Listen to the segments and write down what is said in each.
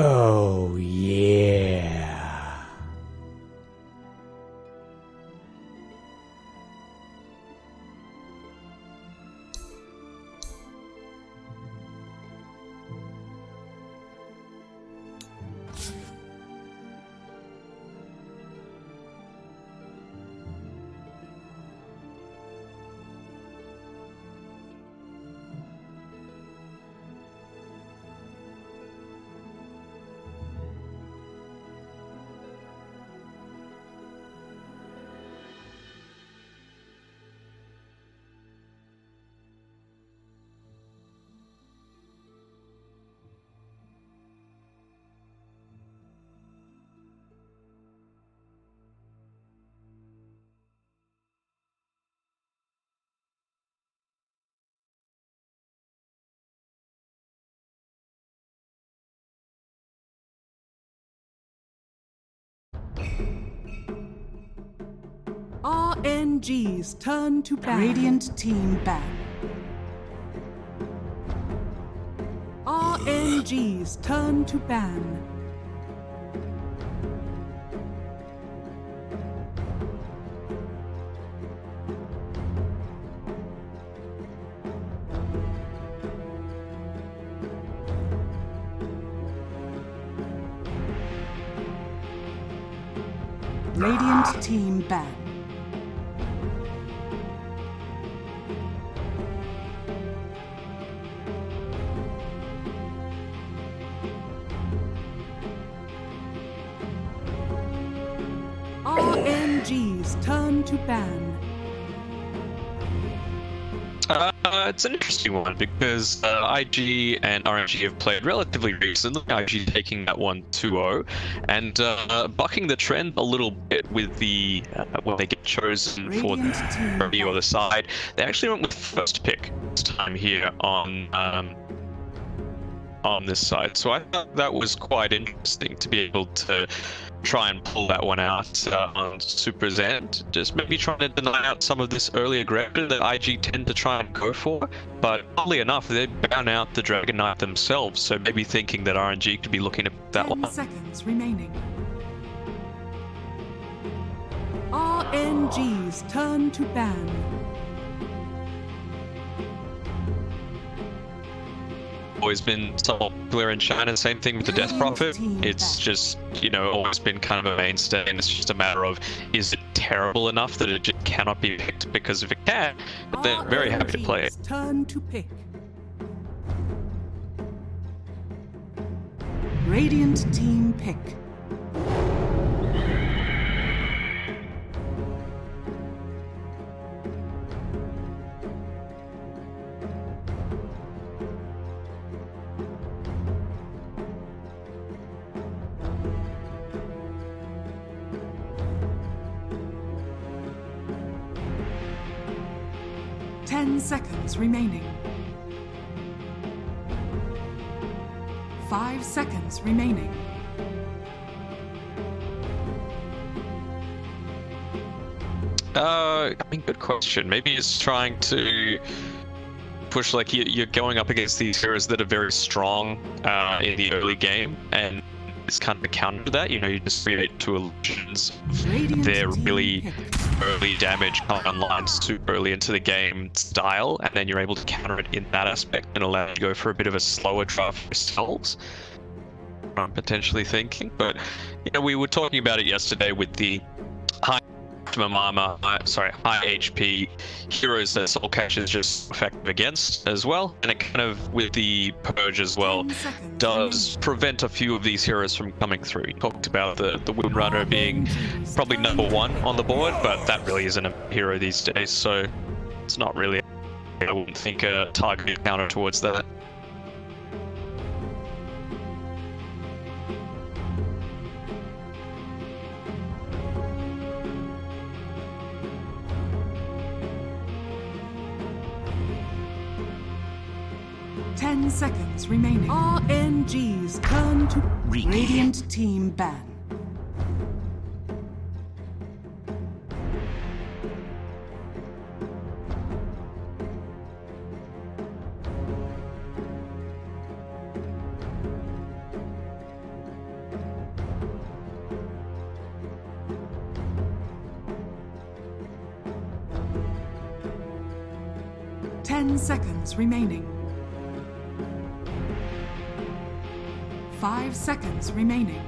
Oh, yeah. RNG's turn to ban. Radiant team ban. RNG's turn to ban. Radiant team ban. RNG's turn to ban. It's an interesting one because IG and RNG have played relatively recently, IG taking that one 2-0 and bucking the trend a little bit with the when they get chosen for the other side. They actually went with first pick this time here on this side, so I thought that was quite interesting to be able to try and pull that one out on Super's end. Just maybe trying to deny out some of this early aggression that IG tend to try and go for, but oddly enough, they ban out the Dragon Knight themselves, so maybe thinking that RNG could be looking at that 10 one. seconds remaining. RNG's turn to ban. Always been somewhat popular in China, same thing with the Death Prophet. It's just, you know, always been kind of a mainstay, and it's just a matter of, is it terrible enough that it just cannot be picked? Because if it can, they're very happy to play it. Turn to pick. Radiant team pick. Seconds remaining. 5 seconds remaining. I mean, good question. Maybe it's trying to push, like, you're going up against these heroes that are very strong in the early game, and it's kind of a counter to that. You know, you just create two illusions of their really early damage coming online super early into the game style, and then you're able to counter it in that aspect and allow you to go for a bit of a slower draft yourselves. I'm potentially thinking, but you know, we were talking about it yesterday with the high maximum armor, high HP heroes that Soul Cash is just effective against as well, and it kind of, with the purge as well, does prevent a few of these heroes from coming through. You talked about the Windrunner being probably #1 on the board, but that really isn't a hero these days, so it's not really, I wouldn't think, a targeted counter towards that. Seconds remaining. RNG's turn to Radiant team ban. 10 seconds remaining. 5 seconds remaining.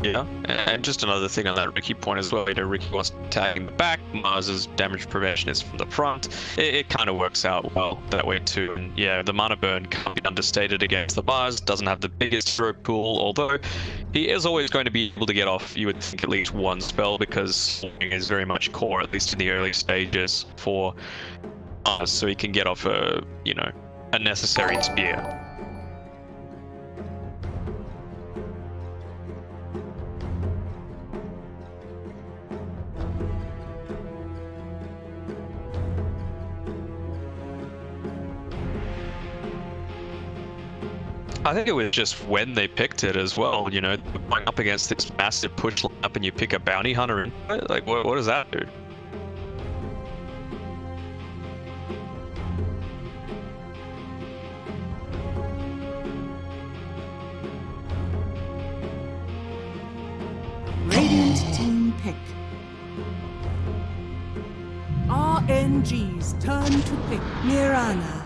Yeah, and just another thing on that Ricky point as well. You know, Ricky wants to tag in the back. Mars's damage prevention is from the front. It kind of works out well that way too. And yeah, the mana burn can't be understated against the Mars. Doesn't have the biggest hero pool, although he is always going to be able to get off, you would think, at least one spell, because swing is very much core, at least in the early stages, for Mars, so he can get off a, you know, a necessary spear. I think it was just when they picked it as well, you know, going up against this massive push lineup and you pick a bounty hunter and like, what does that do? Radiant team pick. RNG's turn to pick. Mirana.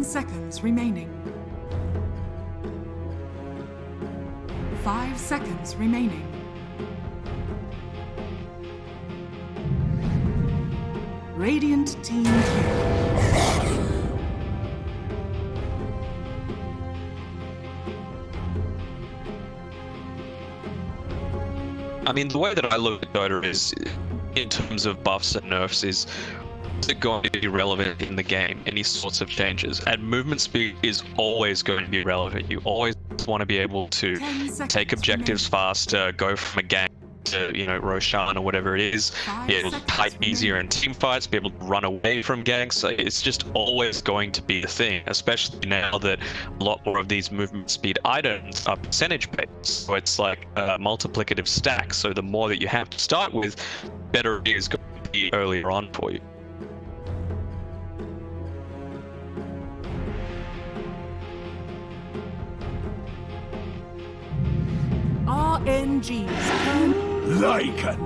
Seconds remaining. 5 seconds remaining. Radiant team kill. I mean, the way that I look at Dota is, in terms of buffs and nerfs, is it going to be relevant in the game, any sorts of changes, and movement speed is always going to be relevant. You always want to be able to take objectives faster, go from a gang to, you know, Roshan or whatever it is, be able to fight easier in team fights, be able to run away from gangs. So it's just always going to be a thing, especially now that a lot more of these movement speed items are percentage based, so it's like a multiplicative stack. So the more that you have to start with, better it is going to be earlier on for you. RNG's turn. Lycan.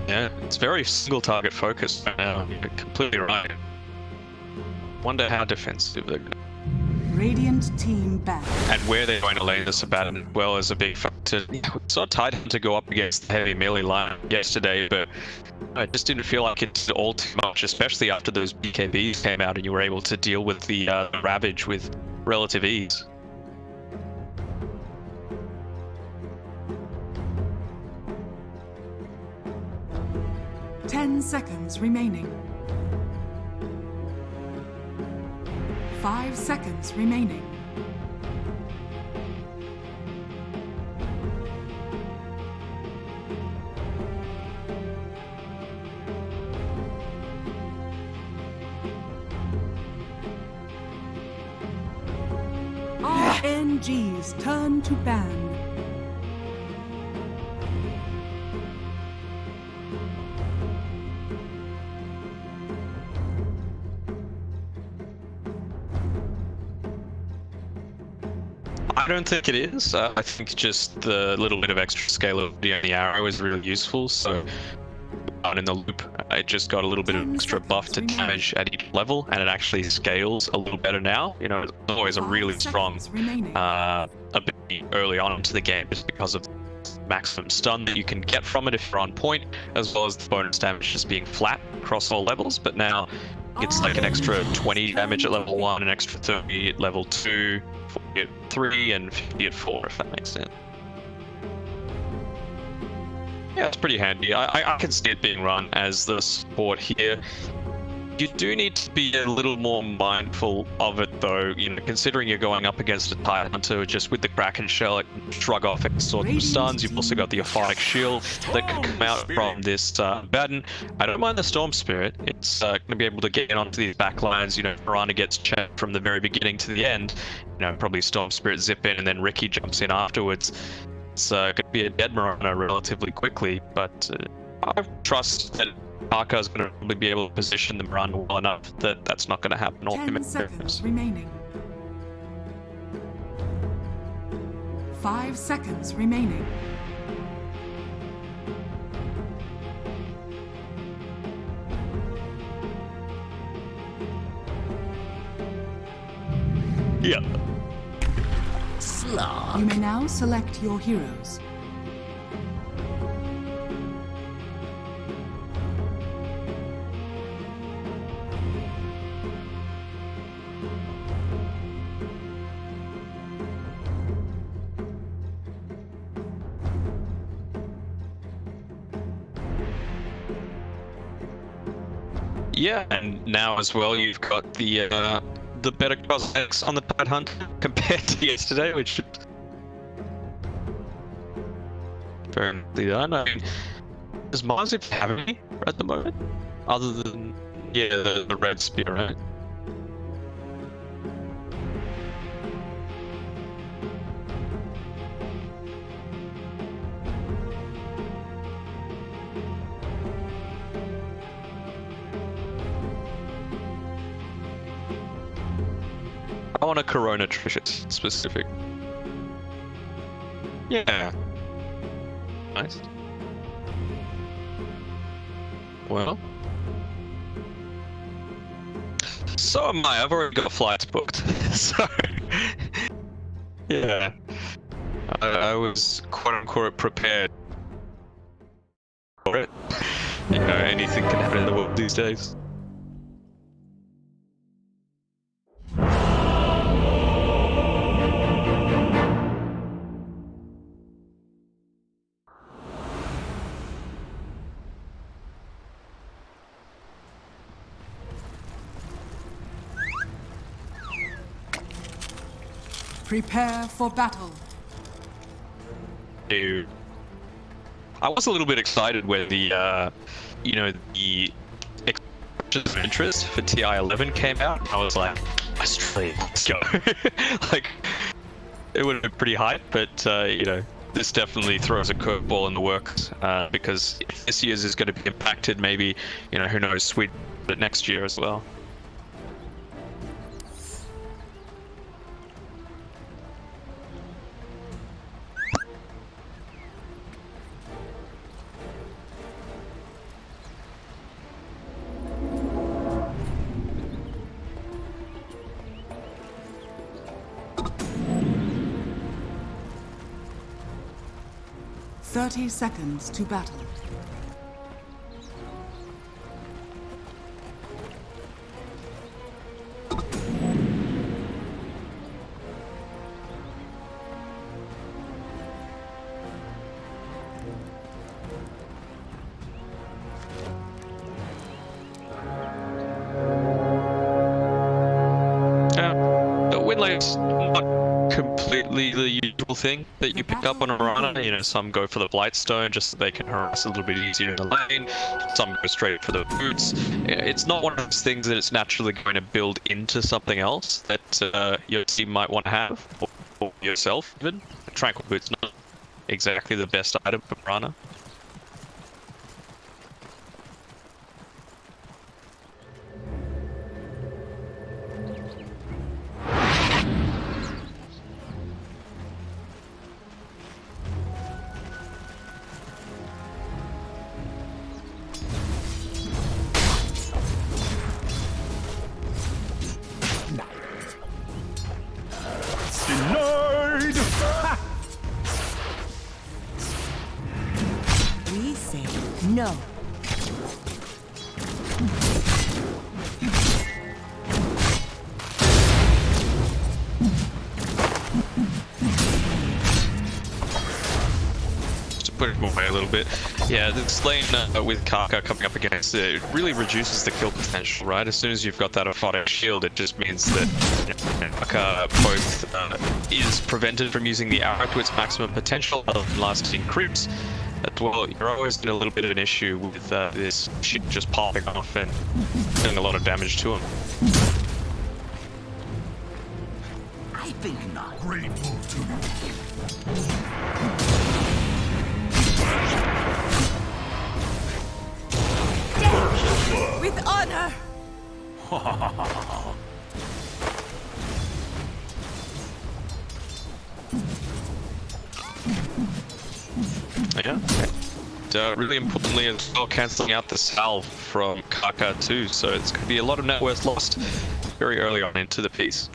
Yeah, it's very single target focused right now. You're completely right. Wonder how defensive they're going to. Radiant team back. And where they're going to lane this about as well is a big factor. We saw Titan to go up against the heavy melee line yesterday, but I just didn't feel like it's all too much, especially after those BKBs came out and you were able to deal with the Ravage with relative ease. Ten seconds remaining. 5 seconds remaining. RNG's turn to ban. I don't think it is. I think just the little bit of extra scalability on the arrow is really useful. So out in the loop, it just got a little bit of extra buff to damage at each level, and it actually scales a little better now. You know, it's always a really strong ability early on into the game, just because of the maximum stun that you can get from it if you're on point, as well as the bonus damage just being flat across all levels. But now it's like an extra 20 damage at level 1, an extra 30 at level 2, 40 at 3, and 50 at 4, if that makes sense. Yeah, it's pretty handy. I can see it being run as the support here. You do need to be a little more mindful of it, though. You know, considering you're going up against a Tide Hunter, just with the Kraken Shell, it can shrug off any sort of stuns. You've also got the Aphotic Shield that can come out from this Batten. I don't mind the Storm Spirit. It's going to be able to get onto these back lines. You know, VARENA gets checked from the very beginning to the end. You know, probably Storm Spirit zip in, and then Ricky jumps in afterwards. It's going to be a dead Marana relatively quickly, but I trust that Parker is going to probably be able to position the Miranda well enough that that's not going to happen. 10 seconds remaining. 5 seconds remaining. Yeah. You may now select your heroes. Yeah, and now as well you've got the better cosmetics on the Tide Hunter compared to yesterday, which should very nicely done. I mean, does Marzip have any at the moment? Other than the red spear, right? I want a Corona Trisha specific. Yeah. Nice. Well. So am I. I've already got flights booked. So. Yeah. I was quote unquote prepared for it. You know, anything can happen in the world these days. Prepare for battle. Dude, I was a little bit excited when the, you know, the expressions of interest for TI-11 came out. I was like, Australia, let's go. Like, it would have been pretty hype, but, you know, this definitely throws a curveball in the works, because if this year's is going to be impacted, maybe, you know, who knows, Sweden, but next year as well. Thirty seconds to battle. The win lane's not completely the usual thing that you pick up on a runner. You know, some go for the Blightstone just so they can harass a little bit easier in the lane. Some go straight for the boots. It's not one of those things that it's naturally going to build into something else that your team might want to have, or yourself even. Tranquil Boot's not exactly the best item for Rana. Denied! We say no. Just to put it away a little bit. Yeah, this lane with Kaka coming up against it really reduces the kill potential, right? As soon as you've got that Aphotic shield, it just means that Kaka both is prevented from using the arrow to its maximum potential other than lasting creeps. As well, you're always in a little bit of an issue with this shit just popping off and doing a lot of damage to him. I think not. Great move to you. With honor. Yeah. And, really importantly as well, cancelling out the salve from Kaka too, so it's going to be a lot of net worth lost very early on into the piece.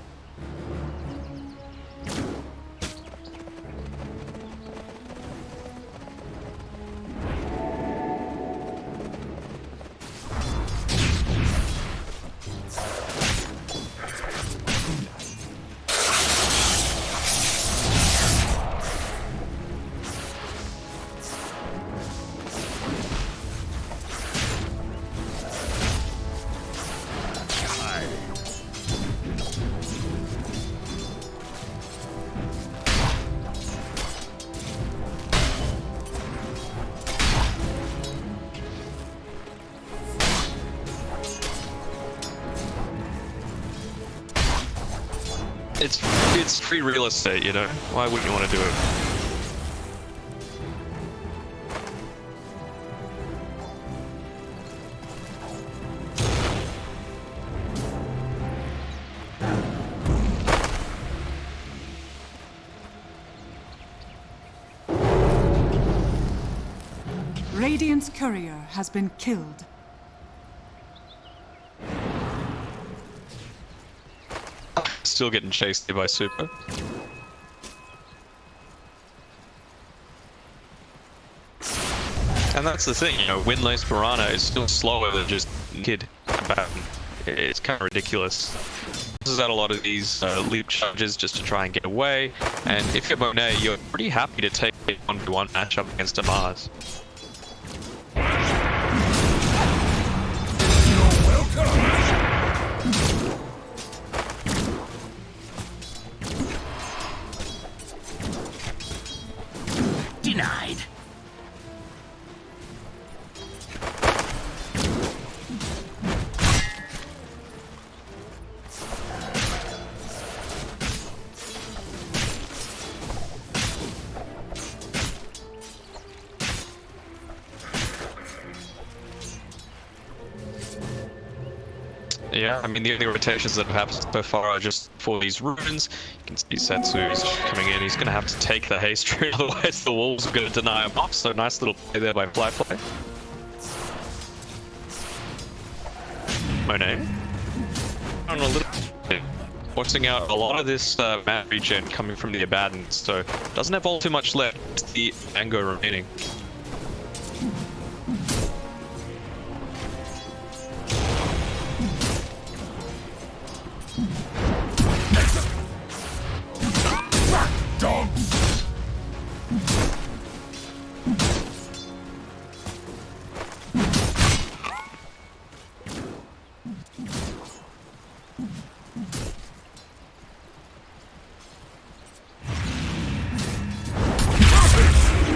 It's free real estate, you know? Why wouldn't you want to do it? Radiant's courier has been killed. Still getting chased by Super. And that's the thing, you know, win-less Piranha is still slower than just Kid Combatant. It's kind of ridiculous. This is out a lot of these leap charges just to try and get away, and if you're Monet, you're pretty happy to take a 1v1 matchup against a Mars. Denied. Yeah, I mean, the only rotations that have happened so far are just for these runes. You can see Setsu's coming in. He's going to have to take the haste rune, otherwise the wolves are going to deny him off. So nice little play there by Flyfly. Monet. On a little bit. Watching out a lot of this map regen coming from the Abaddon, so doesn't have all too much left. The Mango remaining.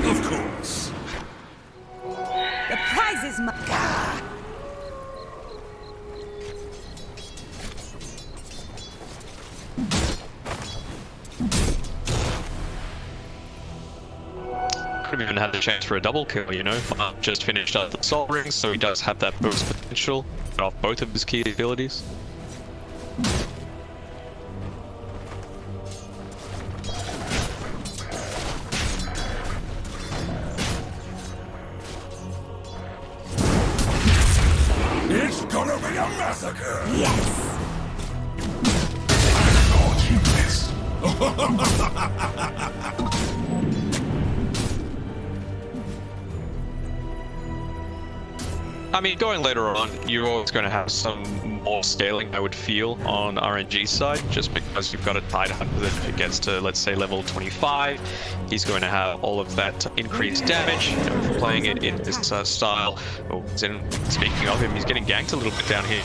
Of course. The prize is my. Could have even had the chance for a double kill, you know? Just finished up the Soul Ring, so he does have that boost potential off both of his key abilities. It's gonna be a massacre. Yes. Oh, you miss. I mean, going later on, you're always going to have some more scaling, I would feel, on RNG side, just because you've got a Tidehunter that if it gets to, let's say, level 25, he's going to have all of that increased damage. You know, if playing it in this style. Oh, speaking of him, he's getting ganked a little bit down here.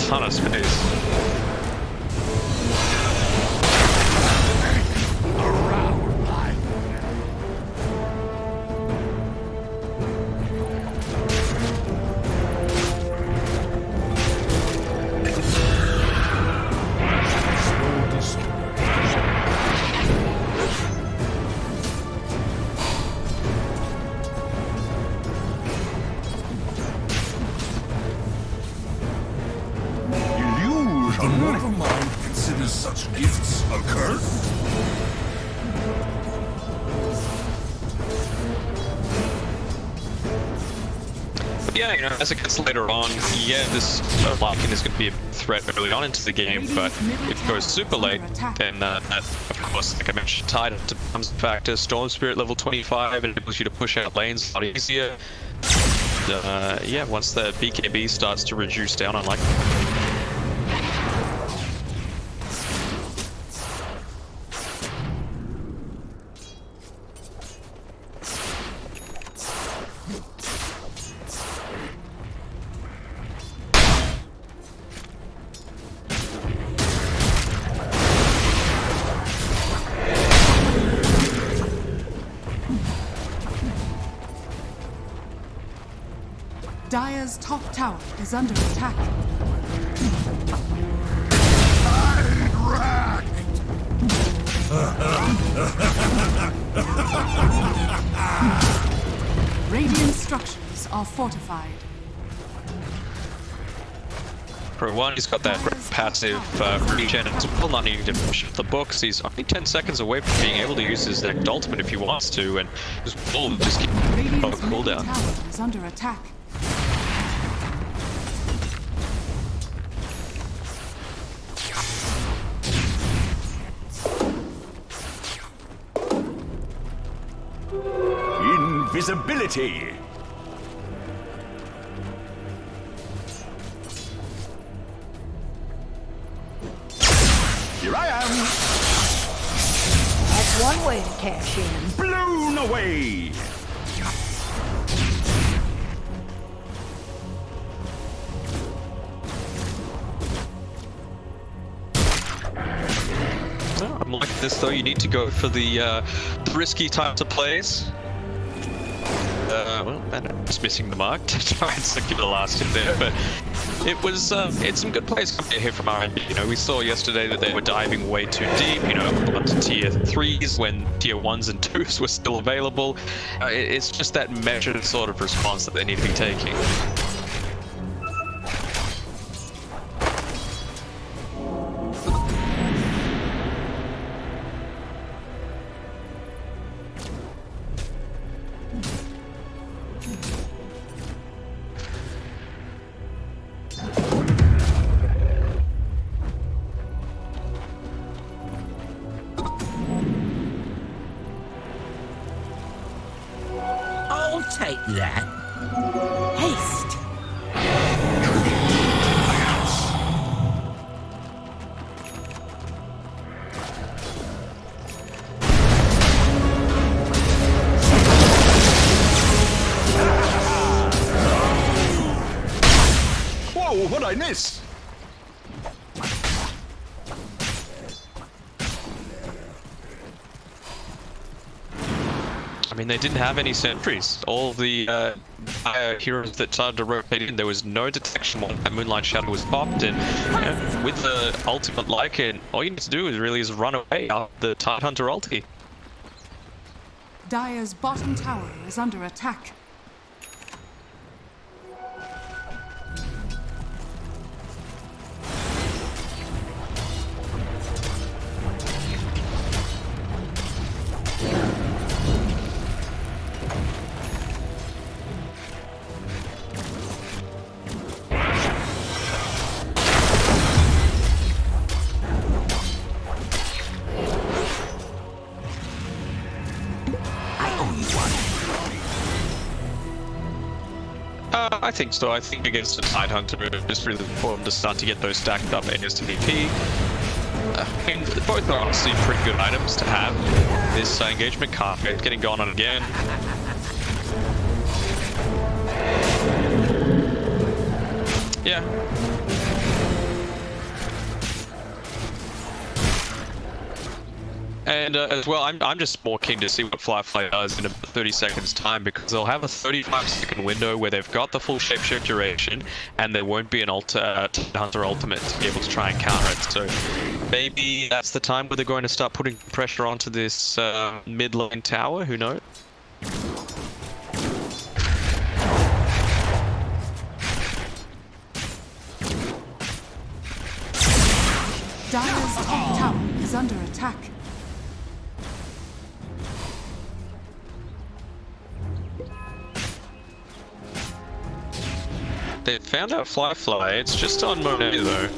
Ton of space. Never mind, consider such gifts a curse. But yeah, you know, as it gets later on, yeah, this Larkin is going to be a threat early on into the game, but if it goes super late, then that, of course, like I mentioned, Tidehunter becomes a factor. Storm Spirit level 25 enables you to push out lanes a lot easier. Yeah, once the BKB starts to reduce down on like... Dire's top tower is under attack. Radiant structures are fortified. For one, he's got that great passive regen as well, not needing to push up the books. He's only 10 seconds away from being able to use his next ultimate if he wants to, and his will just keep on Radiant's middle cooldown. tower is under attack. Invisibility. Here I am. That's one way to cash in. Blown away. Like this though, you need to go for the risky types of plays. Well, man, I'm just missing the mark to try and secure the last hit there, but it was it's some good plays coming here from RNG. You know, we saw yesterday that they were diving way too deep. You know, onto tier 3s when tier 1s and 2s were still available. It's just that measured sort of response that they need to be taking. I'll take that. Haste. Whoa, what'd I miss? I mean, they didn't have any sentries. All the heroes that started to rotate in, there was no detection when that Moonlight Shadow was popped, and you know, with the ultimate like it, all you need to do is really run away out the Tidehunter ulti. Dire's bottom tower is under attack. I think so. I think against a Tide Hunter, it's really important to start to get those stacked up ASTVP. I mean, both are honestly pretty good items to have. This engagement card getting gone on again. Yeah. And as well, I'm just more keen to see what Firefly does in about 30 seconds time, because they'll have a 35-second window where they've got the full shapeshift duration, and there won't be an Hunter ultimate to be able to try and counter it. So maybe that's the time where they're going to start putting pressure onto this mid lane tower. Who knows? Dire's top tower is under attack. They found out Firefly. It's just on Monet though.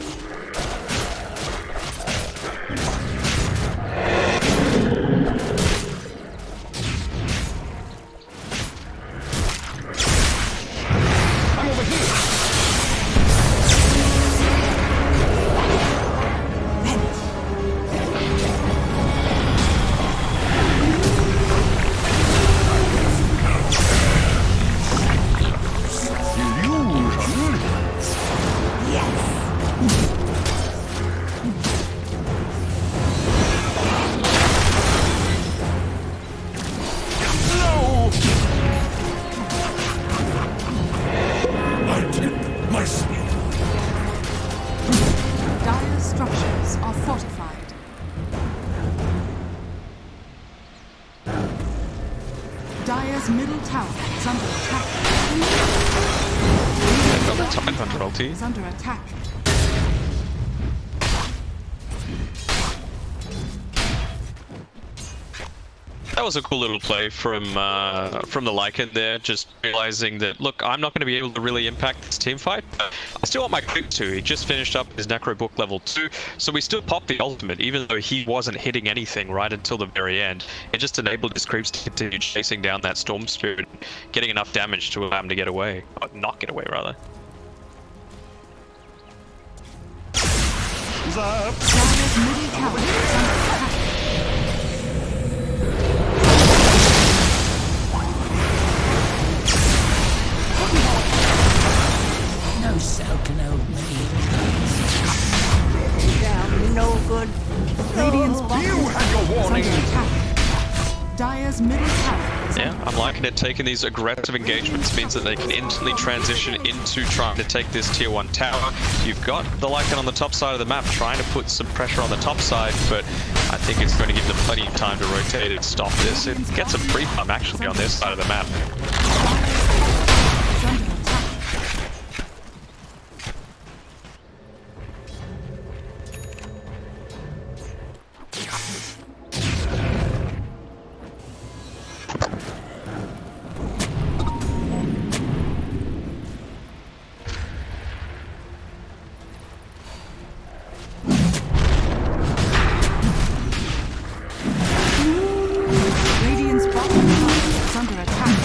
Dire's structures are fortified. Dire's middle tower is under attack. They've got the Tide Hunter ulti. Is under attack. That was a cool little play from the Lycan there, just realizing that, look, I'm not going to be able to really impact this team fight, but I still want my creep to. He just finished up his Necro Book level 2, so we still popped the ultimate, even though he wasn't hitting anything right until the very end. It just enabled his creeps to continue chasing down that Storm Spirit, getting enough damage to allow him to get away. Or not get away, rather. Dire's middle tower is under attack. No cell can hold me. Down, no good. Radiant's bottom You had your is warning. under attack. Dire's middle tower is Yeah, under I'm liking it. Taking these aggressive engagements means that they can instantly transition into trying to take this tier 1 tower. You've got the Lycan on the top side of the map trying to put some pressure on the top side, but I think it's going to give them plenty of time to rotate and stop this. It gets a free farm actually on this side of the map. is under attack. Radiant's bottom tower is under attack.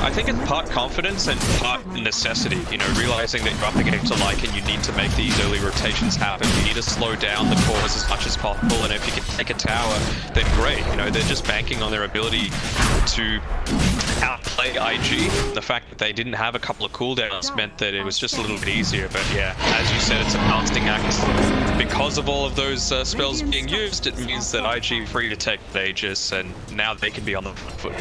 I think it's part confidence and part necessity, you know, realizing that you're up against a Lycan, you need to make these early rotations happen, you need to slow down the cores as much as possible, and if you can take a tower, then great, you know, they're just banking on their ability to outplay IG. The fact that they didn't have a couple of cooldowns meant that it was just a little bit easier, but yeah, as you said, it's a balancing act. Because of all of those spells being used, it means that IG free to take the Aegis, and now they can be on the front foot.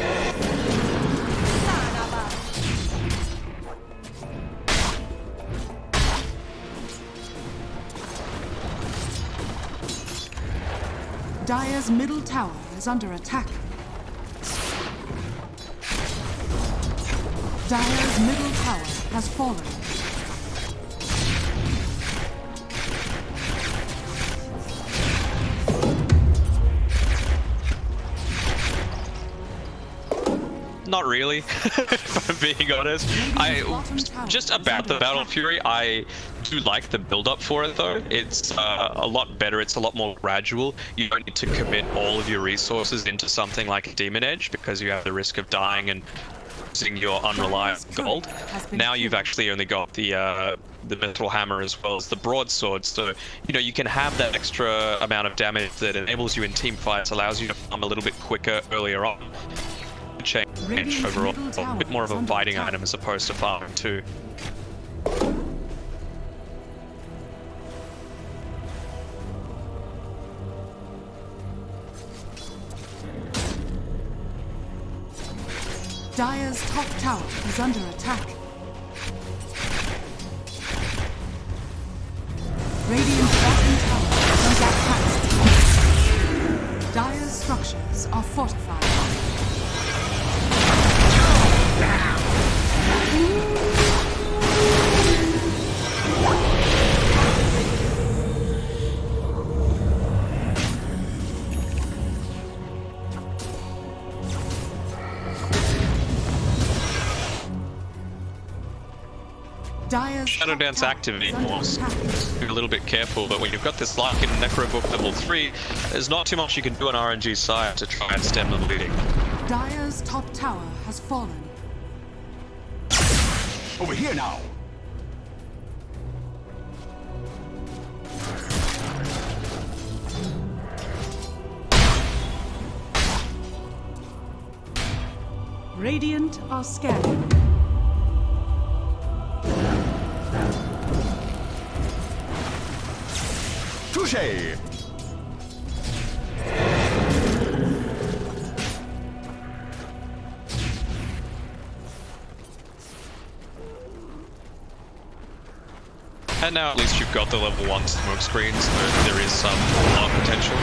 Dire's middle tower is under attack. Dire's middle tower has fallen. not really, if I'm being honest. Just about the Battle Fury, I do like the build-up for it though. It's a lot better, it's a lot more gradual. You don't need to commit all of your resources into something like a Demon Edge because you have the risk of dying and losing your unreliable gold. Now you've actually only got the Metal Hammer as well as the Broadsword, so you know you can have that extra amount of damage that enables you in team fights, allows you to farm a little bit quicker earlier on. Change overall, a bit more of a fighting item as opposed to farming too. Dire's top tower is under attack. Radiant's bottom tower is under attack. Dire's structures are fortified. Shadow Dance activity was a little bit careful, but when you've got this Lycan Necro Book level 3, there's not too much you can do on RNG side to try and stem the bleeding. Dire's top tower has fallen. Over here now. Radiant are scanning. Touché! And now at least you've got the level 1 smoke screens, so there is some potential.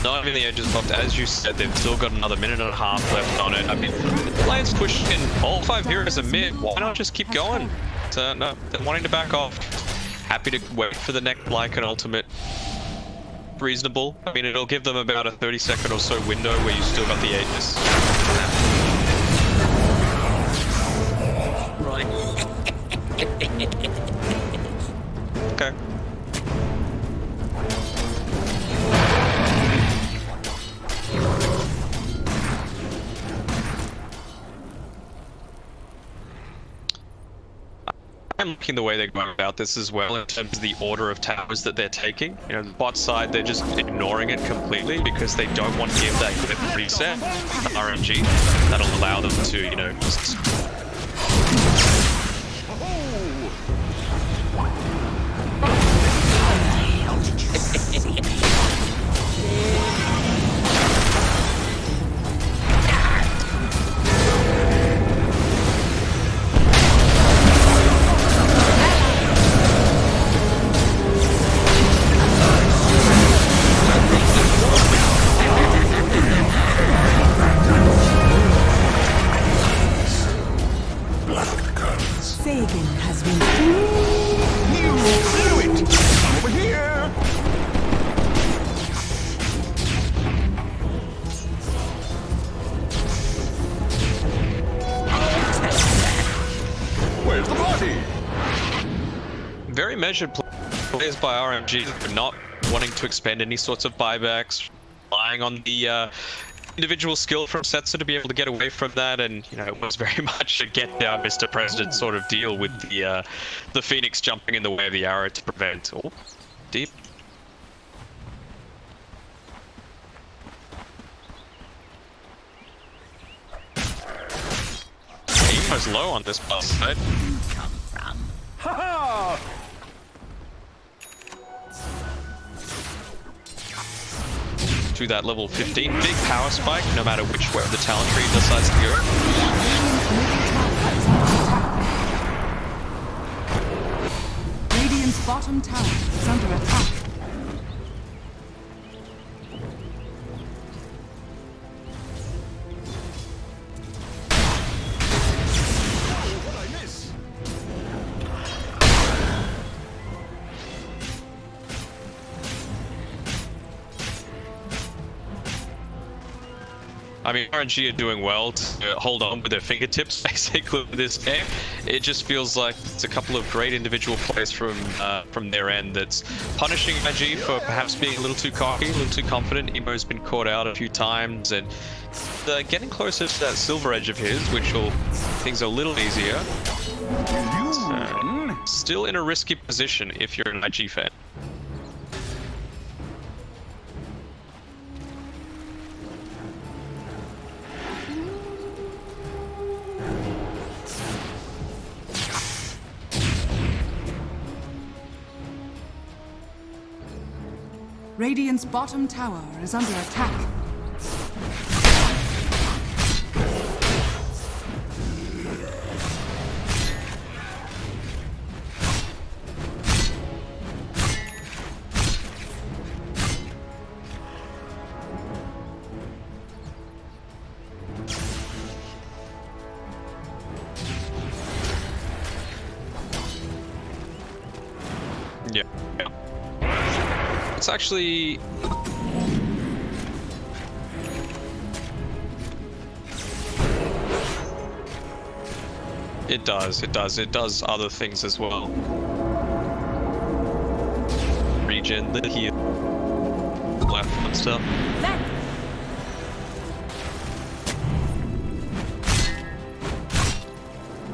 Not even the edges buffed, as you said, they've still got another minute and a half left on it. I mean, the players pushing all 5 heroes are mid, why not just keep going? So, no, they're wanting to back off. Happy to wait for the next like an ultimate. Reasonable. I mean, it'll give them about a 30-second or so window where you still got the Aegis. Right. Okay. I'm liking the way they're going about this as well in terms of the order of towers that they're taking. You know, the bot side, they're just ignoring it completely because they don't want to give that quick reset to RNG. That'll allow them to, you know, just... Very measured plays by RNG, but not wanting to expend any sorts of buybacks, relying on the individual skill from Setzer to be able to get away from that, and you know it was very much a get down, Mr. President sort of deal with the Phoenix jumping in the way of the arrow to prevent. Oh, deep. almost low on this bus side. Come from. Ha To that level 15, big power spike, no matter which way the talent tree decides to go. Radiant's bottom tower is under attack. I mean, RNG are doing well to hold on with their fingertips, basically, with this game. It just feels like it's a couple of great individual plays from their end that's punishing IG for perhaps being a little too cocky, a little too confident. Emo's been caught out a few times, and getting closer to that silver edge of his, which will things a little easier. Still in a risky position if you're an IG fan. Radiant's bottom tower is under attack. Yeah. It's actually... It does other things as well. Regen, the heal, left and stuff.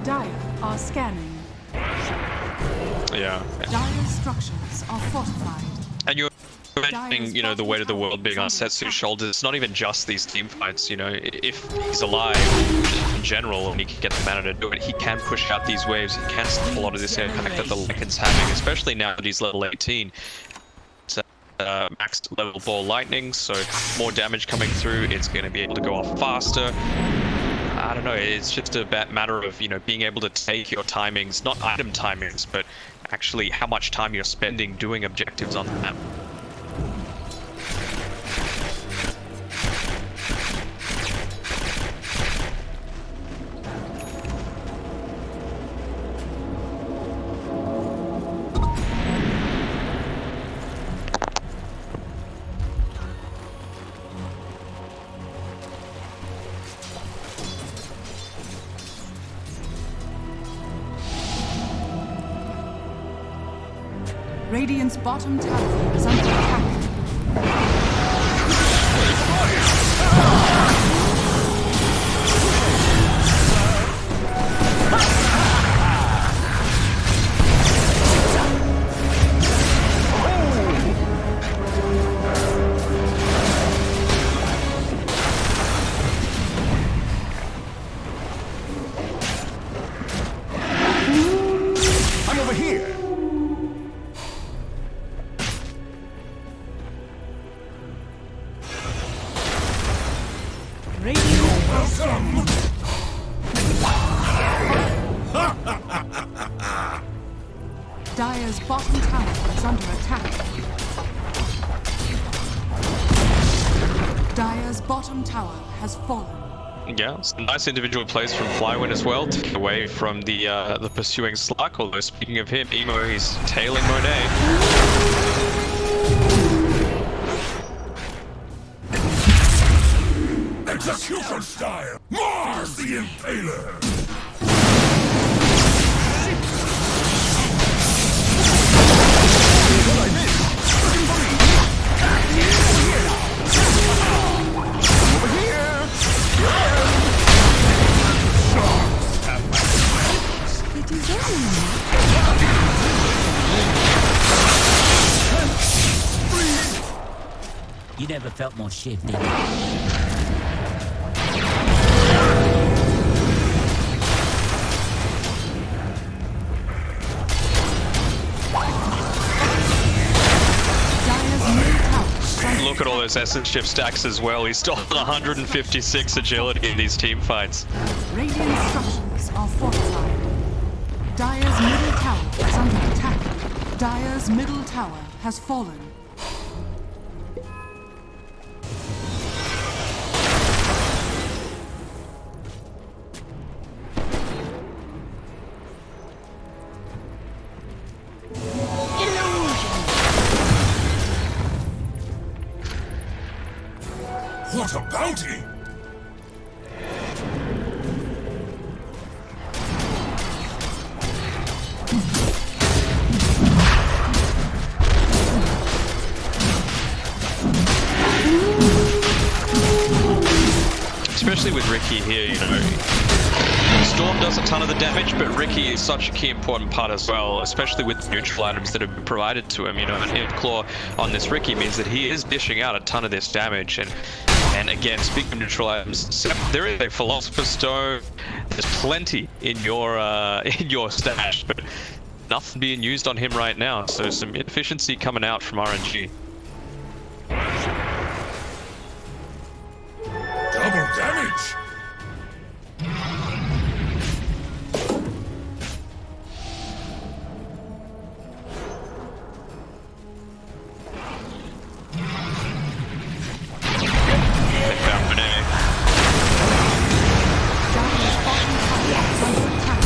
Dire are scanning. Yeah. Dire structures are fortified. And you're mentioning, you know, the weight of the world being on Setsu's shoulders. It's not even just these team fights, you know. If he's alive in general and he can get the mana to do it, he can push out these waves. He can stop a lot of this impact that the Lycan's having, especially now that he's level 18. It's max level ball lightning, so more damage coming through. It's going to be able to go off faster. I don't know, it's just a matter of, you know, being able to take your timings, not item timings, but actually how much time you're spending doing objectives on the map. Radiant's bottom tower is under attack. I'm over here. Dire's bottom tower is under attack. Dire's bottom tower has fallen. Yeah, some nice individual plays from Flywind as well, to get away from the pursuing Slug, although speaking of him, Emo, he's tailing Monet. Execution style! Mars the Impaler! You never felt more shifty. those essence shift stacks as well. He stole 156 agility in these team fights. Radiant structures are fortified. Dire's middle tower is under attack. Dire's middle tower has fallen. What a bounty! Especially with Ricky here, you know. Storm does a ton of the damage, but Ricky is such a key important part as well, especially with the neutral items that have been provided to him. You know, an Hip Claw on this Ricky means that he is dishing out a ton of this damage. And again, speaking of neutral items, there is a Philosopher's Stone. There's plenty in your stash, but nothing being used on him right now. So some inefficiency coming out from RNG. Double damage! They found Renee. Dire's bottom tower is under attack.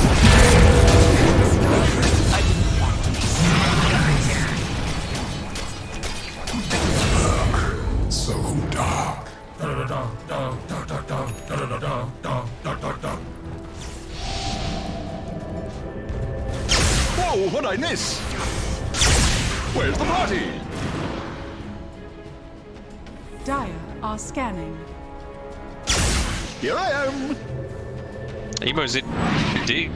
So dark. Whoa, what'd I miss? Where's the party? Dire are scanning. Here I am. Emo's it indeed.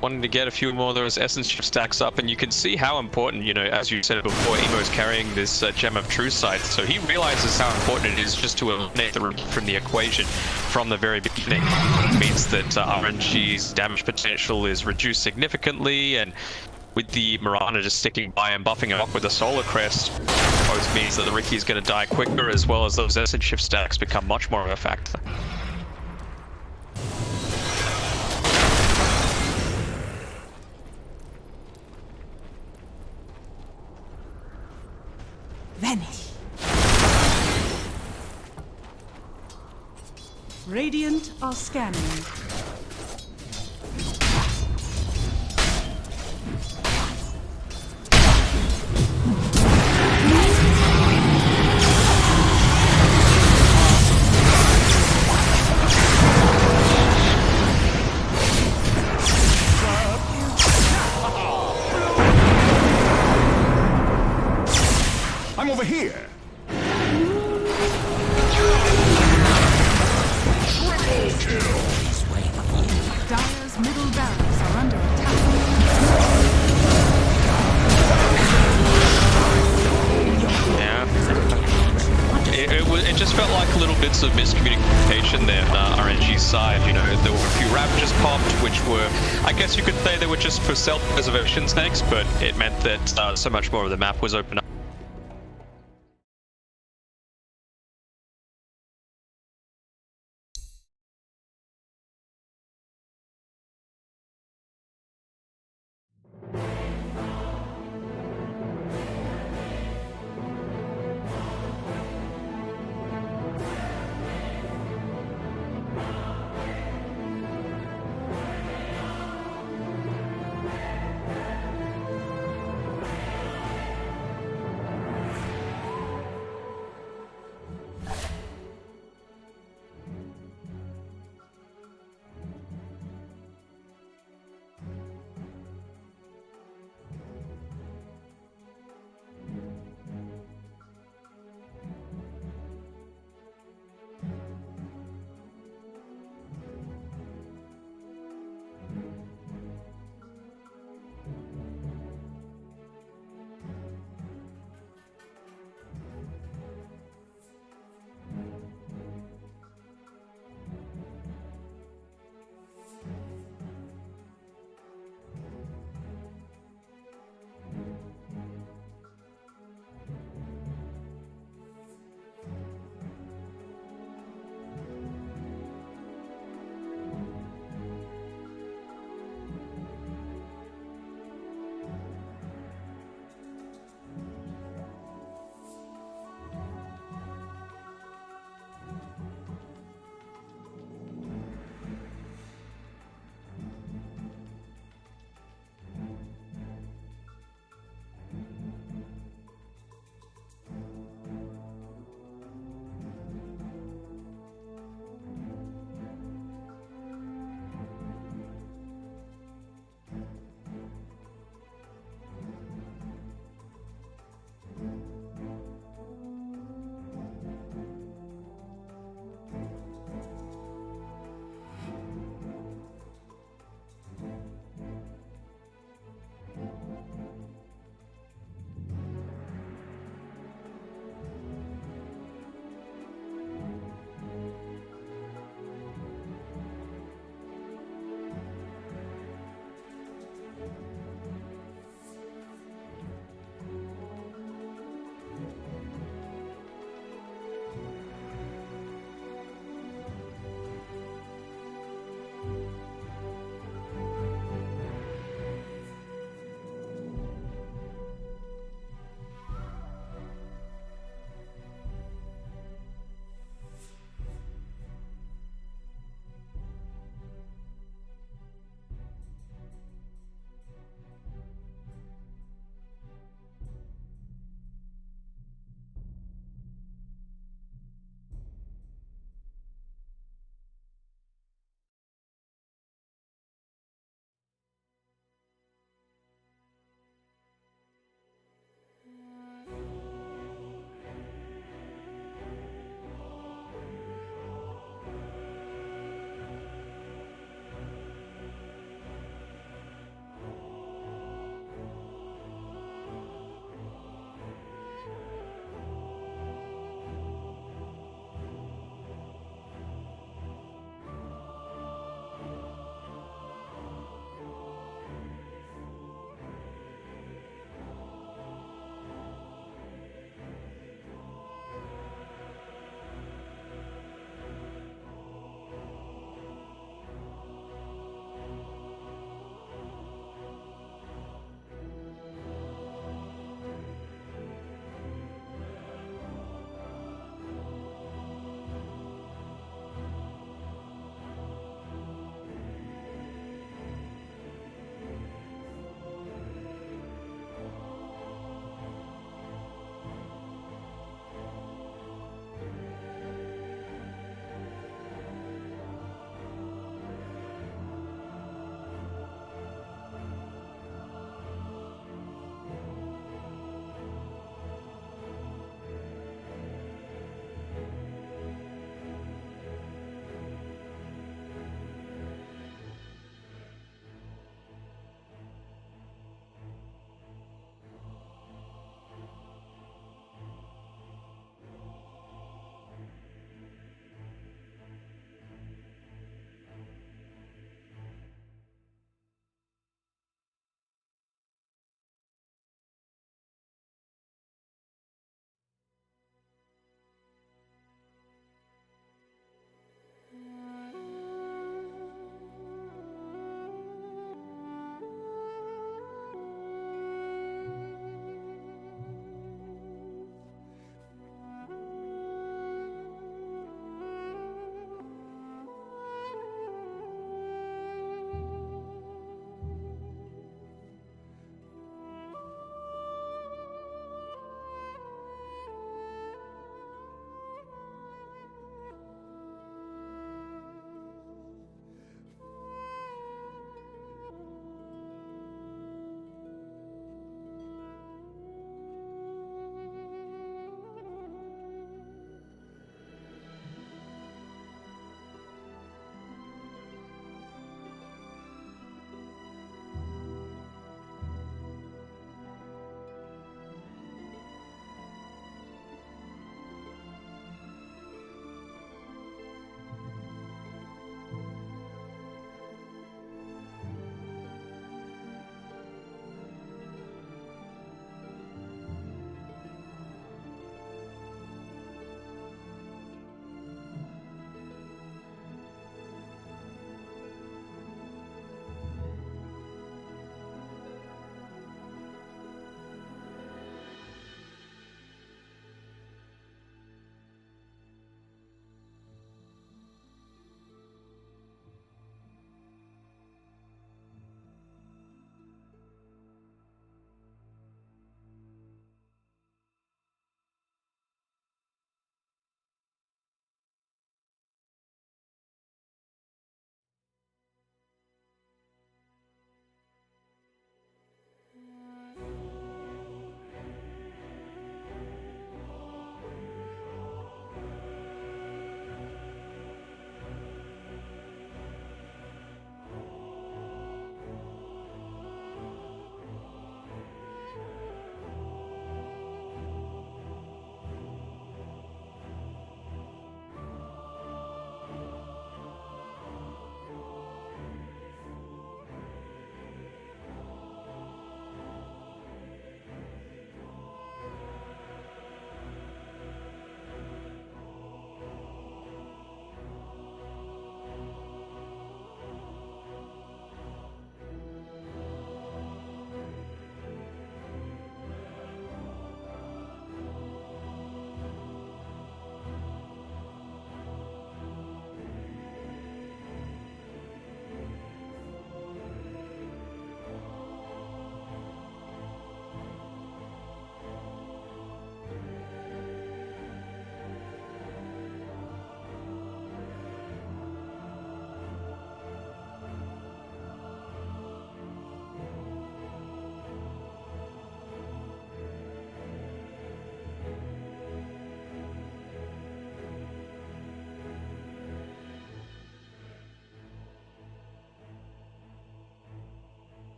Wanting to get a few more of those essence shift stacks up, and you can see how important, you know, as you said before, Emo's carrying this Gem of True Sight, so he realizes how important it is just to eliminate the rookie from the equation from the very beginning. It means that RNG's damage potential is reduced significantly, and with the Mirana just sticking by and buffing him up with a Solar Crest, both means that the Riki is going to die quicker, as well as those essence shift stacks become much more of a factor. Vanish. Radiant are scanning. I'm over here. Dire's middle barracks are under attack. Yeah. It just felt like little bits of miscommunication there on RNG's side. You know, there were a few Ravagers popped, which were, I guess you could say they were just for self-preservation snakes, but it meant that so much more of the map was open up.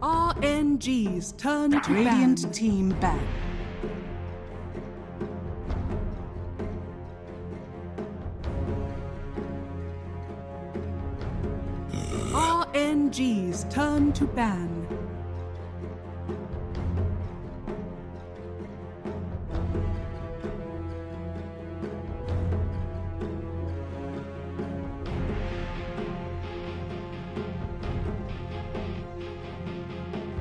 RNG's turn to Radiant ban. team ban. RNG's turn to ban.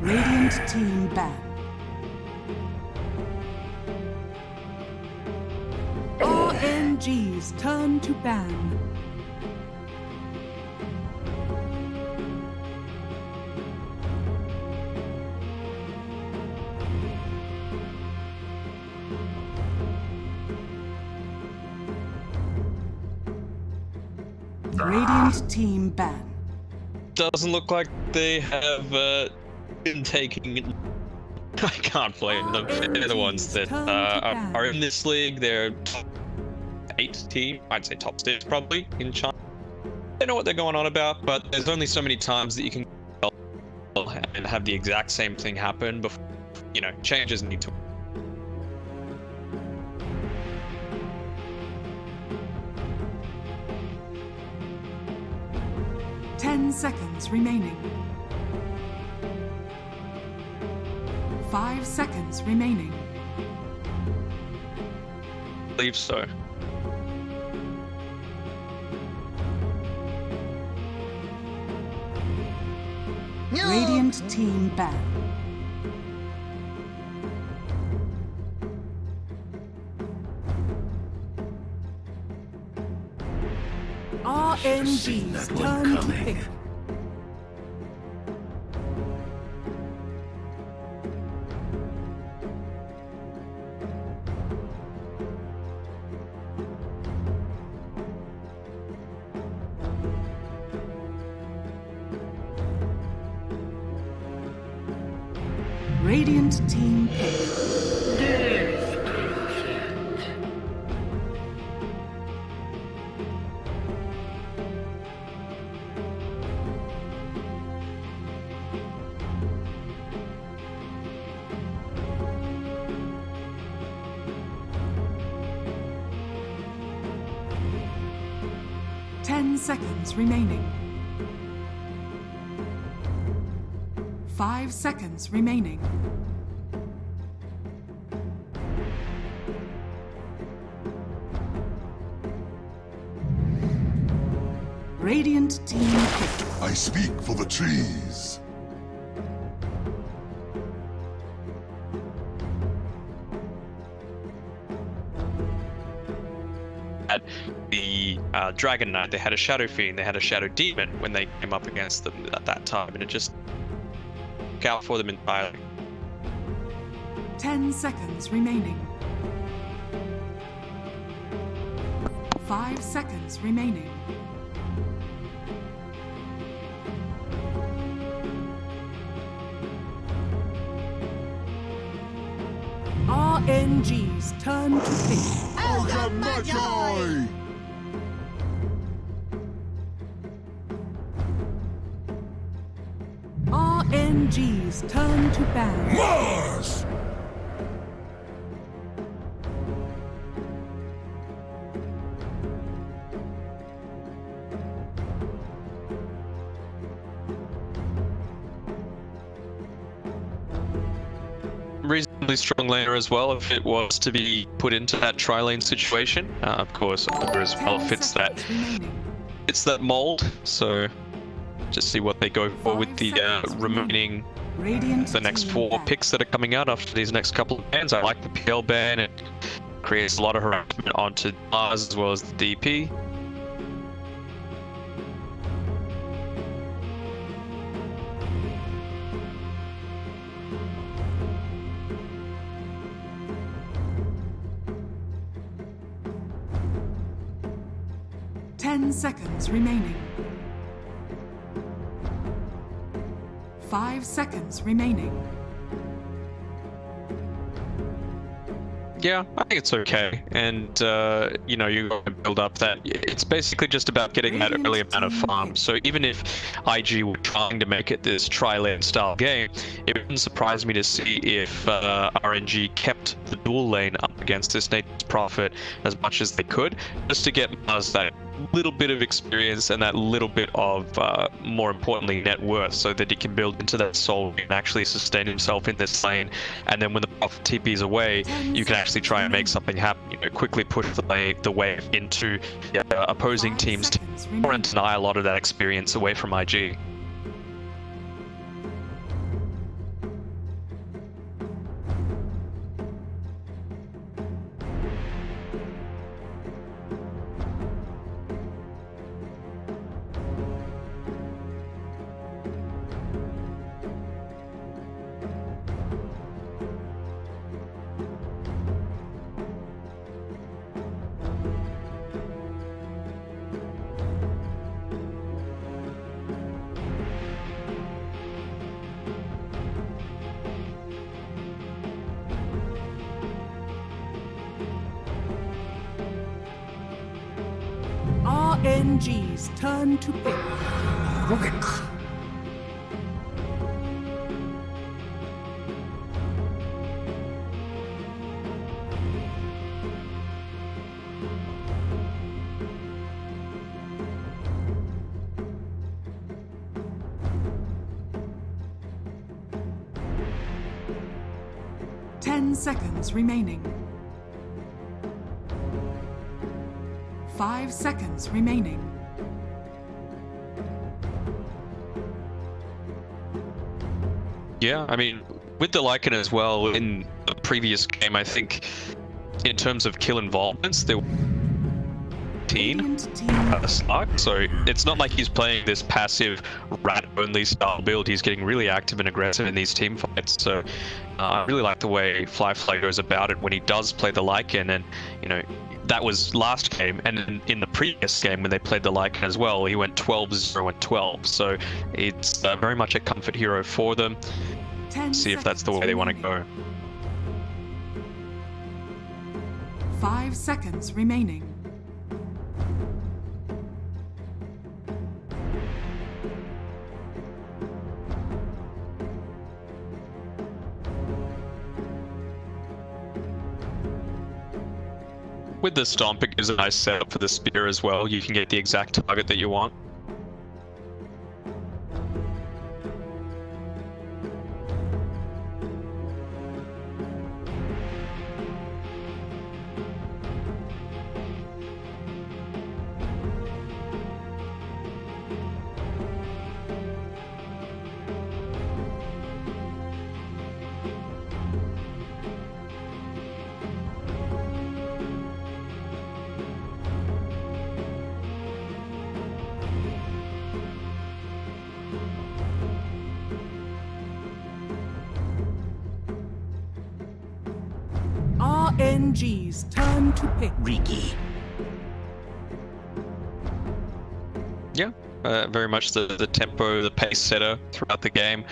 Radiant team ban. RNG's turn to ban. Radiant team ban. Doesn't look like they have been taking. I can't blame them. They're the ones that are in this league. They're top 8 team. I'd say top 6 probably in China. They know what they're going on about, but there's only so many times that you can and have the exact same thing happen before, you know, changes need to. 10 seconds remaining. 5 seconds remaining. I believe so. Radiant team ban. RNG's turn to pick. Radiant team pick. Seconds remaining. 5 seconds remaining. Radiant team pick. I speak for the trees. The Dragon Knight, they had a Shadow Fiend, they had a Shadow Demon when they came up against them at that time, and it just took out for them entirely. 10 seconds remaining. 5 seconds remaining. RNG's turn to pick. Magi! RNG's turn to ban. Mars! Reasonably strong laner as well if it was to be put into that tri-lane situation. Of course, Ogre as well fits that mold. So just see what they go for with the remaining the next 4 picks that are coming out after these next couple of bans. I like the PL ban. It creates a lot of harassment onto Mars as well as the DP. Seconds remaining. 5 seconds remaining. Yeah, I think it's okay, and you know, you build up that. It's basically just about getting that early amount of farm. So even if IG were trying to make it this tri-lane style game, it wouldn't surprise me to see if RNG kept the dual lane up against this Nature's Prophet as much as they could, just to get Mars that little bit of experience and that little bit of, more importantly, net worth, so that he can build into that soul and actually sustain himself in this lane. And then when the Prophet TP's away, you can actually try and make something happen. You know, quickly push the wave into opposing teams to try and deny a lot of that experience away from IG. RNG's turn to pick. Quick. 10 seconds remaining. 5 seconds remaining. Yeah, I mean, with the Lycan as well, in the previous game, I think in terms of kill involvements, there were 15 Slark, so it's not like he's playing this passive rat-only style build. He's getting really active and aggressive in these team fights, so I really like the way Fly goes about it when he does play the Lycan. And, you know, that was last game, and in the previous game when they played the Lycan as well, he went 12-0 and 12, so it's very much a comfort hero for them. See if that's the way they want to go. 5 seconds remaining. With the Stomp, it gives a nice setup for the Spear as well. You can get the exact target that you want. RNG's turn to pick. Riki. Yeah, very much the tempo, the pace setter throughout the game.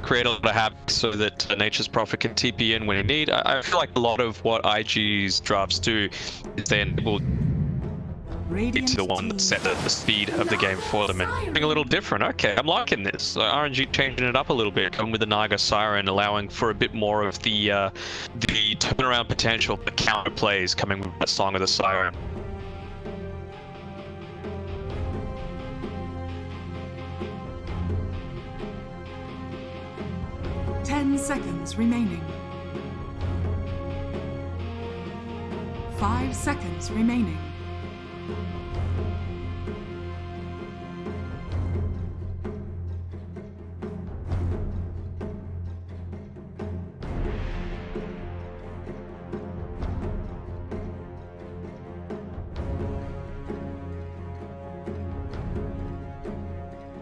Create a lot of havoc so that Nature's Prophet can TP in when you need. I feel like a lot of what IG's drafts do is they enable to the one that set the speed of the game for them, and something a little different. Okay, I'm liking this. RNG changing it up a little bit, coming with the Naga Siren, allowing for a bit more of the turnaround potential, the counter plays coming with that Song of the Siren. Ten seconds remaining. 5 seconds remaining.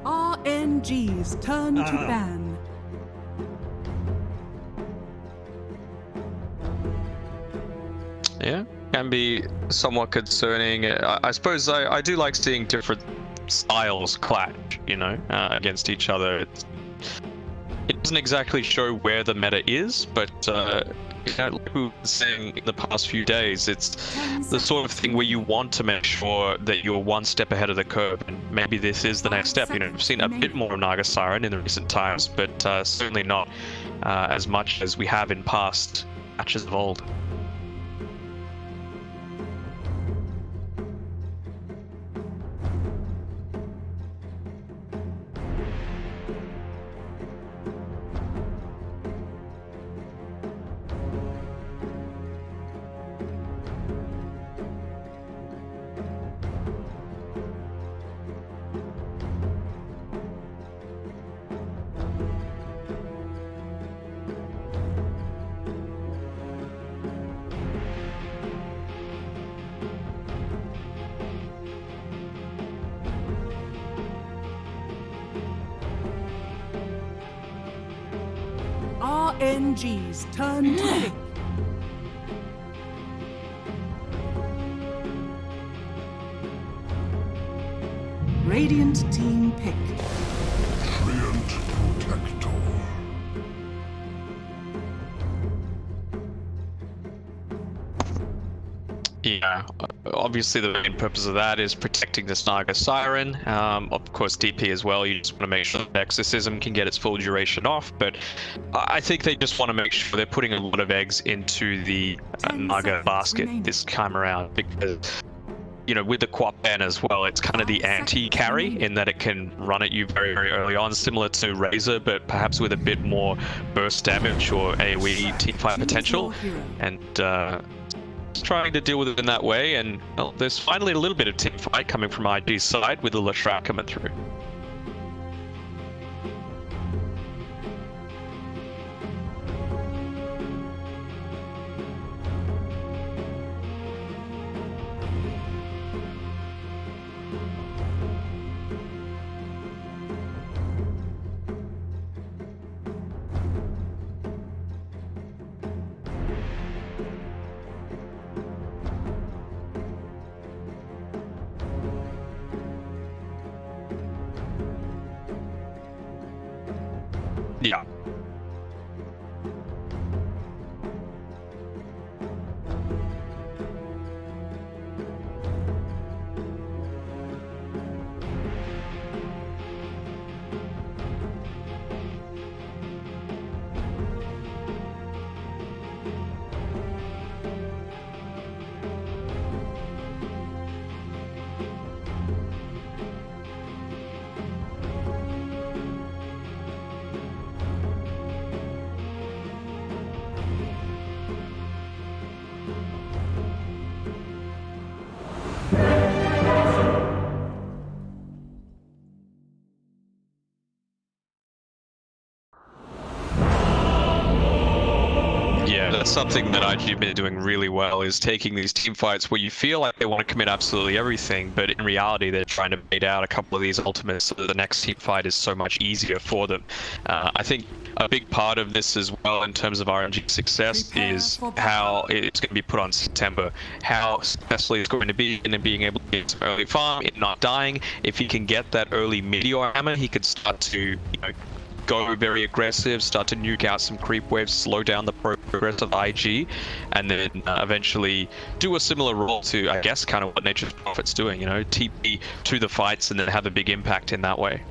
RNG's turn to ban. Yeah, can be somewhat concerning. I suppose I do like seeing different styles clash, you know, against each other. It doesn't exactly show where the meta is, but like we were saying in the past few days, it's the sort of thing where you want to make sure that you're one step ahead of the curve, and maybe this is the next step. You know, we've seen a bit more of Naga Siren in the recent times, but certainly not as much as we have in past matches of old. RNG's turn to pick. Radiant team pick. Treant Protector. Yeah, obviously the main purpose of that is protecting this Naga Siren. Of course, DP as well. You just want to make sure that Exorcism can get its full duration off. But I think they just want to make sure they're putting a lot of eggs into the Naga basket this time around, because, you know, with the Quap ban as well, it's kind of the anti-carry in that it can run at you very, very early on, similar to Razor, but perhaps with a bit more burst damage or AoE teamfight potential. And trying to deal with it in that way, and well, there's finally a little bit of team fight coming from IG's side with the Lashrak coming through. Yeah. That's something that IG have been doing really well, is taking these team fights where you feel like they want to commit absolutely everything, but in reality they're trying to bait out a couple of these ultimates so that the next team fight is so much easier for them. I think a big part of this as well in terms of RNG success is how it's going to be put on September, how successful it's going to be in being able to get some early farm, it not dying. If he can get that early meteor hammer, he could start to, you know, go very aggressive, start to nuke out some creep waves, slow down the progress of IG, and then eventually do a similar role to, I guess, kind of what Nature's Prophet's doing, you know, TP to the fights and then have a big impact in that way.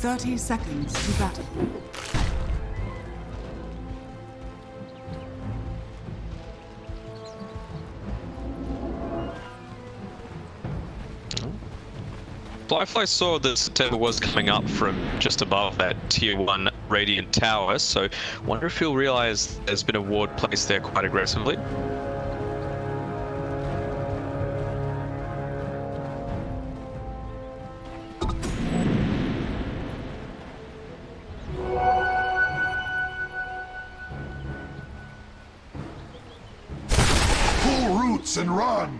"30 seconds to battle." Flyfly saw that September was coming up from just above that tier 1 Radiant Tower, so wonder if he'll realize there's been a ward placed there quite aggressively. Pull roots and run!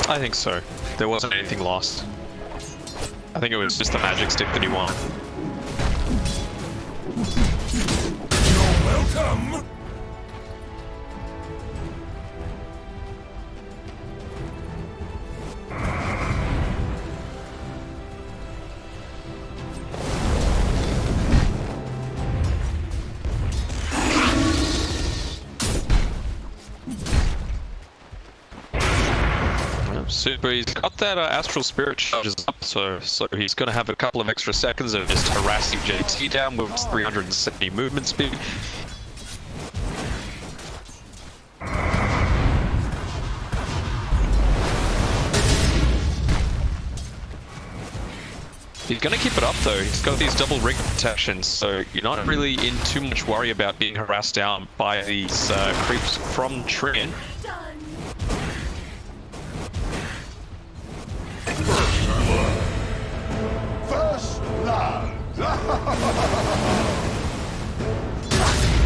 I think so. There wasn't anything lost. I think it was just the magic stick that he won. You're welcome! Super, he's got that Astral Spirit charges up, so he's going to have a couple of extra seconds of just harassing JT down with 370 movement speed. He's going to keep it up though, he's got these double ring protections, so you're not really in too much worry about being harassed down by these creeps from Trin. First blood!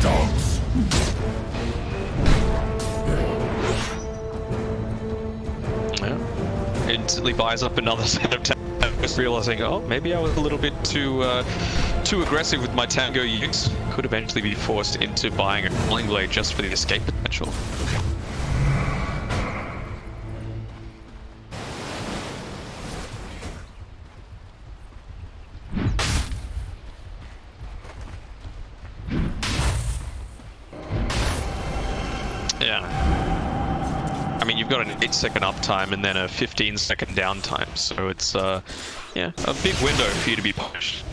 Dogs! Yeah. Instantly buys up another set of tangos, realizing, oh, maybe I was a little bit too aggressive with my tango use. Could eventually be forced into buying a Rolling Blade just for the escape potential. Yeah. I mean, you've got an 8-second uptime and then a 15-second downtime, so it's, yeah, a big window for you to be punished.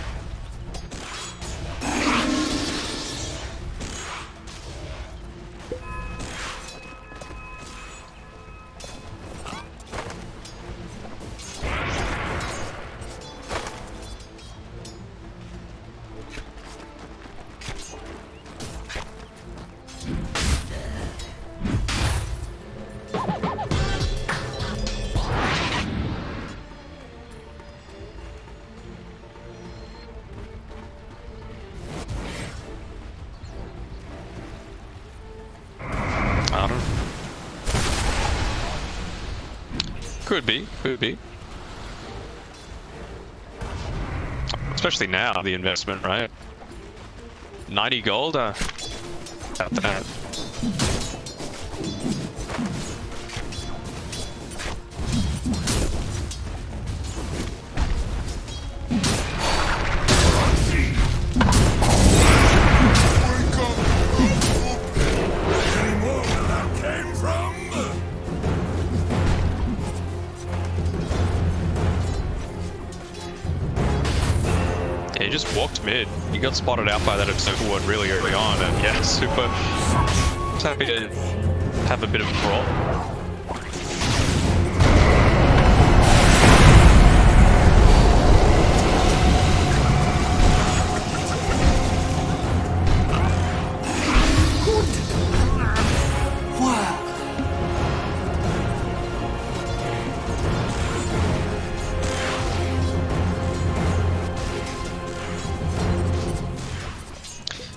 Could be. Especially now, the investment, right? 90 gold, about that. He just walked mid. He got spotted out by that observer ward really early on, and yeah, Super was happy to have a bit of a brawl.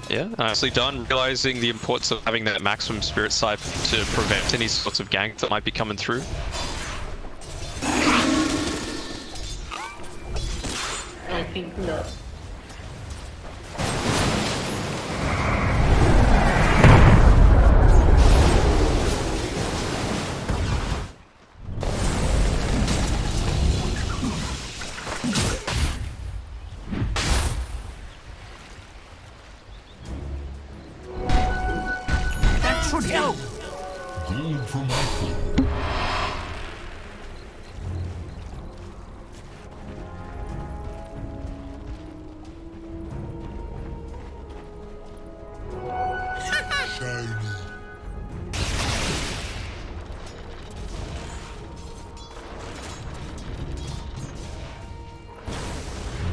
Yeah, nicely done. Realizing the importance of having that maximum spirit side to prevent any sorts of gank that might be coming through. I think not. Go! Gold from Apple. Shiny.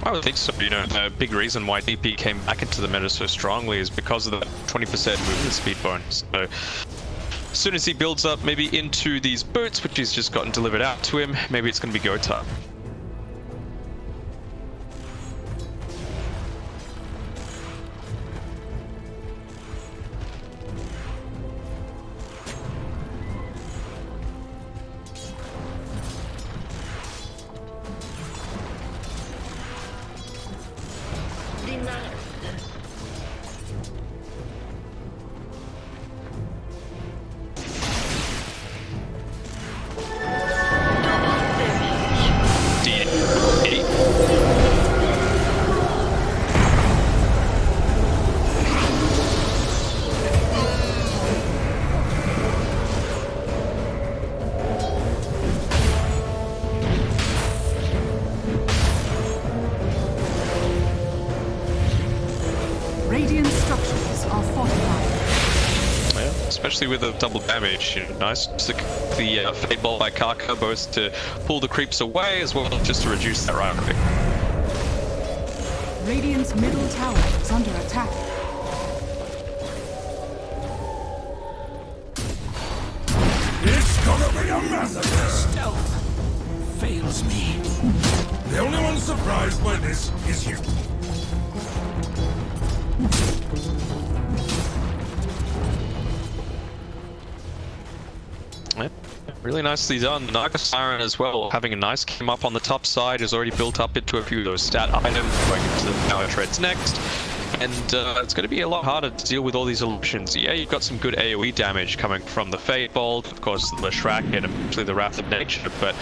I would think so. You know, a big reason why DP came back into the meta so strongly is because of the 20% movement speed bonus. So, as soon as he builds up maybe into these boots, which he's just gotten delivered out to him, maybe it's going to be go time. especially with the double damage. You know, nice to the Fade Bolt by Kaka, both to pull the creeps away as well as just to reduce that right click. Radiant's middle tower is under attack. It's gonna be a massacre! Stealth fails me. The only one surprised by this is you. Yeah, really nicely done. The Naga Siren as well, having a nice cam up on the top side, is already built up into a few of those stat items, going into the power treads next. And it's going to be a lot harder to deal with all these illusions. Yeah, you've got some good AoE damage coming from the Fade Bolt, of course the Shrek and eventually the Wrath of Nature, but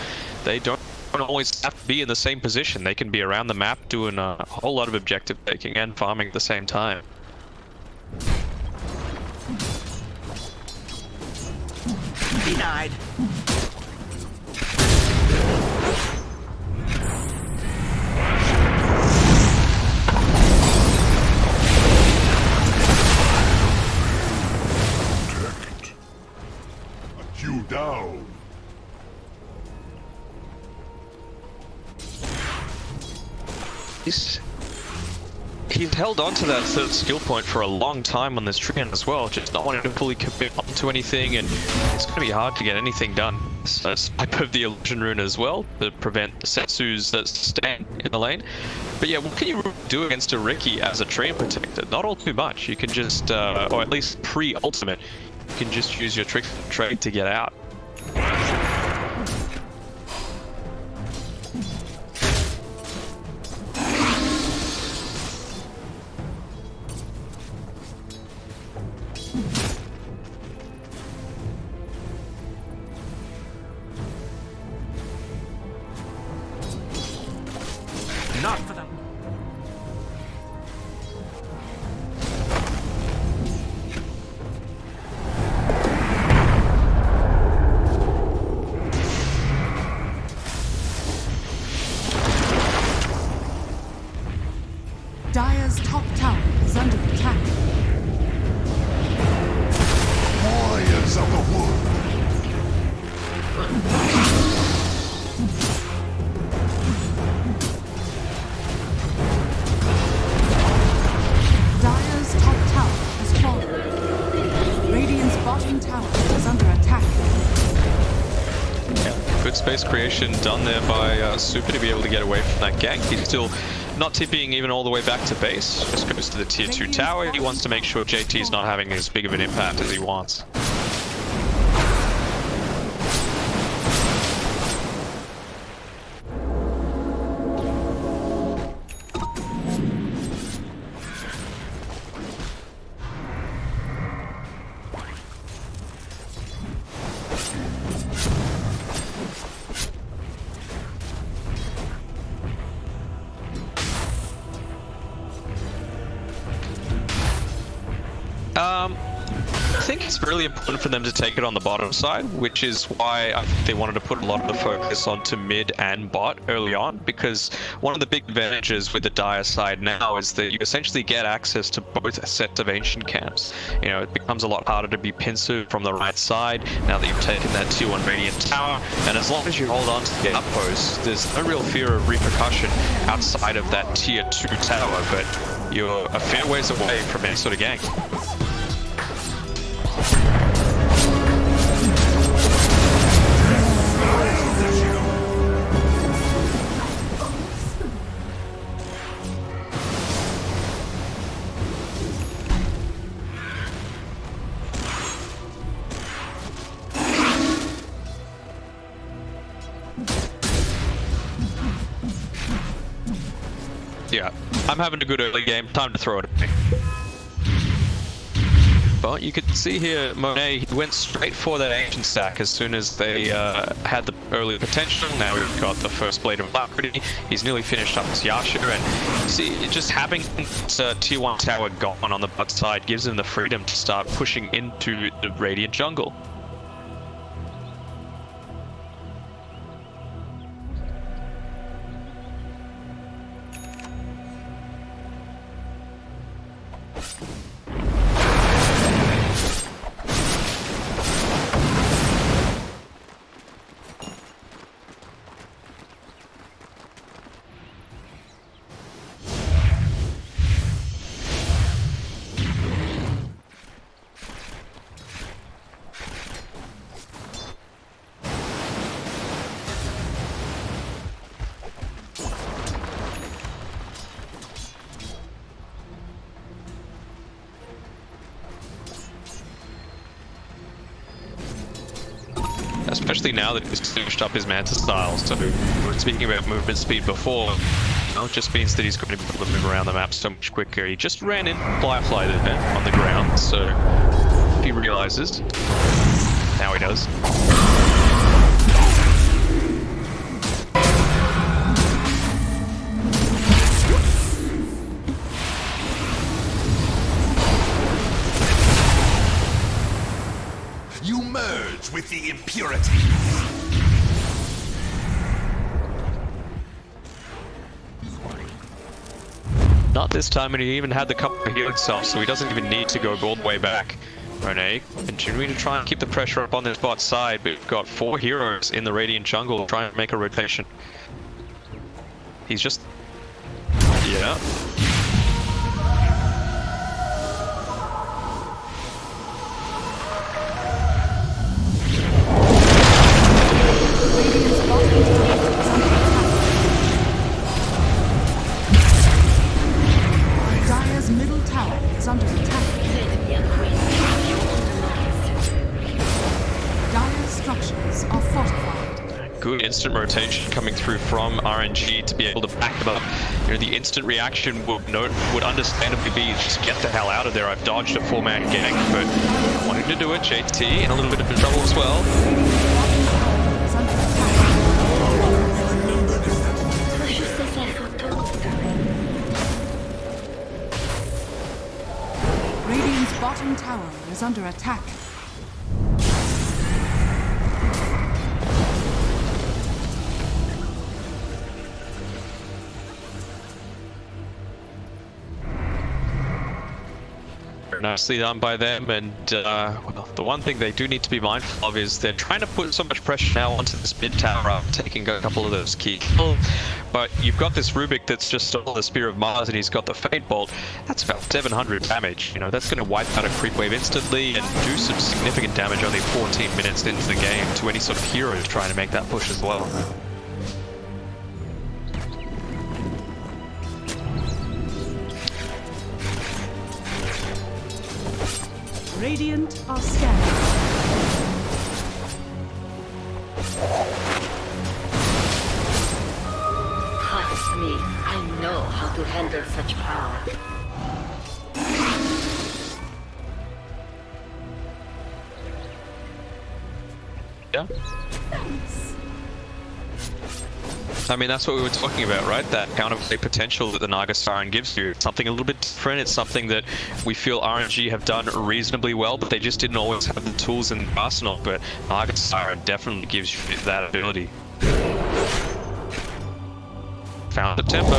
they don't always have to be in the same position. They can be around the map doing a whole lot of objective taking and farming at the same time. Denied. Protect. Cut you down. He's held on to that third skill point for a long time on this Treant as well, just not wanting to fully commit onto anything, and it's going to be hard to get anything done. So swipe of the illusion rune as well to prevent the Setsus that stand in the lane. But yeah, what can you do against a Riki as a Treant protector? Not all too much. You can just, or at least pre-ultimate, you can just use your trick trade to get out. Not for them. Dire's top tower is under attack. Warriors of the wood. Dire's top tower has fallen. Radiant's bottom tower is under attack. Yeah, good space creation done there by Super to be able to get away from that gank. He's still not tipping even all the way back to base. Just goes to the tier 2 tower. He wants to make sure JT's not having as big of an impact as he wants. I think it's really important for them to take it on the bottom side, which is why I think they wanted to put a lot of the focus onto mid and bot early on, because one of the big advantages with the Dire side now is that you essentially get access to both sets of ancient camps. You know, it becomes a lot harder to be pincered from the right side now that you've taken that tier 1 Radiant Tower, and as long as you hold on to the outpost, there's no real fear of repercussion outside of that tier 2 tower, but you're a fair ways away from any sort of gank. Yeah, I'm having a good early game. Time to throw it at me. But you could see here, Monet, he went straight for that ancient stack as soon as they had the early potential. Now we've got the first Blade of Alacrity. He's nearly finished up his Yasha, and see, just having tier 1 tower gone on the bot side gives him the freedom to start pushing into the Radiant jungle. especially now that he's switched up his Manta style. So speaking about movement speed before, it just means that he's going to be able to move around the map so much quicker. He just ran in Firefly there on the ground, so if he realizes, now he does. You merge with the impurity. Not this time, and he even had the couple to heal himself, so he doesn't even need to go all the way back. RNG continuing to try and keep the pressure up on this bot side, but we've got 4 heroes in the Radiant jungle trying to make a rotation. He's just... yeah. Dire's middle tower is under attack. Dire's structures are fortified. Good instant rotation coming through from RNG to be able to back them up. You know, the instant reaction would understandably be just get the hell out of there. I've dodged a 4-man gang, but wanting to do it, JT in a little bit of trouble as well. Radiant's bottom tower is under attack. Nicely done by them, and well, the one thing they do need to be mindful of is they're trying to put so much pressure now onto this mid tower after taking a couple of those key kills. But you've got this Rubik that's just stole the Spear of Mars, and he's got the Fate Bolt. That's about 700 damage. You know, that's going to wipe out a creep wave instantly and do some significant damage only 14 minutes into the game to any sort of heroes trying to make that push as well. Radiant are scanning. Trust me, I know how to handle such power. Yeah. I mean, that's what we were talking about, right? That counterplay potential that the Naga Siren gives you. It's something a little bit different. It's something that we feel RNG have done reasonably well, but they just didn't always have the tools in the arsenal. But Naga Siren definitely gives you that ability. Found the tempo.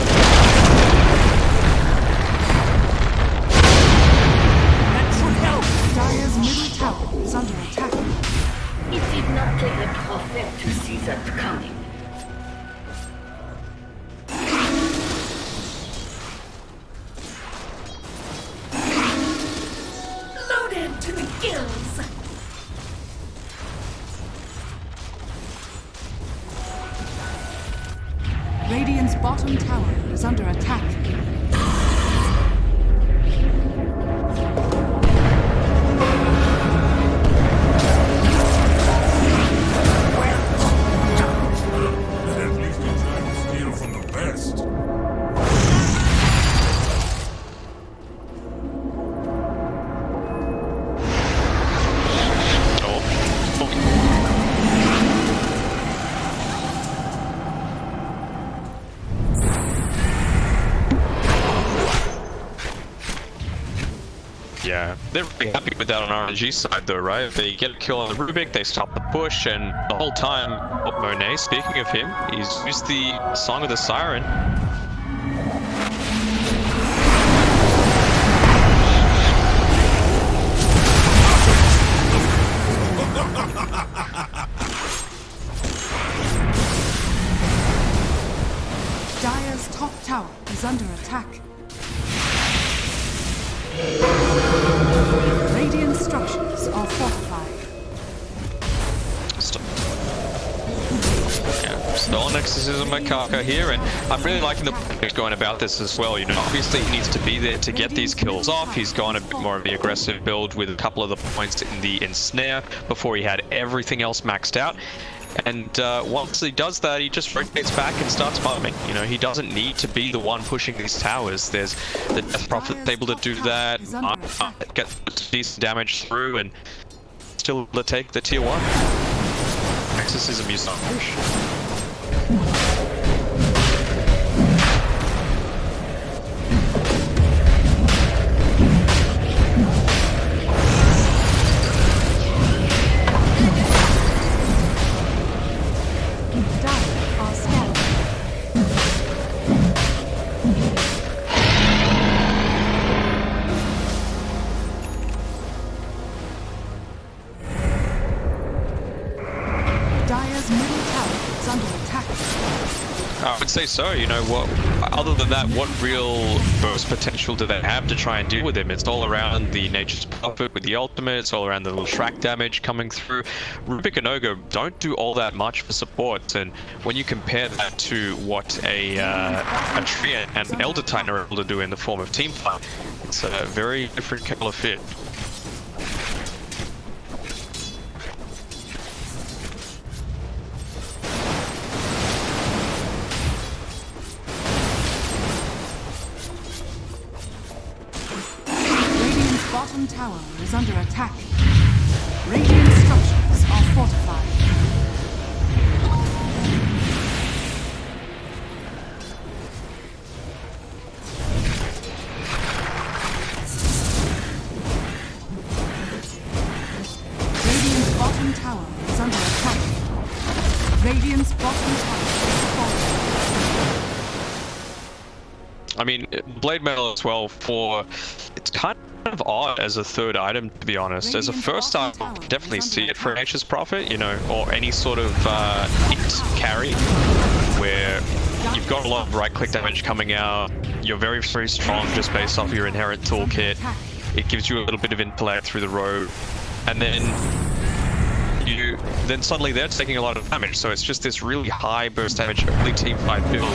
That should help. Dire's middle tower is under attack. It did not take a prophet to see that coming. Loaded to the gills. Radiant's bottom tower is under attack. At least you're trying to steal from the best. Yeah, they're really happy with that on RNG side though, right? They get a kill on the Rubik, they stop the push, and the whole time, Monet, speaking of him, he's used the Song of the Siren. Dire's top tower is under attack. Radiant structures are fortified. Yeah, stolen exorcism by Kaka here, and I'm really liking the way he's going about this as well. You know, obviously he needs to be there to get these kills off. He's gone a bit more of the aggressive build with a couple of the points in the ensnare before he had everything else maxed out. And once he does that, he just rotates back and starts farming. You know, he doesn't need to be the one pushing these towers. There's the Death Prophet able to do that, get decent damage through, and still able to take the tier 1. Exorcism used on push. I would say so. You know what? Other than that, what real burst potential do they have to try and deal with him? It's all around the Nature's Prophet with the ultimate. It's all around the little Shrek damage coming through. Rubik and Ogo don't do all that much for support, and when you compare that to what a Tree and an Elder Titan are able to do in the form of team fight, it's a very different kettle of fish. Bottom tower is under attack. Radiant structures are fortified. Radiant's bottom tower is under attack. Radiant's bottom tower is fortified. I mean, Blade Metal as well for... It's kind of odd as a third item, to be honest. As a first item, I definitely see it for Nature's Prophet, you know, or any sort of int carry, where you've got a lot of right-click damage coming out, you're very, very strong just based off your inherent toolkit, it gives you a little bit of intellect through the road, and then suddenly they're taking a lot of damage, so it's just this really high burst damage early team fight build.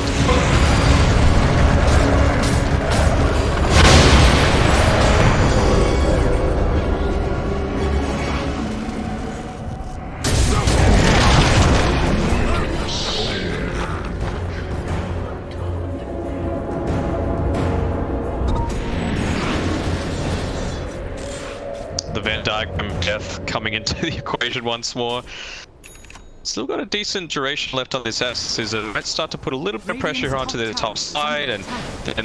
The Venn diagram of death coming into the equation once more. Still got a decent duration left on this exorcism. Let's start to put a little bit of pressure onto the top side and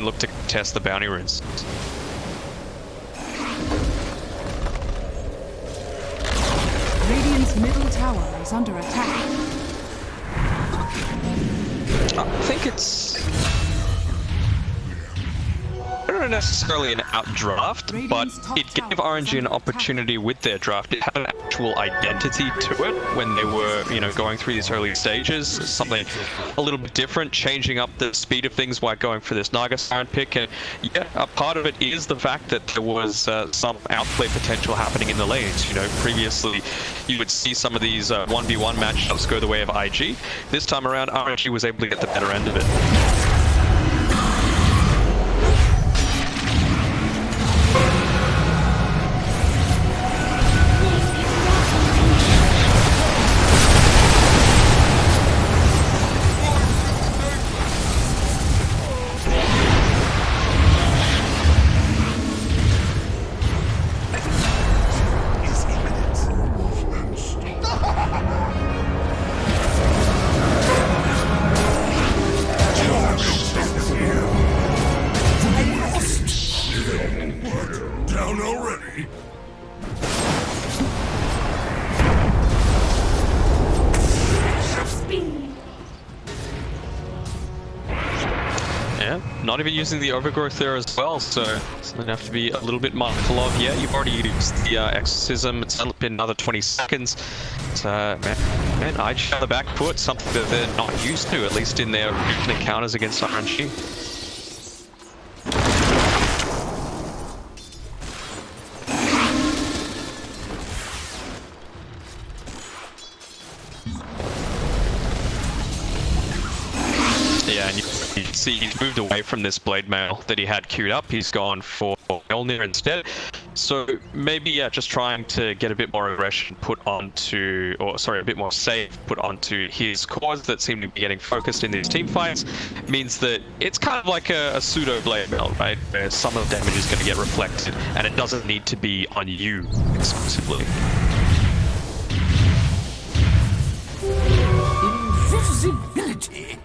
look to test the bounty runes. Radiant's middle tower is under attack. I think it's... not necessarily an outdraft, but it gave RNG an opportunity with their draft. It had an actual identity to it when they were, you know, going through these early stages. Something a little bit different, changing up the speed of things while going for this Naga Siren pick. And yeah, a part of it is the fact that there was some outplay potential happening in the lanes. You know, previously you would see some of these 1v1 matchups go the way of IG. This time around, RNG was able to get the better end of it. Down already? Yeah, not even using the overgrowth there as well, so it's going to have to be a little bit mindful of. Yeah, you've already used the exorcism. It's only been another 20 seconds. So, man, IG on the back foot, something that they're not used to, at least in their recent encounters against RNG. You can see he's moved away from this blade mail that he had queued up. He's gone for Mjolnir instead. So maybe, yeah, just trying to get a bit more aggression put onto, or sorry, a bit more save put onto his cores that seem to be getting focused in these team fights means that it's kind of like a pseudo blade mail, right? Where some of the damage is going to get reflected and it doesn't need to be on you exclusively. Invisibility.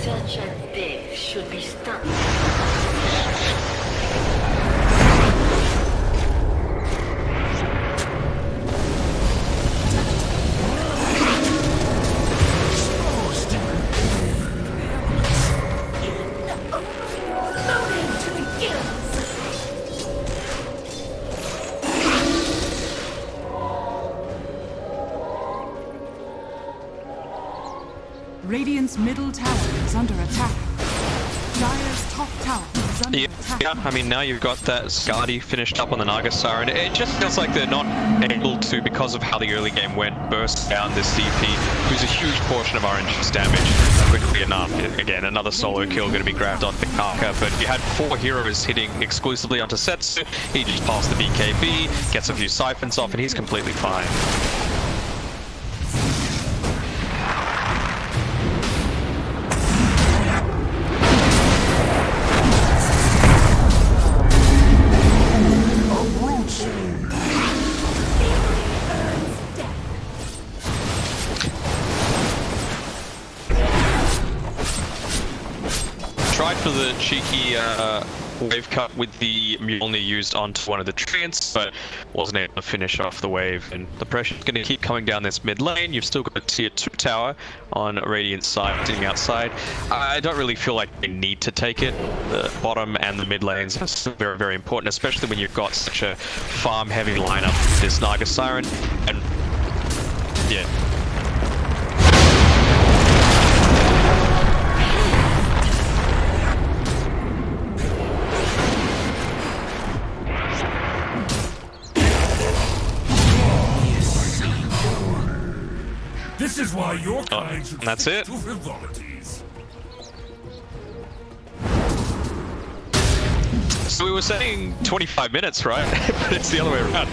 Such a thing should be stopped. Loaded to the gills. Radiant's middle tower is under attack. Dire's top tower is under attack. Yeah, I mean, now you've got that Skadi finished up on the Naga Siren. It just feels like they're not able to, because of how the early game went, burst down this CP, who's a huge portion of RNG's damage quickly enough. Again, another solo kill going to be grabbed on Kaka, but you had 4 heroes hitting exclusively onto Setsu. He just passed the BKB, gets a few siphons off, and he's completely fine. Tried for the cheeky wave cut with the Mjolnir used onto one of the treants, but wasn't able to finish off the wave. And the pressure's going to keep coming down this mid lane. You've still got a tier 2 tower on Radiant's side, sitting outside. I don't really feel like they need to take it. The bottom and the mid lanes are still very, very important, especially when you've got such a farm-heavy lineup with this Naga Siren. And yeah. This is why your kind should and that's stick it. to frivolities. So we were saying 25 minutes, right? But it's the other way around.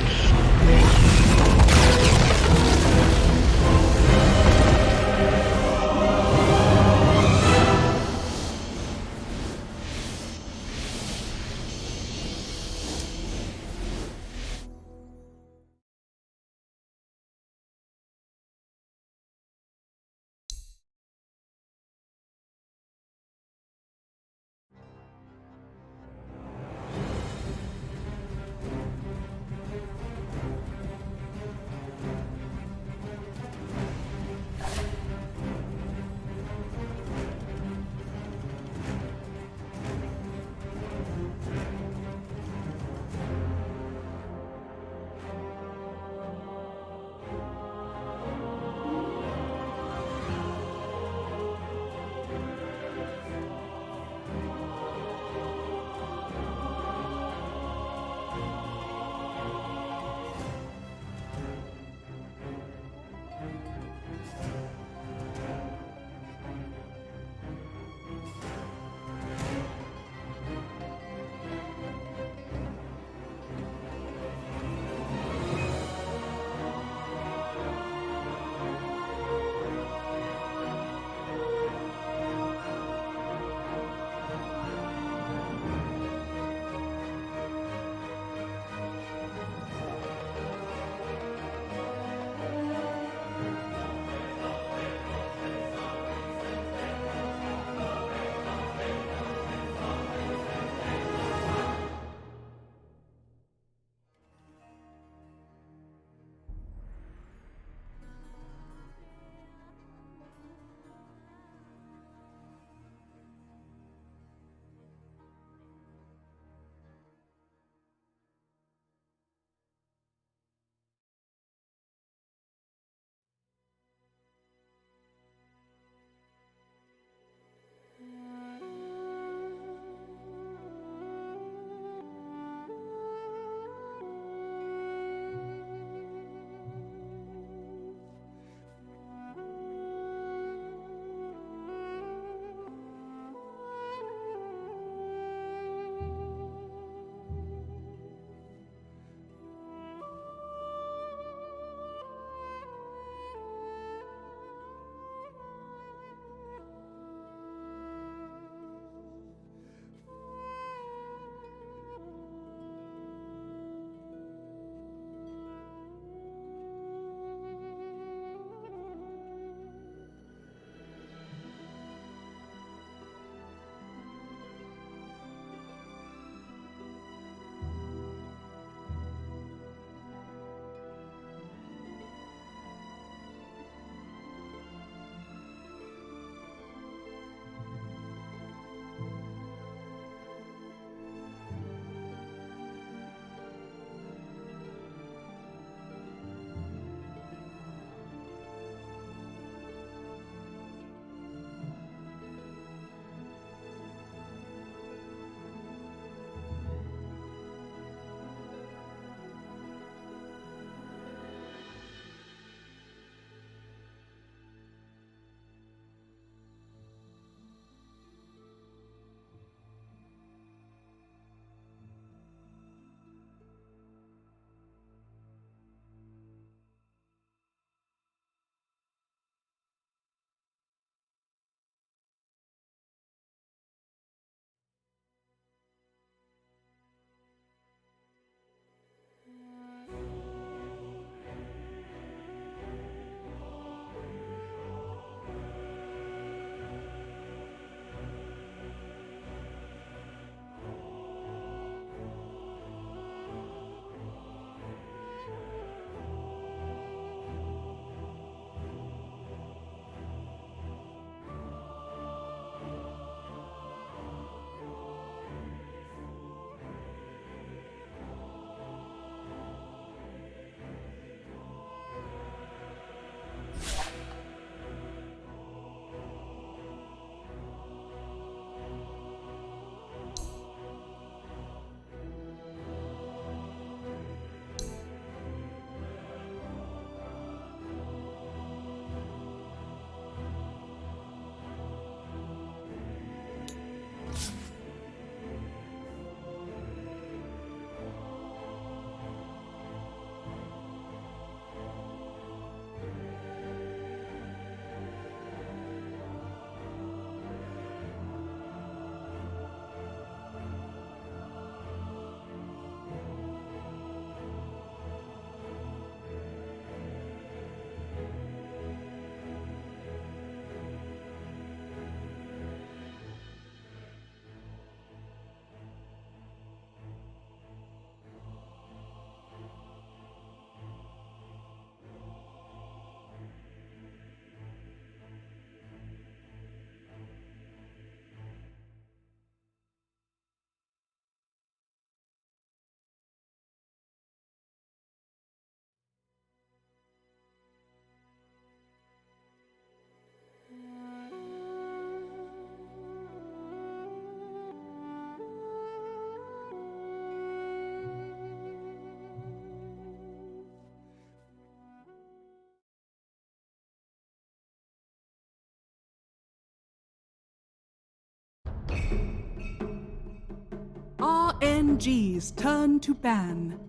RNG's turn to ban.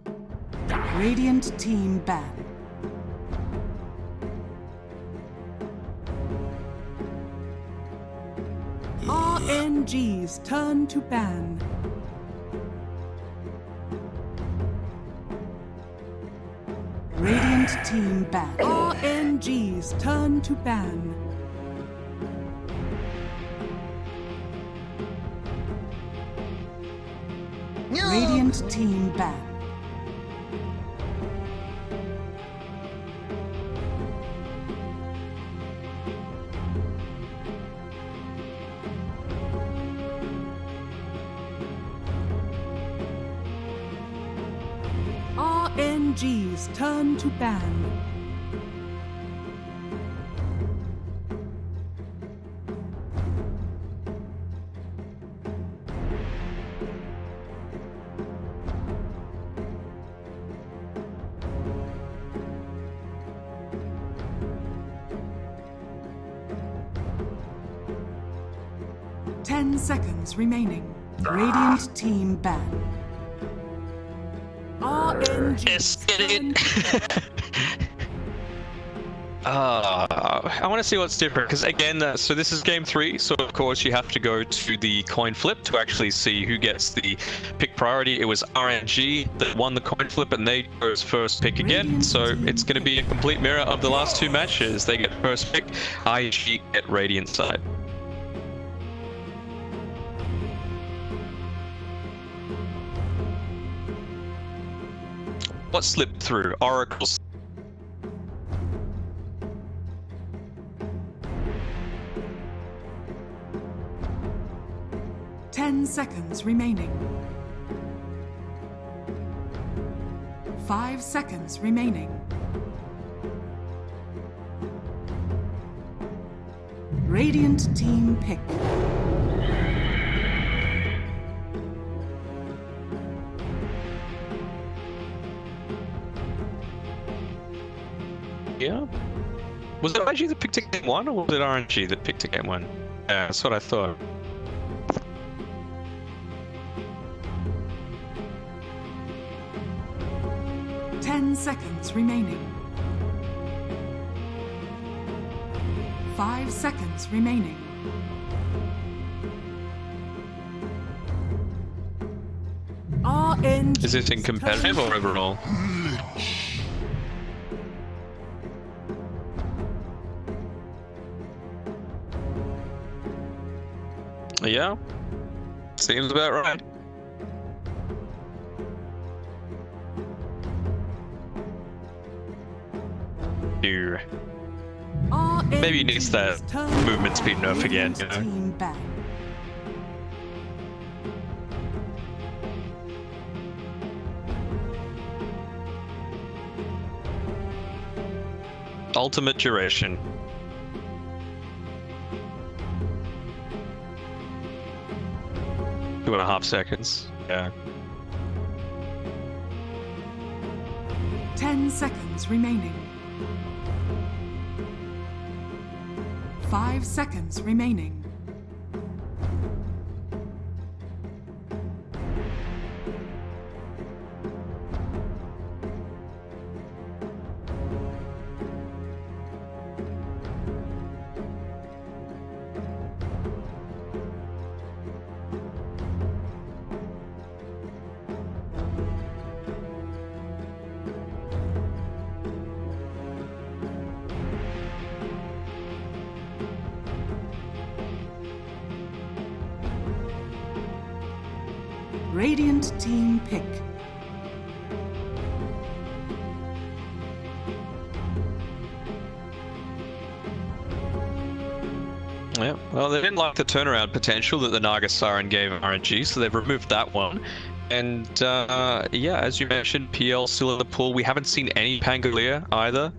Radiant team ban. RNG's turn to ban. Radiant team ban. RNG's turn to ban. Radiant team ban. RNG's turn to ban. Seconds remaining. Radiant team ban. RNG. Yes, get it. I want to see what's different because again, so this is game 3, so of course you have to go to the coin flip to actually see who gets the pick priority. It was RNG that won the coin flip and they chose first pick again, so it's going to be a complete mirror of the last 2 matches. They get first pick, IG get Radiant side. What slipped through? Oracle's. Seconds remaining. 5 seconds remaining. Radiant team pick. Yeah. Was it IG that picked a game 1 or was it RNG that picked a game 1? Yeah, that's what I thought. Seconds remaining. 5 seconds remaining. RNG. Is this in competitive or overall? Yeah, seems about right. Maybe he needs that movement speed nerf again, you know? Ultimate duration. Two and a half seconds. Yeah. 10 seconds remaining. 5 seconds remaining. Radiant team pick. Yeah, well, they didn't like the turnaround potential that the Naga Siren gave RNG, so they've removed that one. And yeah, as you mentioned, PL still in the pool. We haven't seen any Pangolier either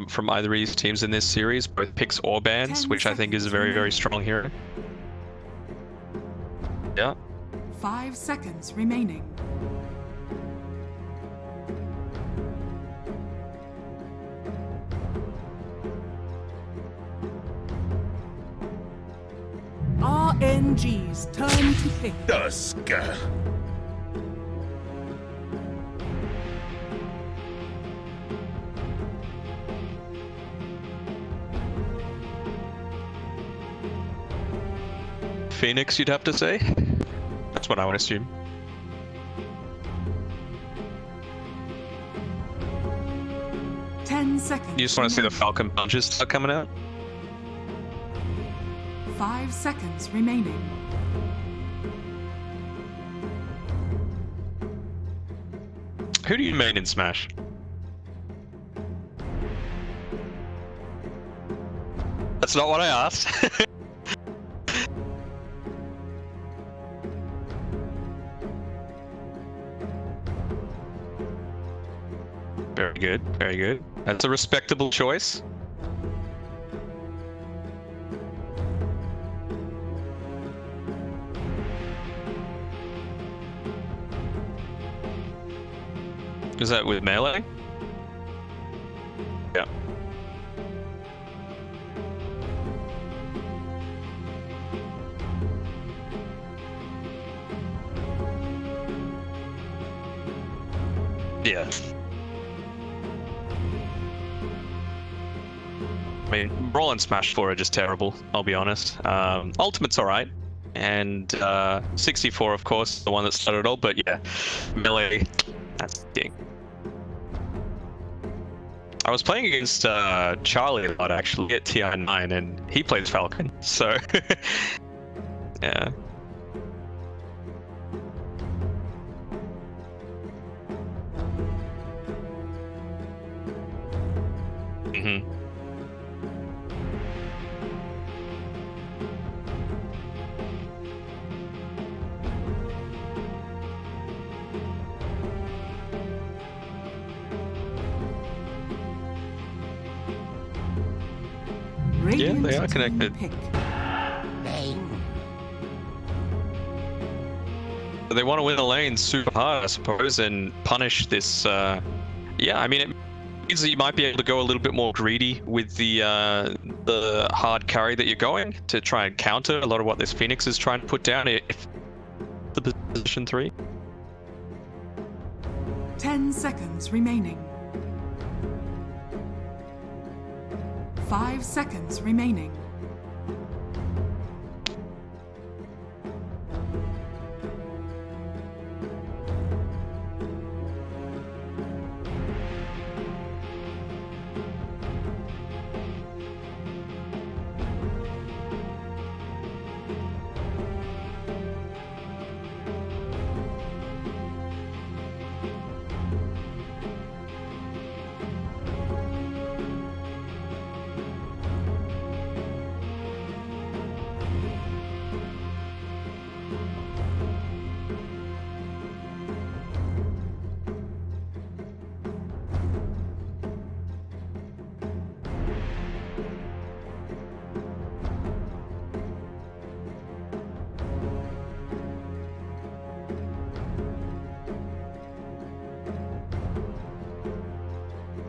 from either of these teams in this series, both picks or bans, which I think is a very, very strong hero. Yeah. 5 seconds remaining. RNG's turn to pick. Dusk. Phoenix, you'd have to say. That's what I would assume. Seconds. You just want to see the Falcon punches start coming out? 5 seconds remaining. Who do you main in Smash? That's not what I asked. Very good, very good. That's a respectable choice. Is that with melee? Yeah. Yeah. I mean, Brawl and Smash 4 are just terrible, I'll be honest. Ultimate's alright, and 64, of course, the one that started it all, but yeah, Melee, that's the king. I was playing against Charlie a lot, actually, at TI9, and he plays Falcon, so... yeah. Mm-hmm. Yeah, they are connected. They want to win the lane super hard, I suppose, and punish this. Yeah, I mean, it means that you might be able to go a little bit more greedy with the hard carry that you're going to try and counter a lot of what this Phoenix is trying to put down. If the position 3. 10 seconds remaining. 5 seconds remaining.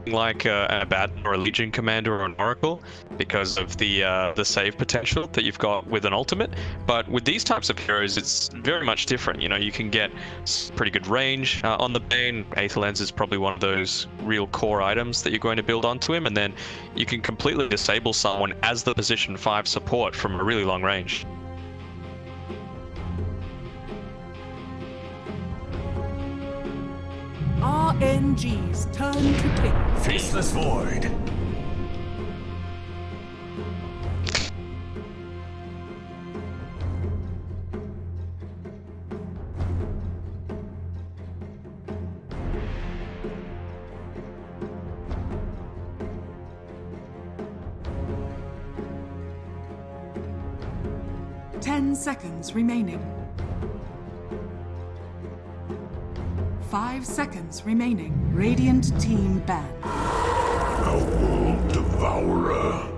Like an Abaddon or a Legion Commander or an Oracle because of the save potential that you've got with an ultimate. But with these types of heroes, it's very much different. You know, you can get pretty good range on the Bane. Aether Lens is probably one of those real core items that you're going to build onto him, and then you can completely disable someone as the position 5 support from a really long range. RNG's turn to pick. Faceless Void. Seconds remaining. 5 seconds remaining. Radiant team ban. A world devourer.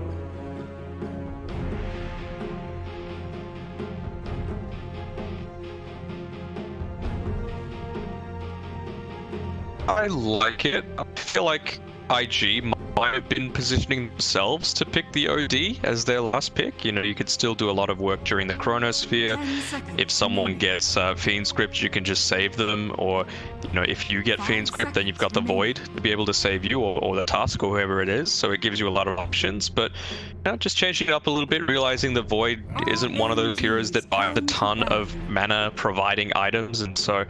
I like it. I feel like IG might might have been positioning themselves to pick the OD as their last pick. You know, you could still do a lot of work during the Chronosphere. 10 seconds. If someone gets Fiend Script, you can just save them, or you know, if you get 5 Fiend Script, then you've got the seconds Void to be able to save you, or the Tusk, or whoever it is. So it gives you a lot of options. But you know, just changing it up a little bit, realizing the Void isn't one of those heroes that buys a ton of mana providing items, and so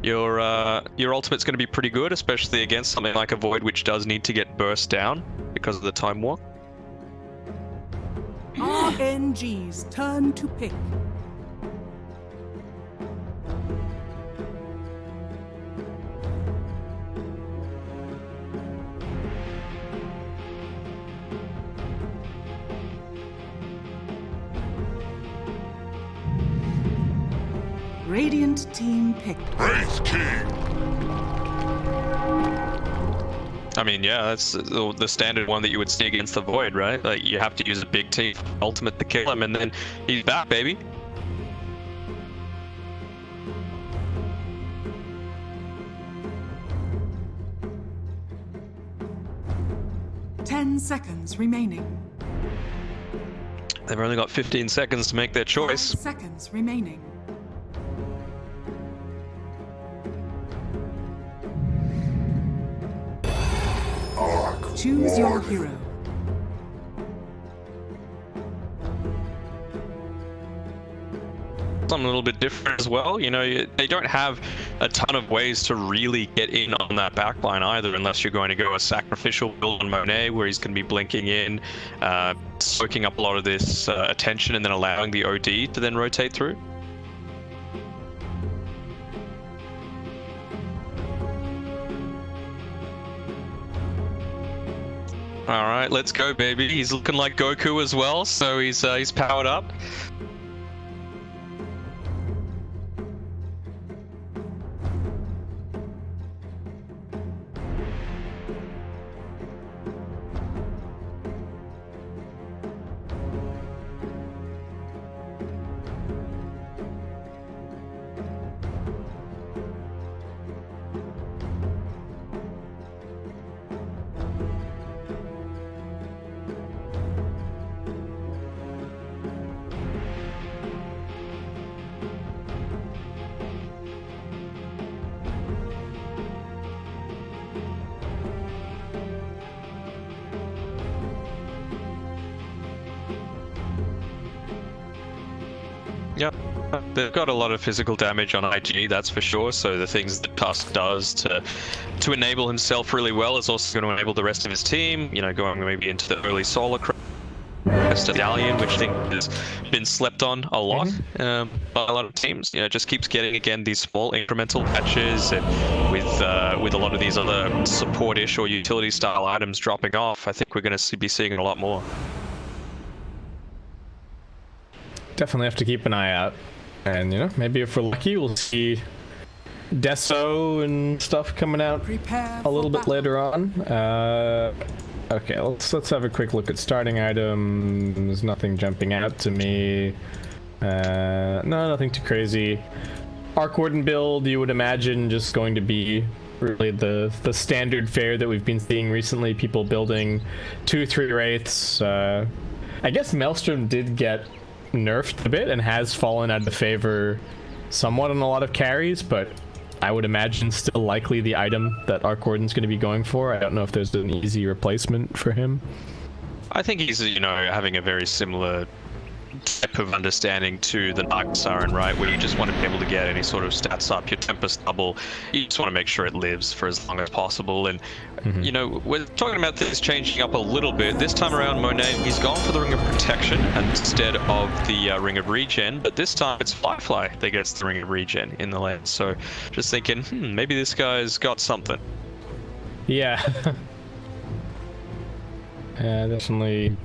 your ultimate's going to be pretty good, especially against something like a Void, which does need to get burst down because of the Time Walk. RNG's turn to pick. Radiant team picked. Race King. I mean, yeah, that's the standard one that you would see against the Void, right? Like, you have to use a big team ultimate to kill him, and then he's back, baby. Ten seconds remaining. They've only got 15 seconds to make their 5 choice. seconds remaining. Choose your hero. Something a little bit different as well. You know, they don't have a ton of ways to really get in on that backline either, unless you're going to go a sacrificial build on Monet, where he's going to be blinking in, soaking up a lot of this attention, and then allowing the OD to then rotate through. All right, let's go, baby. He's looking like Goku as well, so he's powered up. Yep, they've got a lot of physical damage on IG, that's for sure. So the things that Tusk does to enable himself really well is also going to enable the rest of his team. You know, going maybe into the early Solar Stallion, which I think has been slept on a lot by a lot of teams. You know, just keeps getting again these small incremental patches, and with a lot of these other support-ish or utility style items dropping off, I think we're going to be seeing a lot more. Definitely have to keep an eye out, and you know, maybe if we're lucky, we'll see Deso and stuff coming out Prepare a little for bit later on. Okay, let's have a quick look at starting items. Nothing jumping out to me. No, nothing too crazy. Arc Warden build, you would imagine, just going to be really the standard fare that we've been seeing recently. People building 2-3 wraiths. I guess Maelstrom did get nerfed a bit and has fallen out of favor somewhat on a lot of carries, but I would imagine still likely the item that Arc Warden's going to be going for. I don't know if there's an easy replacement for him. I think he's, you know, having a very similar type of understanding to the Dark Siren, right? Where you just want to be able to get any sort of stats up, your Tempest double. You just want to make sure it lives for as long as possible. And, you know, we're talking about this changing up a little bit. This time around, Monet, he's gone for the Ring of Protection instead of the Ring of Regen, but this time it's Firefly that gets the Ring of Regen in the lane. So just thinking, maybe this guy's got something. Yeah. Definitely.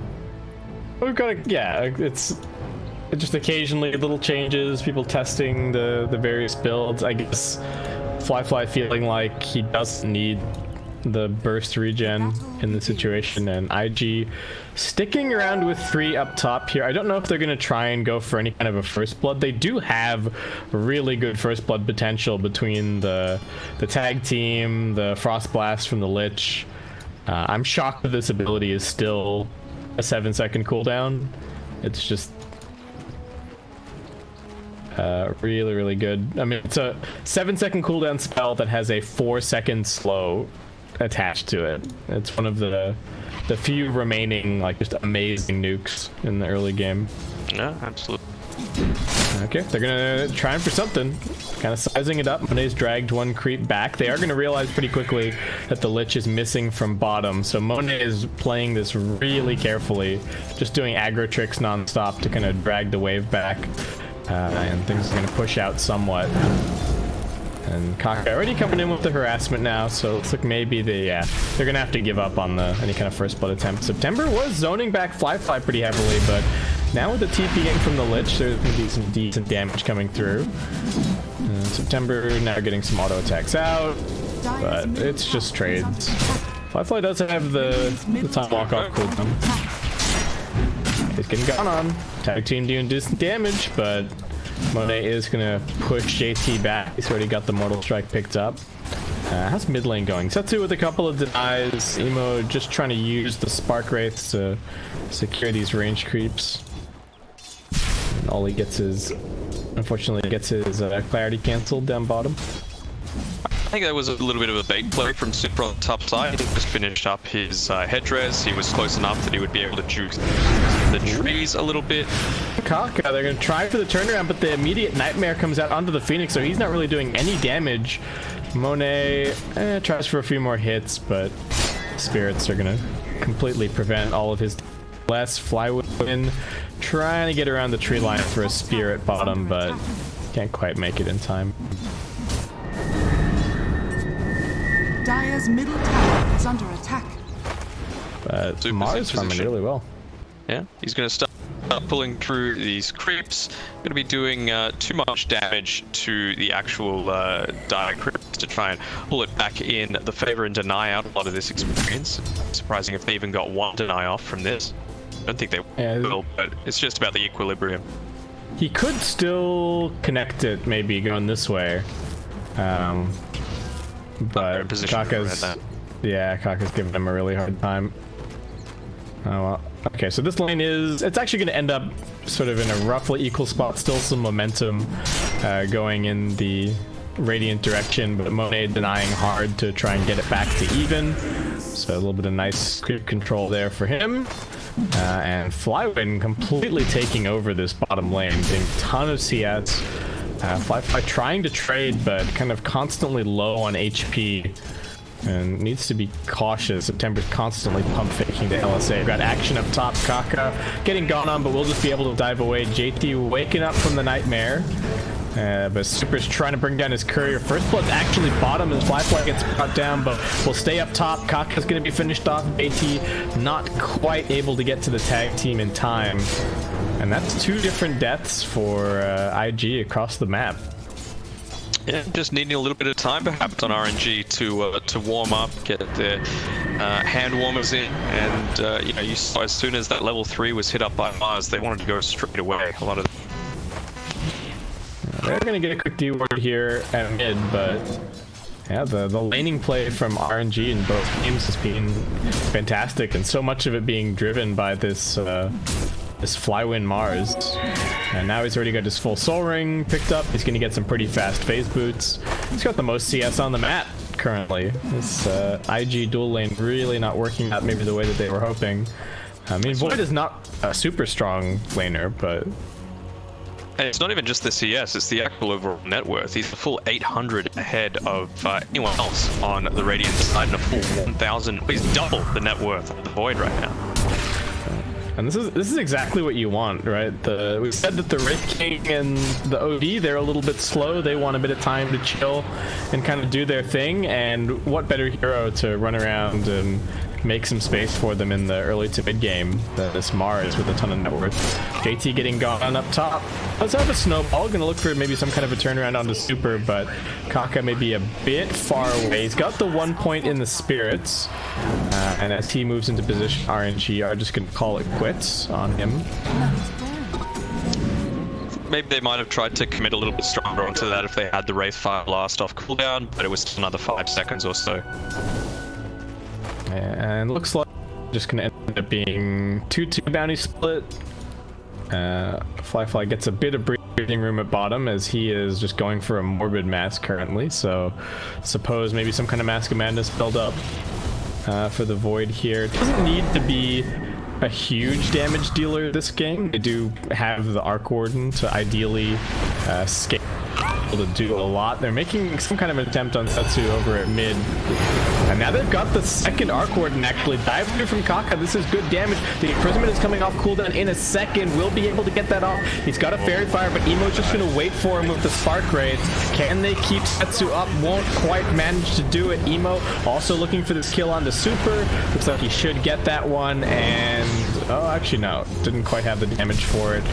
We've got it's just occasionally little changes, people testing the various builds. I guess Fly feeling like he doesn't need the burst regen in the situation, and IG sticking around with 3 up top here. I don't know if they're going to try and go for any kind of a first blood. They do have really good first blood potential between the tag team, the Frost Blast from the Lich. I'm shocked that this ability is still a 7-second cooldown. It's just really, really good. I mean, it's a 7-second cooldown spell that has a 4-second slow attached to it. It's one of the few remaining, like, just amazing nukes in the early game. Yeah, absolutely. Okay, they're gonna try for something. Kind of sizing it up. Monet's dragged one creep back. They are gonna realize pretty quickly that the Lich is missing from bottom, so Monet is playing this really carefully, just doing aggro tricks non-stop to kind of drag the wave back. And things are going to push out somewhat. And Kaka already coming in with the harassment now, so it looks like maybe they're going to have to give up on any kind of first blood attempt. September was zoning back Fly pretty heavily, but now with the TPing from the Lich, there's going to be some decent damage coming through. September now getting some auto attacks out, but it's just trades. Fly does have the time walk off cooldown. He's getting gone on. Tag team doing decent damage, but Monet is gonna push JT back. He's already got the Mortal Strike picked up. How's mid lane going? Setsu with a couple of denies. Emo just trying to use the Spark Wraiths to secure these range creeps. And all he gets is, unfortunately, clarity cancelled down bottom. I think that was a little bit of a bait play from Super on the top side. He just finished up his headdress. He was close enough that he would be able to juke the trees a little bit. Kaka, they're going to try for the turnaround, but the immediate Nightmare comes out onto the Phoenix, so he's not really doing any damage. Monet tries for a few more hits, but Spirits are going to completely prevent all of his less. Flywin trying to get around the tree line for a spear at bottom, but can't quite make it in time. Dire's middle tower is under attack. But Mars farming really well. Yeah, he's going to start pulling through these creeps. Going to be doing too much damage to the actual Dire creeps to try and pull it back in the favor and deny out a lot of this experience. Surprising if they even got one deny off from this. I don't think they will, but it's just about the equilibrium. He could still connect it, maybe going this way. But Kaka's giving him a really hard time. Oh well. Okay, so this lane it's actually going to end up sort of in a roughly equal spot. Still some momentum going in the Radiant direction, but Monet denying hard to try and get it back to even. So a little bit of nice creep control there for him. And Flywin completely taking over this bottom lane, getting a ton of CS. Fly trying to trade, but kind of constantly low on HP. And needs to be cautious. September's constantly pump faking the LSA. We've got action up top. Kaka getting gone on, but we'll just be able to dive away. JT waking up from the Nightmare. But Super's trying to bring down his courier. First blood's actually bottom as Fly gets brought down, but we'll stay up top. Kaka's going to be finished off. JT not quite able to get to the tag team in time. And that's 2 different deaths for IG across the map. Yeah, just needing a little bit of time perhaps on RNG to warm up, get the hand warmers in, and you know, you saw as soon as that level 3 was hit up by Mars, they wanted to go straight away. A lot of they're gonna get a quick D-ward here at mid, but yeah, the laning play from RNG in both games has been fantastic, and so much of it being driven by this this Flywin Mars. And now he's already got his full soul ring picked up. He's gonna get some pretty fast phase boots. He's got the most CS on the map currently. This IG dual lane really not working out maybe the way that they were hoping. I mean, Void is not a super strong laner, but and it's not even just the CS, it's the actual overall net worth. He's a full 800 ahead of anyone else on the Radiant side, and a full 1,000. He's double the net worth of the Void right now. And this is exactly what you want, right? We said that the Wraith King and the OD, they're a little bit slow. They want a bit of time to chill and kind of do their thing. And what better hero to run around and make some space for them in the early to mid game than this Mars with a ton of net worth. JT getting gone up top. Let's have a snowball. Gonna look for maybe some kind of a turnaround on the Super, but Kaka may be a bit far away. He's got the 1 point in the Spirits. And as he moves into position, RNG are just gonna call it quits on him. Maybe they might have tried to commit a little bit stronger onto that if they had the Wraith Fire Blast off cooldown, but it was another 5 seconds or so. And looks like just gonna end up being 2-2 bounty split. Fly gets a bit of breathing room at bottom as he is just going for a morbid mask currently, so suppose maybe some kind of Mask of Madness build up for the Void here. It doesn't need to be a huge damage dealer this game. They do have the Arc Warden to ideally scale to do a lot. They're making some kind of attempt on Setsu over at mid. And now they've got the second Arc Warden actually. Dive through from Kaka. This is good damage. The Imprisonment is coming off cooldown in a second. Will be able to get that off. He's got a Fairy Fire, but Emo's just going to wait for him with the Spark Raids. Can they keep Setsu up? Won't quite manage to do it. Emo also looking for this kill on the Super. Looks like he should get that one. And oh, actually no. Didn't quite have the damage for it.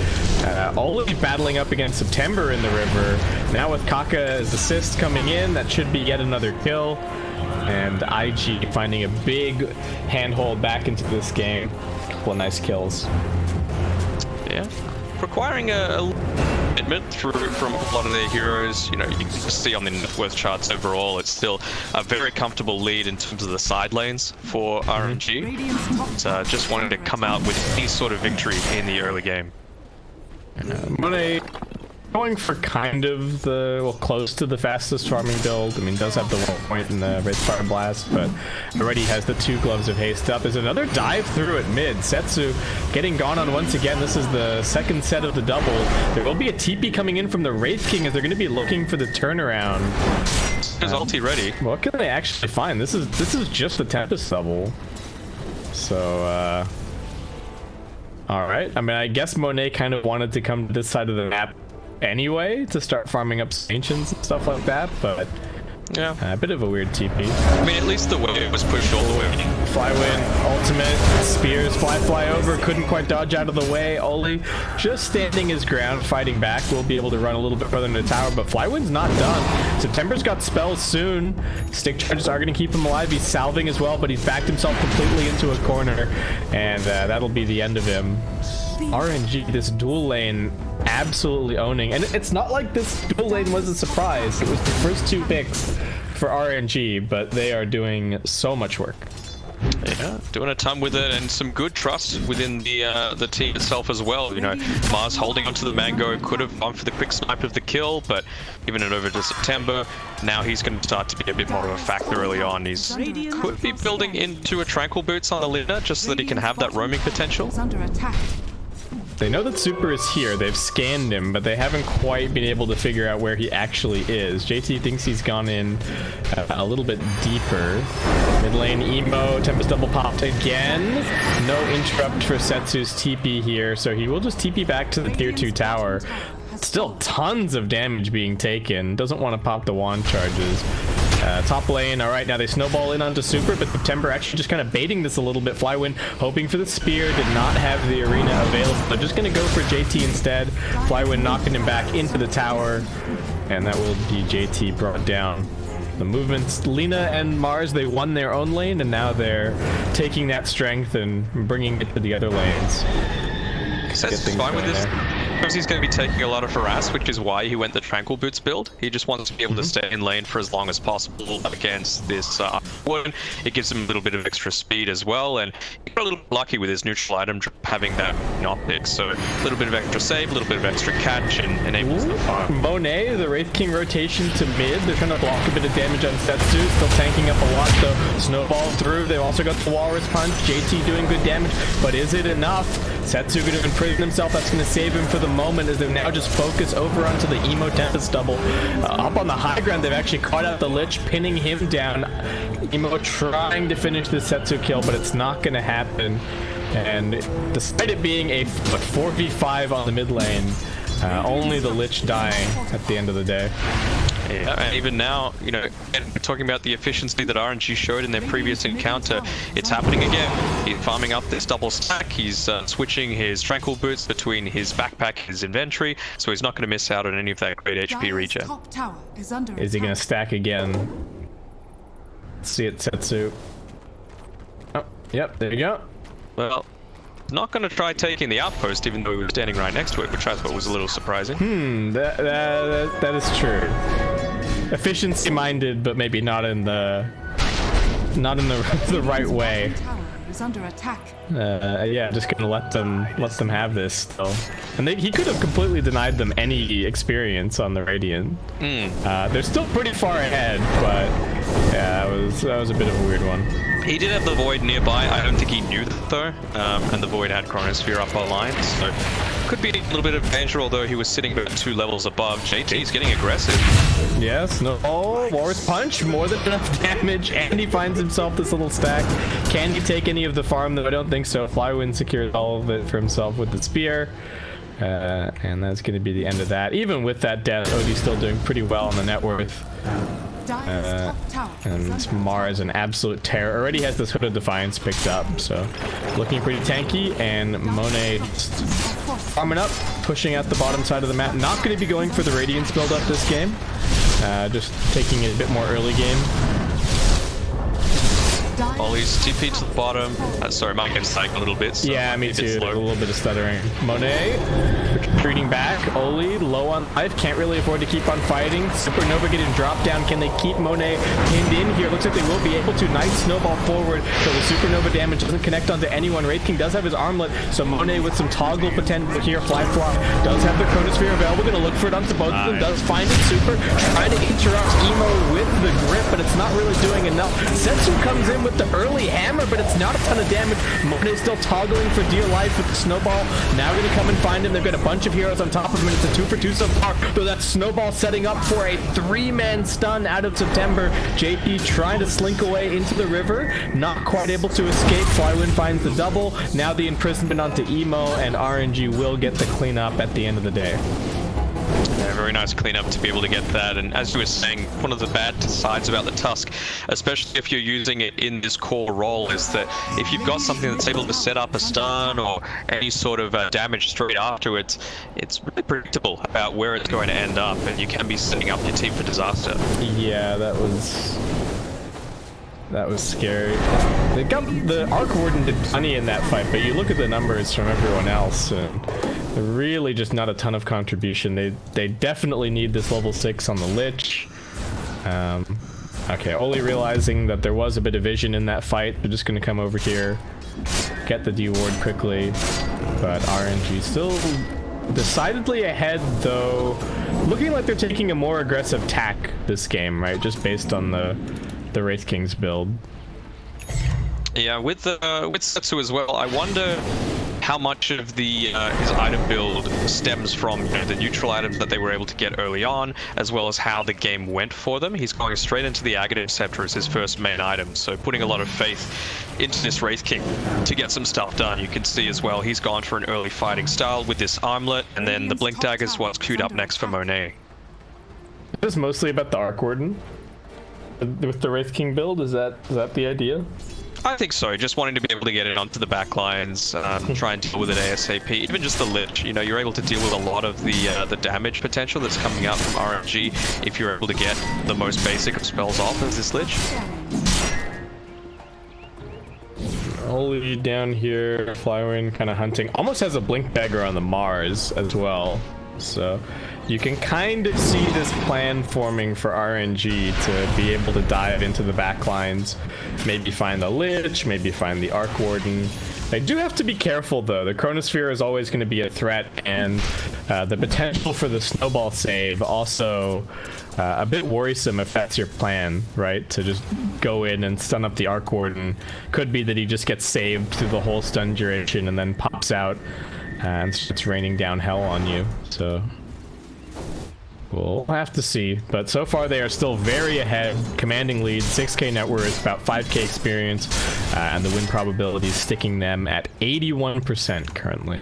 Only battling up against September in the river. Now with Kaka's assist coming in, that should be yet another kill. And IG finding a big handhold back into this game. A couple of nice kills. Yeah, requiring a commitment from a lot of their heroes. You know, you can just see on the net worth charts overall, it's still a very comfortable lead in terms of the side lanes for RNG. So just wanting to come out with any sort of victory in the early game. Monet going for kind of the, well, close to the fastest farming build. I mean, does have the 1 point in the Wraithfire Blast, but already has the 2 Gloves of Haste up. There's another dive through at mid. Setsu getting gone on once again. This is the second set of the double. There will be a TP coming in from the Wraith King as they're going to be looking for the turnaround. Is ulti ready? What can they actually find? This is just the Tempest double. So, all right. I mean, I guess Monet kind of wanted to come to this side of the map anyway to start farming up Ancients and stuff like that, but yeah, a bit of a weird TP. I mean, at least the wave was pushed all the way. Flywin, ultimate, spears, fly over, couldn't quite dodge out of the way. Oli just standing his ground, fighting back, will be able to run a little bit further into the tower, but Flywin's not done. September's got spells soon. Stick charges are going to keep him alive. He's salving as well, but he's backed himself completely into a corner, and that'll be the end of him. RNG, this dual lane, absolutely owning. And it's not like this dual lane was a surprise. It was the first 2 picks for RNG, but they are doing so much work. Yeah, doing a ton with it, and some good trust within the team itself as well. You know, Mars holding onto the Mango, could have gone for the quick snipe of the kill, but giving it over to September. Now he's going to start to be a bit more of a factor early on. He's could be building into a Tranquil Boots on the Lina just so that he can have that roaming potential. Under attack. They know that Super is here. They've scanned him, but they haven't quite been able to figure out where he actually is. JT thinks he's gone in a little bit deeper. Mid lane Emo, Tempest double popped again. No interrupt for Setsu's TP here, so he will just TP back to the tier 2 tower. Still tons of damage being taken. Doesn't want to pop the wand charges. Top lane, all right, now they snowball in onto Super, but September actually just kind of baiting this a little bit. Flywin hoping for the spear, did not have the arena available. They're just going to go for JT instead. Flywin knocking him back into the tower, and that will be JT brought down. The movements, Lina and Mars, they won their own lane, and now they're taking that strength and bringing it to the other lanes. That's fine with this. Because he's going to be taking a lot of harass, which is why he went the Tranquil Boots build. He just wants to be able to stay in lane for as long as possible against this one. It gives him a little bit of extra speed as well, and he got a little lucky with his neutral item having that optics. So a little bit of extra save, a little bit of extra catch, and enables the farm. Monet, the Wraith King rotation to mid. They're trying to block a bit of damage on Setsu. Still tanking up a lot though. Snowball through. They've also got the Walrus Punch. JT doing good damage, but is it enough? Setsu going to imprison himself. That's going to save him for the moment as they now just focus over onto the Emo Tempest double. Up on the high ground, they've actually caught out the Lich, pinning him down. Emo trying to finish the Setsu kill, but it's not going to happen. And despite it being a 4v5 on the mid lane, only the Lich dying at the end of the day. Yeah, and even now, you know, talking about the efficiency that RNG showed in their previous encounter, it's happening again. He's farming up this double stack. He's switching his Tranquil Boots between his backpack and his inventory, so he's not going to miss out on any of that great HP regen. Is he going to stack again? Let's see it, Setsu. Oh, yep, there you go. Well, not going to try taking the outpost, even though he was standing right next to it, which I thought was a little surprising. That is true. Efficiency minded, but maybe not in the not in the right way. Tower is under attack. Yeah, just gonna let them have this still. And he could have completely denied them any experience on the Radiant. They're still pretty far ahead, but yeah, that was a bit of a weird one. He did have the Void nearby. I don't think he knew that though. And the Void had Chronosphere up online, so could be a little bit of danger, although he was sitting about 2 levels above. JT's getting aggressive. Yes, no. Oh, Walrus Punch, more than enough damage, and he finds himself this little stack. Can he take any of the farm, though? I don't think so. Flywind secured all of it for himself with the spear. And that's going to be the end of that. Even with that death, Odie's still doing pretty well on the net worth. And Mara is an absolute terror. Already has this Hood of Defiance picked up, so looking pretty tanky. And Monet just farming up, pushing out the bottom side of the map. Not going to be going for the Radiance build up this game. Just taking it a bit more early game. Ollie's TP to the bottom. Sorry, my game's taking a little bit. So yeah, me too. A little bit of stuttering. Monet retreating back. Ollie low on life. Can't really afford to keep on fighting. Supernova getting dropped down. Can they keep Monet pinned in here? Looks like they will be able to. Nice snowball forward. So the Supernova damage doesn't connect onto anyone. Wraith King does have his armlet. So Monet with some toggle potential here. Fly does have the Chronosphere available. Gonna look for it onto both of them. Does find it. Super trying to interrupt Emo with the grip, but it's not really doing enough. Setsu comes in with the early hammer, but it's not a ton of damage. Monet's still toggling for dear life with the snowball. Now gonna come and find him. They've got a bunch of heroes on top of him, and it's a 2 for 2 so far. Though that snowball setting up for a 3-man stun out of September. JP trying to slink away into the river. Not quite able to escape. Flywind finds the double. Now the imprisonment onto Emo, and RNG will get the cleanup at the end of the day. Yeah, very nice cleanup to be able to get that. And as you were saying, one of the bad sides about the Tusk, especially if you're using it in this core role, is that if you've got something that's able to set up a stun or any sort of damage straight afterwards, it's really predictable about where it's going to end up, and you can be setting up your team for disaster. Yeah, that was scary. The Arc Warden did plenty in that fight, but you look at the numbers from everyone else, and really just not a ton of contribution. They definitely need this level 6 on the Lich. Okay, Oli realizing that there was a bit of vision in that fight. They're just going to come over here, get the D-Ward quickly, but RNG still decidedly ahead, though. Looking like they're taking a more aggressive tack this game, right? Just based on the Wraith King's build. Yeah, with Setsu as well, I wonder how much of the his item build stems from the neutral items that they were able to get early on, as well as how the game went for them. He's going straight into the Aghanim Scepter as his first main item, so putting a lot of faith into this Wraith King to get some stuff done. You can see as well he's gone for an early fighting style with this armlet, and then the Blink Dagger is what's queued up next for Monet. It's mostly about the Arc Warden with the Wraith King build. Is that the idea? I think so. Just wanting to be able to get it onto the back lines, try and deal with it ASAP. Even just the Lich, you know, you're able to deal with a lot of the damage potential that's coming out from RNG if you're able to get the most basic of spells off as this Lich. Oli down here, Flywind kind of hunting. Almost has a Blink Dagger on the Mars as well. So you can kind of see this plan forming for RNG to be able to dive into the back lines, maybe find the Lich, maybe find the Arc Warden. They do have to be careful though. The Chronosphere is always going to be a threat, and the potential for the snowball save also a bit worrisome if that's your plan, right? To just go in and stun up the Arc Warden. Could be that he just gets saved through the whole stun duration and then pops out and it's raining down hell on you. So we'll have to see, but so far they are still very ahead, commanding lead, 6k net worth, about 5k experience, and the win probability is sticking them at 81% currently.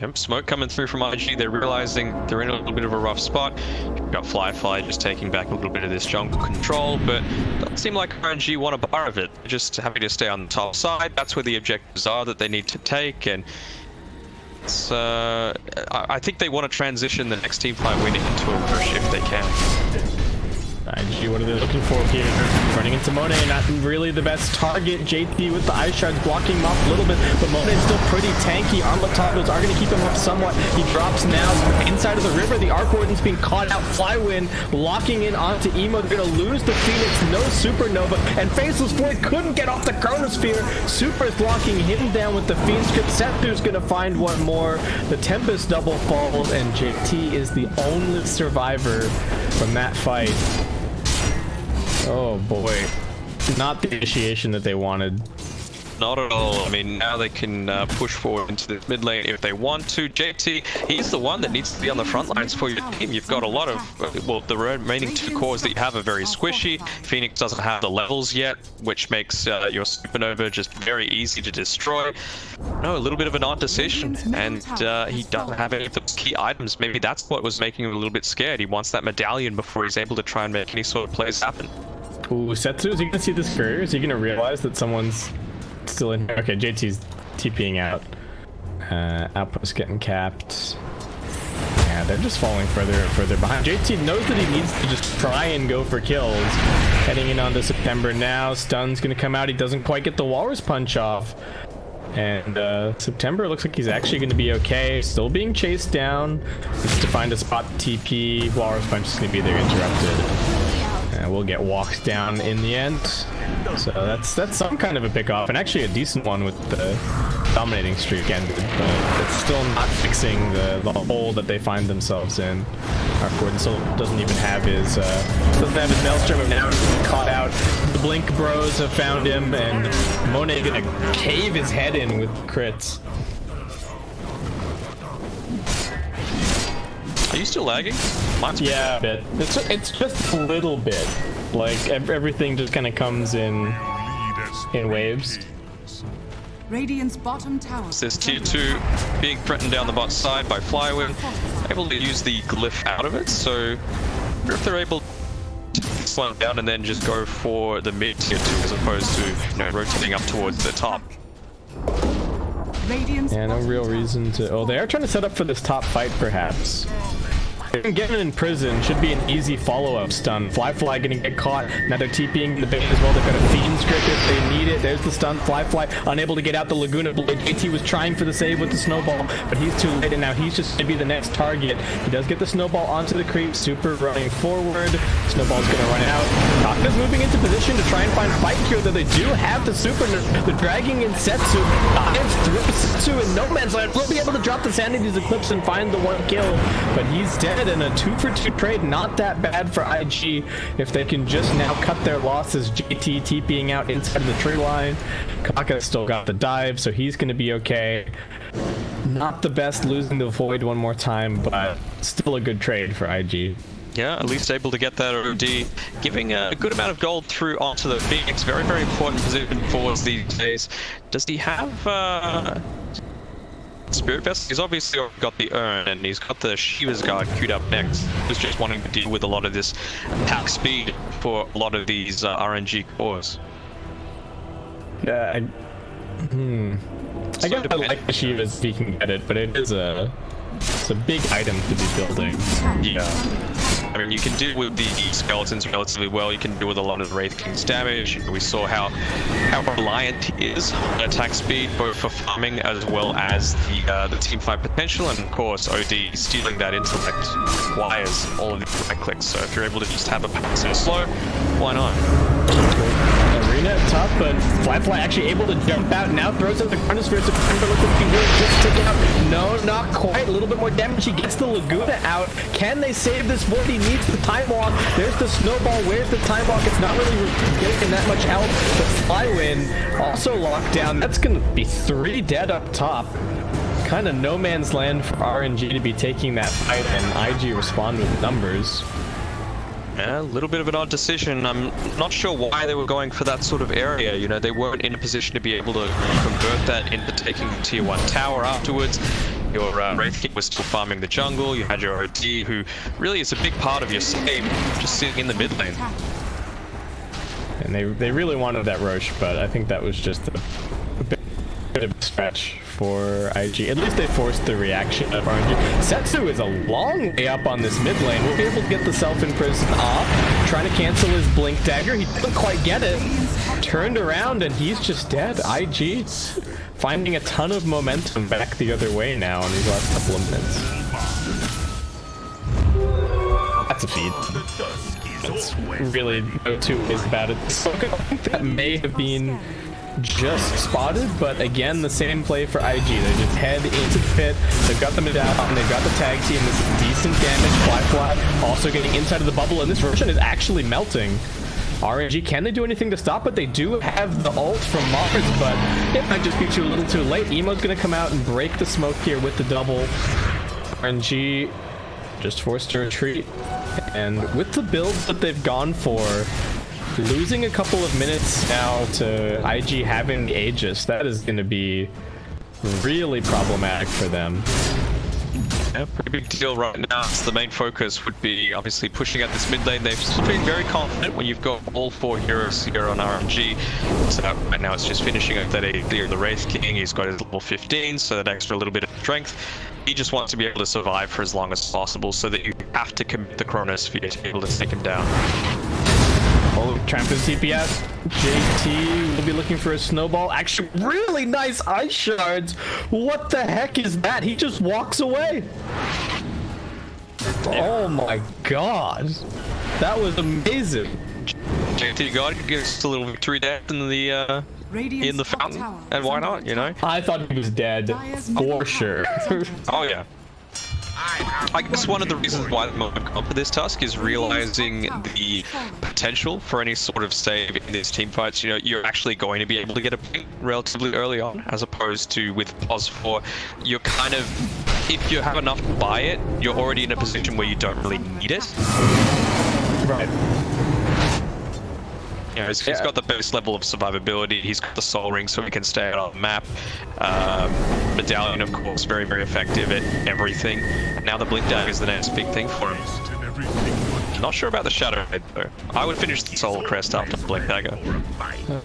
Yep, smoke coming through from RNG. They're realizing they're in a little bit of a rough spot. You've got Fly just taking back a little bit of this jungle control, but it doesn't seem like RNG want a bar of it. They're just happy to stay on the top side. That's where the objectives are that they need to take, and it's, I think they want to transition the next team fight winning into a push if they can. RNG RNG, what are they looking for here? Running into Monet, not really the best target. JT with the ice shards blocking him off a little bit, but Monet's still pretty tanky. Armatados are going to keep him up somewhat. He drops now inside of the river. The Arc Warden's being caught out. Flywind locking in onto Emo. They're going to lose the Phoenix. No Supernova. And Faceless Void couldn't get off the Chronosphere. Super's locking him down with the Fiend Script. Sethu's going to find one more. The Tempest double falls, and JT is the only survivor from that fight. Oh boy. Not the initiation that they wanted. Not at all. I mean, now they can push forward into the mid lane if they want to. JT, he's the one that needs to be on the front lines for your team. You've got a lot of, well, the remaining two cores that you have are very squishy. Phoenix doesn't have the levels yet, which makes your Supernova just very easy to destroy. No, a little bit of an odd decision, and he doesn't have any of those key items. Maybe that's what was making him a little bit scared. He wants that medallion before he's able to try and make any sort of plays happen. Ooh, Setsu, is he gonna see this career? Is he gonna realize that someone's still in here? Okay, JT's TPing out. Outpost getting capped. Yeah, they're just falling further and further behind. JT knows that he needs to just try and go for kills. Heading in onto September now. Stun's gonna come out. He doesn't quite get the Walrus Punch off. And September looks like he's actually going to be okay. Still being chased down. Needs to find a spot to TP. Walrus Punch is going to be there interrupted. And we'll get walked down in the end. So that's some kind of a pick off, and actually a decent one with the dominating streak ended. But it's still not fixing the hole that they find themselves in. Our Gordon still doesn't even have his Maelstrom, and now he's caught out. The Blink Bros have found him, and Monet gonna cave his head in with crits. Are you still lagging? Mine's yeah, a bit. It's just a little bit. Like everything just kind of comes in waves. Radiant's bottom tower. This tier 2 being threatened down the bot side by Flywind, able to use the glyph out of it, so if they're able to slow down and then just go for the mid tier 2 as opposed to, you know, rotating up towards the top. Yeah, no real reason to. Oh, they are trying to set up for this top fight, perhaps. Getting in prison should be an easy follow-up stun. Fly gonna get caught. Now they're TPing the bait as well. They've got a Fiend Script if they need it. There's the stun. Fly unable to get out the Laguna Blade. JT was trying for the save with the snowball, but he's too late, and now he's just gonna be the next target. He does get the snowball onto the creep. Super running forward. Snowball's gonna run out. Kaka's moving into position to try and find fight here, though they do have the super. They're dragging in Setsu. Dives through Setsu in no man's land. We'll be able to drop the Sanity's Eclipse and find the one kill, but he's dead. And a 2-for-2 trade, not that bad for IG if they can just now cut their losses. JT TPing out inside of the tree line. Kaka still got the dive, so he's going to be okay. Not the best, losing the Void one more time, but still a good trade for IG. Yeah, at least able to get that OD, giving a good amount of gold through onto the Phoenix. Very, very important position for us these days. Does he have Spirit Vessel? He's obviously got the Urn, and he's got the Shiva's Guard queued up next. He's just wanting to deal with a lot of this attack speed for a lot of these RNG cores. Yeah, I guess I like the Shiva's if he can get it, but it's a big item to be building. Yeah. I mean, you can deal with the skeletons relatively well. You can deal with a lot of the Wraith King's damage. We saw how reliant he is on attack speed, both for farming as well as the team fight potential. And of course, OD stealing that intellect requires all of the right clicks. So if you're able to just have a passive slow, why not? Arena top, but Fly actually able to jump out. Now throws up the Chronosphere. September looks like he will just take it out. No, not quite. A little bit more damage. He gets the Laguna out. Can they save this Void? He needs the Time Walk. There's the Snowball. Where's the Time Walk? It's not really getting that much help. But Flywind also locked down. That's going to be 3 dead up top. Kind of no man's land for RNG to be taking that fight, and IG respond with numbers. Yeah, a little bit of an odd decision. I'm not sure why they were going for that sort of area. You know, they weren't in a position to be able to convert that into taking the tier 1 tower afterwards. Your Wraith King was still farming the jungle. You had your OD, who really is a big part of your save, just sitting in the mid lane. And they really wanted that Roche, but I think that was just a bit of a stretch for IG. At least they forced the reaction of RNG. Setsu is a long way up on this mid lane. We'll be able to get the self-imprisoned off. trying to cancel his blink dagger. He didn't quite get it. Turned around and he's just dead. IG finding a ton of momentum back the other way now in these last couple of minutes. That's a feed. That's really no two ways about it. So I think that may have been just spotted, but again, the same play for IG. They just head into the pit. They've got the mid-out, and they've got the tag team. This is decent damage. Fly also getting inside of the bubble, and this version is actually melting. RNG, can they do anything to stop it? They do have the ult from Mars, but it might just be a little too late. Emo's gonna come out and break the smoke here with the double. RNG just forced to retreat. And with the build that they've gone for, losing a couple of minutes now to IG having the Aegis, that is going to be really problematic for them. Yeah, pretty big deal right now. So the main focus would be obviously pushing at this mid lane. They've been very confident when you've got all 4 heroes here on RNG. So right now it's just finishing up that AD, the Wraith King. He's got his level 15, so that extra little bit of strength. He just wants to be able to survive for as long as possible so that you have to commit the Chronosphere to be able to take him down. Oh, trying for the TP out. JT will be looking for a snowball. Actually, really nice ice shards. What the heck is that? He just walks away. Oh my god. That was amazing. JT God gives a little victory dance in the fountain, and why not, you know? I thought he was dead for sure. Oh yeah. I guess one of the reasons why I'm up for this task is realizing the potential for any sort of save in these team fights. You know, you're actually going to be able to get a point relatively early on, as opposed to with pos 4, you're kind of, if you have enough to buy it, you're already in a position where you don't really need it. Right. You know, he's got the best level of survivability. He's got the soul ring, so he can stay out on the map. Medallion, of course, very, very effective at everything. Now the blink dagger is the next big thing for him. Not sure about the Shadow Head though. I would finish the Soul Crest after the blink dagger.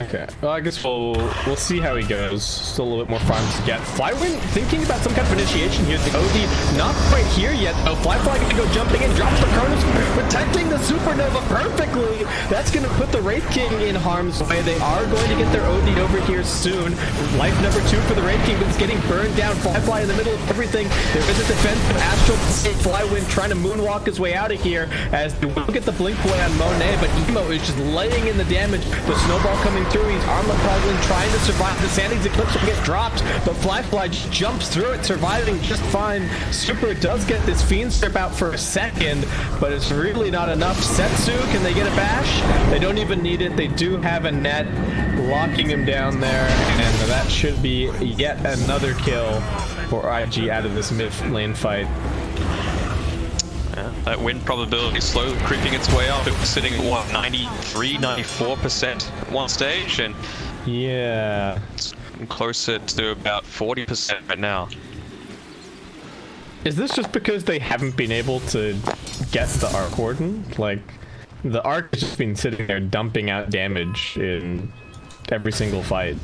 Okay. Well, I guess we'll see how he goes. Still a little bit more farms to get. Flywing thinking about some kind of initiation here. The OD not quite here yet. Oh, Fly gonna go jumping in, drops the Cronus, protecting the Supernova perfectly. That's gonna put the Wraith King in harm's way. They are going to get their OD over here soon. Life number 2 for the Wraith King, but it's getting burned down. Fly in the middle of everything. There is a defensive Astral Flywind trying to moonwalk his way out of here as they will get the blink away on Monet, but Emo is just laying in the damage. The snowball coming through. He's armor puzzling, trying to survive. The Sandy's Eclipse will get dropped, but Fly just jumps through it, surviving just fine. Super does get this Fiend Strip out for a second, but it's really not enough. Setsu, can they get a bash? They don't even need it. They do have a net locking him down there, and that should be yet another kill for IG out of this mid lane fight. Yeah, that win probability slowly creeping its way up. It was sitting at what, 93, 94% at one stage, and yeah, it's closer to about 40% right now. Is this just because they haven't been able to get the Arc Warden? Like, the Arc has just been sitting there dumping out damage in every single fight.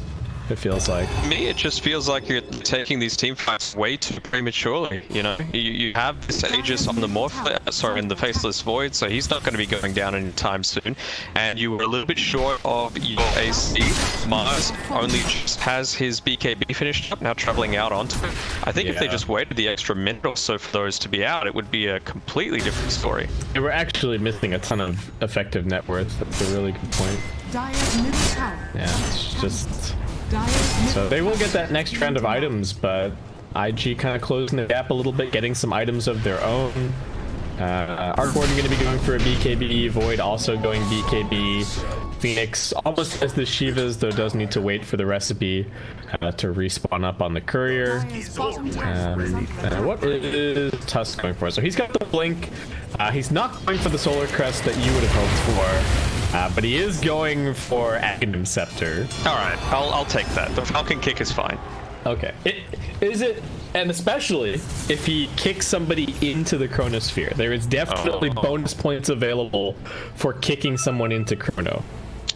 It feels like. To me, it just feels like you're taking these team fights way too prematurely. You know, you have this Aegis on the in the Faceless Void, so he's not going to be going down anytime soon. And you were a little bit short of your AC. Mars only just has his BKB finished up, now traveling out onto it. I think if they just waited the extra minute or so for those to be out, it would be a completely different story. They were actually missing a ton of effective net worth. That's a really good point. Dire's middle tower. Yeah, it's just. So they will get that next round of items, but IG kind of closing the gap a little bit, getting some items of their own. Arc Warden going to be going for a BKB, Void also going BKB, Phoenix almost has the Shivas, though does need to wait for the recipe to respawn up on the Courier. What is Tusk going for? So he's got the Blink, he's not going for the Solar Crest that you would have hoped for. But he is going for Aghanim Scepter. Alright, I'll take that. The Falcon Kick is fine. Okay. Is it, and especially if he kicks somebody into the Chronosphere. There is definitely bonus points available for kicking someone into Chrono.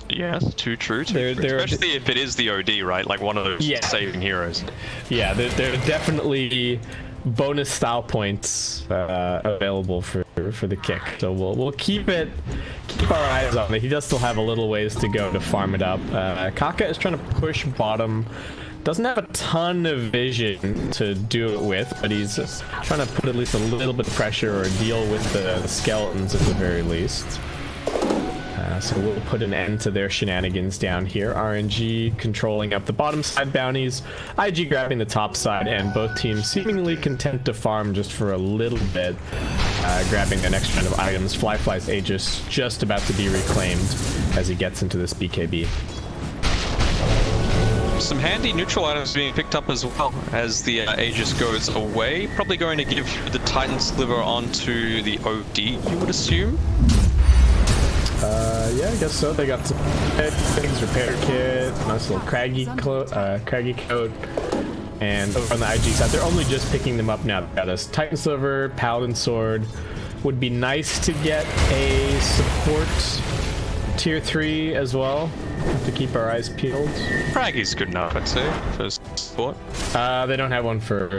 Yes, too true. Especially if it is the OD, right? Like one of those saving heroes. Yeah, there are definitely bonus style points available for the kick. So we'll keep our eyes on it. He does still have a little ways to go to farm it up. Kaka is trying to push bottom. Doesn't have a ton of vision to do it with, but he's trying to put at least a little bit of pressure or deal with the skeletons at the very least. So we'll put an end to their shenanigans down here. RNG controlling up the bottom side bounties, IG grabbing the top side, and both teams seemingly content to farm just for a little bit, grabbing the next round of items. Flyfly's Aegis just about to be reclaimed as he gets into this BKB. Some handy neutral items being picked up as well as the Aegis goes away. Probably going to give the Titan Sliver onto the OD, you would assume? Yeah, I guess so. They got some things, repair kit, nice little craggy coat, and over on the IG side, they're only just picking them up now. Got us Titan Sliver, Paladin Sword. Would be nice to get a support tier 3 as well, to keep our eyes peeled. Craggy's good enough, I'd say, for support. They don't have one for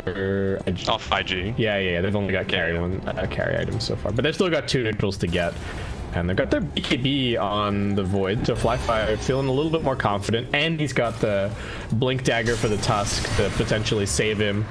IG. Off IG. Yeah, they've only got carry items so far, but they've still got 2 neutrals to get. And they've got their BKB on the Void, so Flyfly feeling a little bit more confident, and he's got the Blink Dagger for the Tusk to potentially save him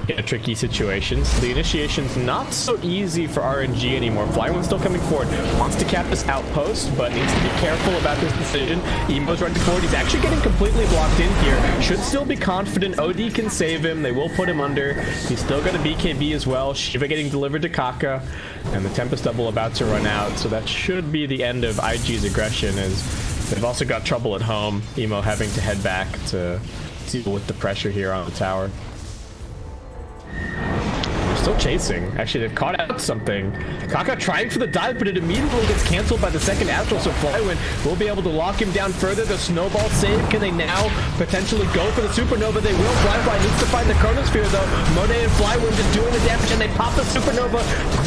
in a tricky situation. So the initiation's not so easy for RNG anymore. Flywind still coming forward, wants to cap this outpost, but needs to be careful about this decision. Emo's running forward, he's actually getting completely blocked in here. Should still be confident, OD can save him, they will put him under. He's still got a BKB as well, Shiva getting delivered to Kaka, and the Tempest Double about to run out, so that should be the end of IG's aggression, as they've also got trouble at home. Emo having to head back to deal with the pressure here on the tower. They're still chasing. Actually, they've caught out something. Kaka trying for the dive, but it immediately gets canceled by the second Astral, so Flywind will be able to lock him down further. The snowball save, can they now potentially go for the supernova? They will. Flyfly needs to find the chronosphere though. Monet and Flywind just doing the damage, and they pop the supernova.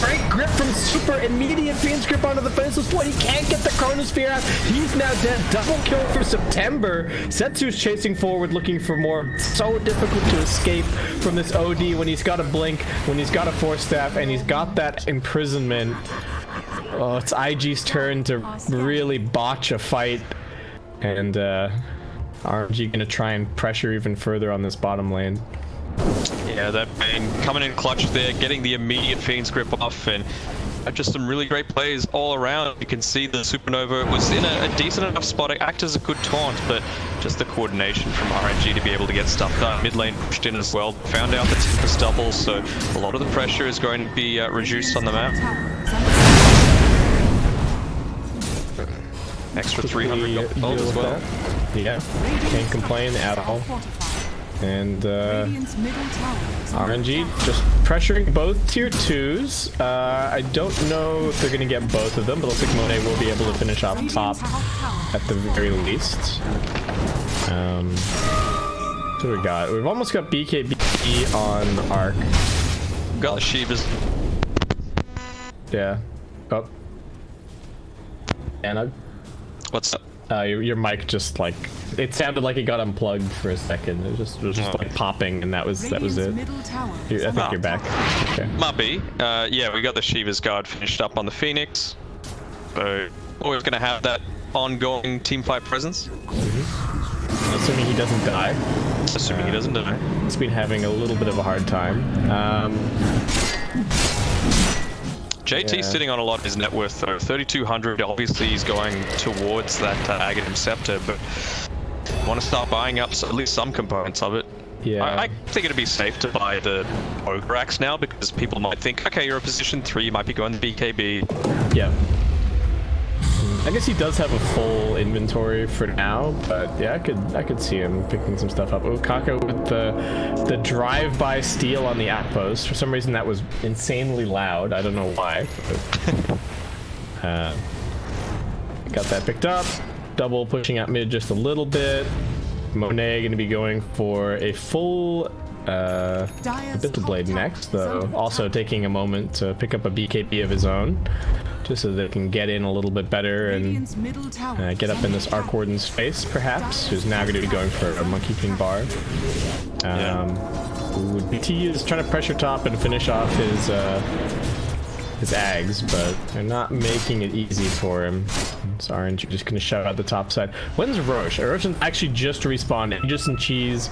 Great grip from Super, immediate Fiend's grip onto the faceless point. He can't get the chronosphere out. He's now dead. Double kill for September. Setsu's chasing forward, looking for more. So difficult to escape from this OD when he's got a blink, when he's got a force staff, and he's got that imprisonment. Oh, it's IG's turn to really botch a fight, and RNG gonna try and pressure even further on this bottom lane. Yeah, they've been coming in clutch there, getting the immediate Fiend's grip off, and just some really great plays all around. You can see the Supernova was in a decent enough spot. It acted as a good taunt, but just the coordination from RNG to be able to get stuff done. Mid lane pushed in as well. Found out the Tempest Double, so a lot of the pressure is going to be reduced on the map. Extra 300 gold as well. Yeah, can't complain at all. And RNG just pressuring both tier 2s. I don't know if they're going to get both of them, but looks like Monet will be able to finish off top at the very least. So we got, we've almost got BKB on Arc. Got the Shivas. Yeah. Oh. Anna. What's up? Your mic just like, it sounded like it got unplugged for a second. It was just like popping, and that was it. I think you're back. Okay. Might be. Yeah, we got the Shiva's Guard finished up on the Phoenix. So always going to have that ongoing teamfight presence. Assuming he doesn't die. Assuming he doesn't die. He's been having a little bit of a hard time. JT's sitting on a lot of his net worth though. 3,200. Obviously, he's going towards that Aghanim Scepter, but want to start buying up at least some components of it. Yeah. I think it'd be safe to buy the Ogre Axe now, because people might think, okay, you're a position 3, you might be going the BKB. Yeah. I guess he does have a full inventory for now, but yeah, I could see him picking some stuff up. Oh, Kaka with the drive-by steal on the outpost. For some reason, that was insanely loud. I don't know why. But, got that picked up. Double pushing out mid just a little bit. Monet going to be going for a full Bitter Blade next, though. Also taking a moment to pick up a BKB of his own, just so they can get in a little bit better and get up in this Arc Warden's face, perhaps, who's now going to be going for a Monkey King bar. Ooh, BT is trying to pressure top and finish off his Ags, but they're not making it easy for him. So RNG just gonna shove out the top side. When's Roche? Roche actually just respawned. Aegis and Cheese,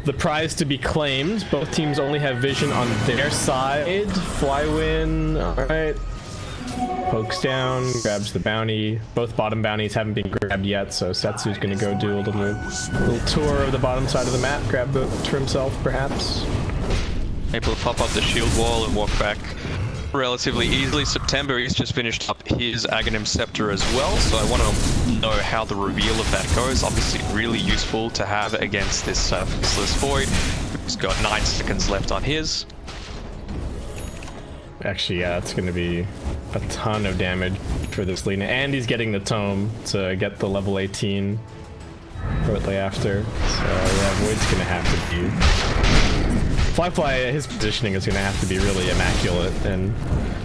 the prize to be claimed. Both teams only have vision on their side. Flywin, alright. Pokes down, grabs the bounty. Both bottom bounties haven't been grabbed yet, so Setsu's gonna go do a little tour of the bottom side of the map, grab the for himself, perhaps. Able to pop up the shield wall and walk back relatively easily. September, he's just finished up his Aghanim Scepter as well, so I want to know how the reveal of that goes. Obviously really useful to have against this Faceless Void. He's got 9 seconds left on his. Actually, yeah, it's gonna be a ton of damage for this Lina, and he's getting the tome to get the level 18 shortly after. So yeah, Void's gonna have to be... Fly, his positioning is gonna have to be really immaculate, and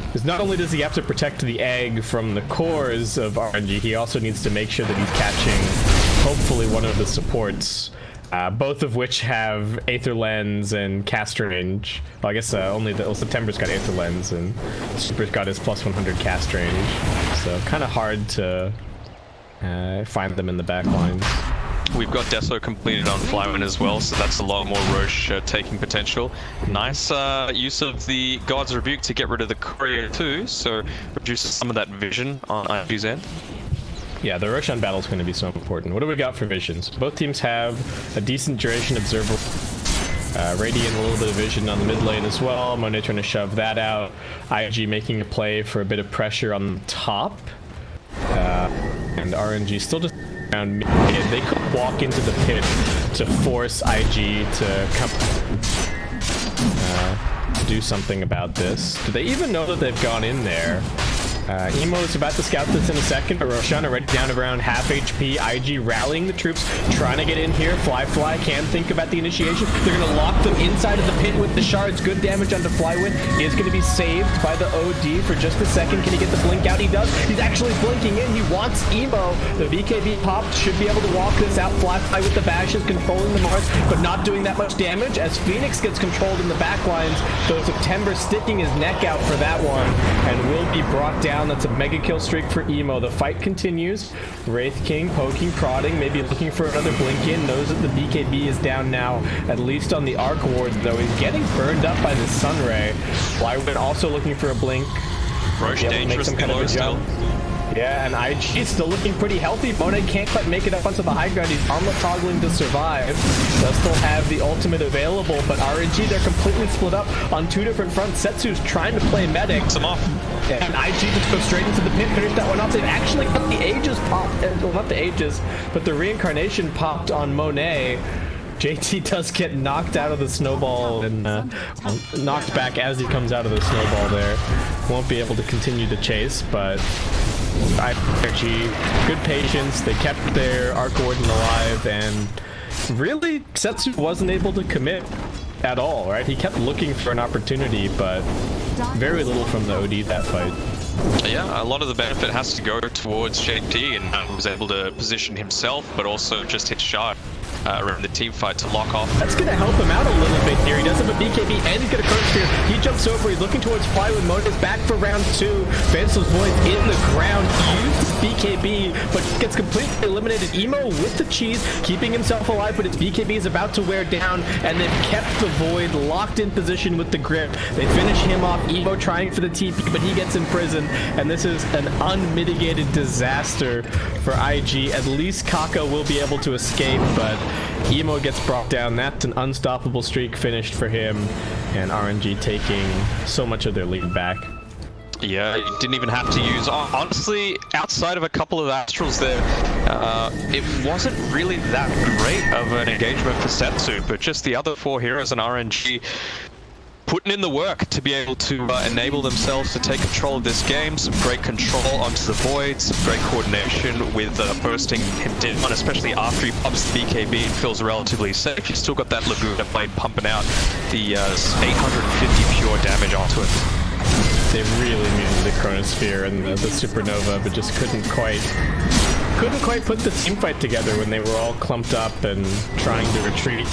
because not only does he have to protect the egg from the cores of RNG, he also needs to make sure that he's catching hopefully one of the supports. Both of which have Aether Lens and cast range. Well, I guess only September's got Aether Lens and Super's got his plus 100 cast range. So kind of hard to find them in the back lines. We've got Deso completed on Flywin as well, so that's a lot more Roche taking potential. Nice use of the God's Rebuke to get rid of the Courier too, so reduces some of that vision on IG's end. Yeah, the Roshan battle is going to be so important. What do we got for visions? Both teams have a decent duration observer. Radiant, a little bit of vision on the mid lane as well. Monet trying to shove that out. IG making a play for a bit of pressure on the top. And RNG still just around mid. They could walk into the pit to force IG to come do something about this. Do they even know that they've gone in there? Emo is about to scout this in a second, but Roshan already down around half HP. IG rallying the troops, trying to get in here. Fly can think about the initiation. They're going to lock them inside of the pit with the shards. Good damage onto Flywin. He is going to be saved by the OD for just a second. Can he get the blink out? He does. He's actually blinking in. He wants Emo. The BKB popped. Should be able to walk this out. Fly with the bashes, controlling the Mars, but not doing that much damage as Phoenix gets controlled in the back lines. So September sticking his neck out for that one and will be brought down. That's a mega kill streak for Emo. The fight continues. Wraith King poking, prodding, maybe looking for another blink in. Knows that the BKB is down now, at least on the Arc Ward, though. He's getting burned up by the Sunray. Flywin also looking for a blink. Roche dangerous below still. Yeah, and IG still looking pretty healthy. Monet can't quite make it up onto the high ground. He's armlet toggling to survive. Does still have the ultimate available, but RNG, they're completely split up on 2 different fronts. Setsu's trying to play medic. Picks him off. And IG just goes straight into the pit, finish that one off. They've actually got the Aegis popped, well, not the Aegis, but the Reincarnation popped on Monet. JT does get knocked out of the snowball and knocked back as he comes out of the snowball there. Won't be able to continue to chase, but IG, good patience. They kept their Arc Warden alive, and really, Setsu wasn't able to commit at all, right? He kept looking for an opportunity, but very little from the OD that fight. Yeah, a lot of the benefit has to go towards JT, and was able to position himself, but also just hit shy around the team fight to lock off. That's going to help him out a little bit here. He does have a BKB, and he's got a current spear. He jumps over, he's looking towards Flywin. Mode is back for round 2. Faceless Void's in the ground. He used BKB, but gets completely eliminated. Emo with the cheese, keeping himself alive, but his BKB is about to wear down, and they've kept the Void locked in position with the grip. They finish him off. Emo trying for the TP, but he gets imprisoned, and this is an unmitigated disaster for IG. At least Kaka will be able to escape, but Emo gets brought down. That's an unstoppable streak finished for him, and RNG taking so much of their lead back. Yeah, you didn't even have to use... Honestly, outside of a couple of Astrals there, it wasn't really that great of an engagement for Setsu, but just the other 4 heroes and RNG putting in the work to be able to enable themselves to take control of this game. Some great control onto the Void, some great coordination with bursting him down, especially after he pops the BKB and feels relatively safe. You've still got that Laguna blade pumping out the 850 pure damage onto it. They really needed the Chronosphere and the Supernova, but just couldn't quite couldn't quite put the team fight together when they were all clumped up and trying to retreat.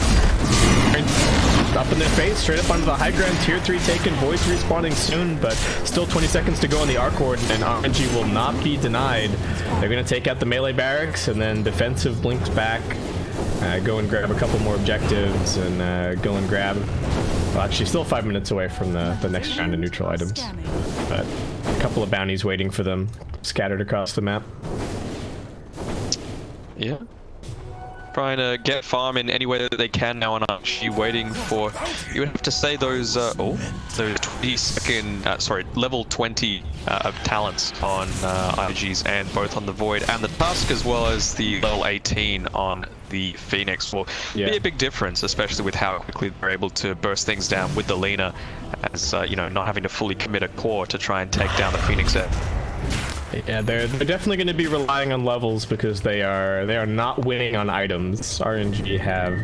Up in their face, straight up onto the high ground, tier 3 taken, Voids respawning soon, but still 20 seconds to go on the arc ward, and RNG will not be denied. They're going to take out the melee barracks, and then defensive blinks back, go and grab a couple more objectives, and go and grab... Well, actually, still 5 minutes away from the next round of neutral items, but a couple of bounties waiting for them, scattered across the map. Yeah. Trying to get farm in any way that they can now, and actually waiting for, you would have to say those those 20-second, level 20 talents on IG's and both on the Void and the Tusk, as well as the level 18 on the Phoenix will be a big difference, especially with how quickly they're able to burst things down with the Lina, as you know, not having to fully commit a core to try and take down the Phoenix there. Yeah, they're definitely going to be relying on levels because they are not winning on items. RNG have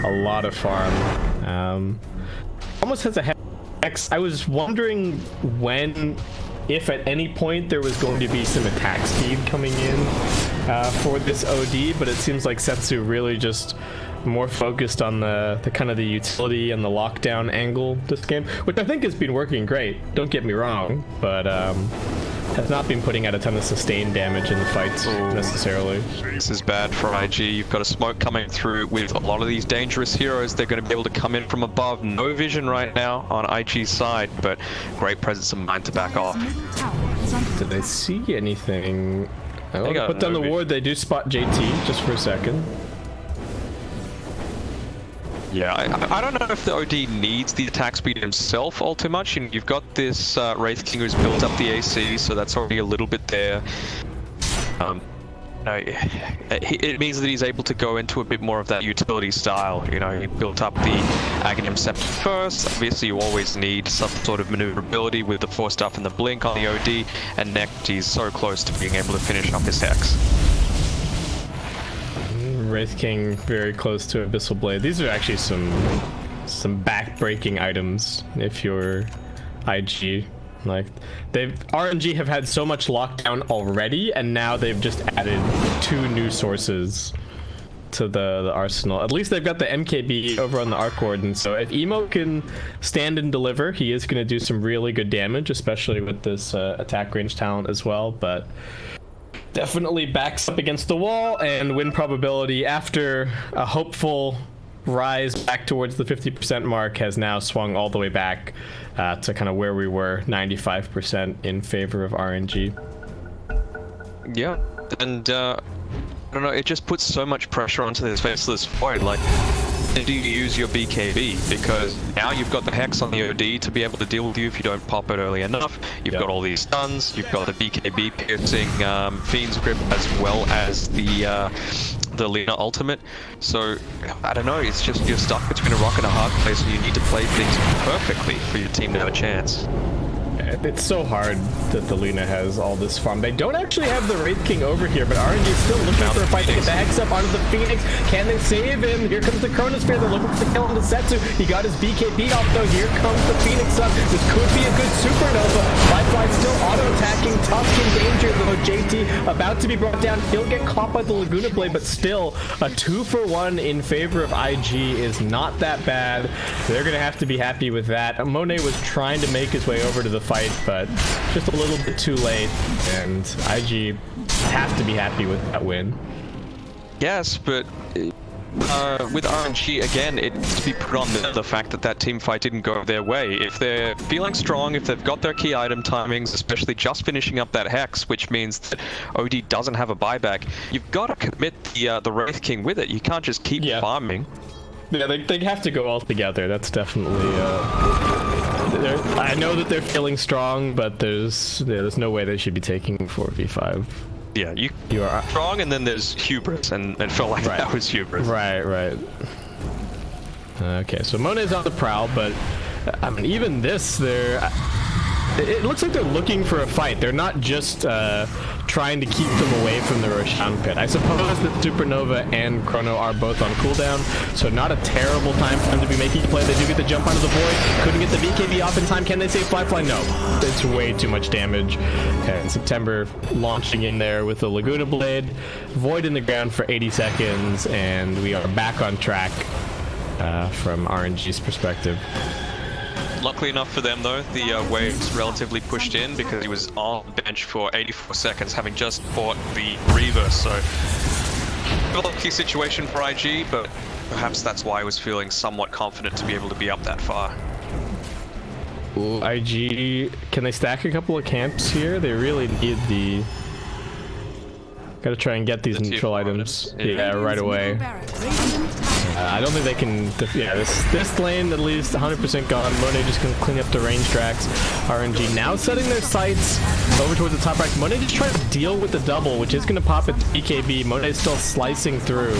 a lot of farm. Almost has a hex. I was wondering if at any point there was going to be some attack speed coming in for this OD, but it seems like Setsu really just more focused on the kind of the utility and the lockdown angle this game, which I think has been working great. Don't get me wrong, but has not been putting out a ton of sustained damage in the fights necessarily. This is bad for IG. You've got a smoke coming through with a lot of these dangerous heroes. They're going to be able to come in from above. No vision right now on IG's side, but great presence of mind to back off. Did they see anything? I want to put down the ward. They do spot JT just for a second. Yeah, I don't know if the OD needs the attack speed himself all too much. And you've got this Wraith King who's built up the AC, so that's already a little bit there. No, it means that he's able to go into a bit more of that utility style. You know, he built up the Aghanim Scepter first. Obviously, you always need some sort of maneuverability with the Force Stuff and the Blink on the OD. And next, he's so close to being able to finish off his Hex. Wraith King very close to Abyssal Blade. These are actually some back-breaking items if you're IG. Like, RNG have had so much lockdown already, and now they've just added 2 new sources to the arsenal. At least they've got the MKB over on the Arc Ward, and so if Emo can stand and deliver, he is going to do some really good damage, especially with this attack range talent as well, but definitely backs up against the wall, and win probability after a hopeful rise back towards the 50% mark has now swung all the way back to kind of where we were, 95% in favor of RNG. Yeah, and I don't know, it just puts so much pressure onto this faceless Void. Like, do you use your BKB? Because now you've got the Hex on the OD to be able to deal with you if you don't pop it early enough. You've got all these stuns, you've got the BKB piercing Fiend's Grip, as well as the Lina ultimate. So, I don't know, it's just you're stuck between a rock and a hard place, and you need to play things perfectly for your team to have a chance. It's so hard that the Lina has all this farm. They don't actually have the Wraith King over here, but RNG is still looking for a fight to get the Hex up onto the Phoenix. Can they save him? Here comes the Chronosphere. They're looking for the kill on the Setsu. He got his BKB off though. Here comes the Phoenix up. This could be a good supernova. Lifeline still auto-attacking. Tusk in danger though. JT about to be brought down. He'll get caught by the Laguna Blade, but still a 2-for-1 in favor of IG is not that bad. They're going to have to be happy with that. Monet was trying to make his way over to the fight, but just a little bit too late, and IG have to be happy with that win. Yes, but with RNG, again, it needs to be put on the fact that that team fight didn't go their way. If they're feeling strong, if they've got their key item timings, especially just finishing up that Hex, which means that OD doesn't have a buyback, you've got to commit the Wraith King with it. You can't just keep farming. Yeah, they have to go all together. That's definitely... I know that they're feeling strong, but there's no way they should be taking 4v5. Yeah, you are strong, and then there's hubris, and it felt like that was hubris. Right. Okay, so Monet's on the prowl, but I mean, even this, it looks like they're looking for a fight. They're not just trying trying to keep them away from the Roshan pit. I suppose that Supernova and Chrono are both on cooldown, so not a terrible time for them to be making a play. They do get the jump onto the Void. Couldn't get the BKB off in time. Can they save Fly? No. It's way too much damage. And September launching in there with the Laguna Blade. Void in the ground for 80 seconds, and we are back on track from RNG's perspective. Luckily enough for them though, the wave's relatively pushed in because he was on the bench for 84 seconds having just fought the Reaver, so a lucky situation for IG, but perhaps that's why he was feeling somewhat confident to be able to be up that far. Ooh, IG, can they stack a couple of camps here? They really need the... Gotta try and get these neutral items. Yeah, right away. I don't think they can... Yeah, this lane at least 100% gone. Monet just gonna clean up the range tracks. RNG now setting their sights over towards the top right. Monet just trying to deal with the double, which is gonna pop its BKB. Monet still slicing through.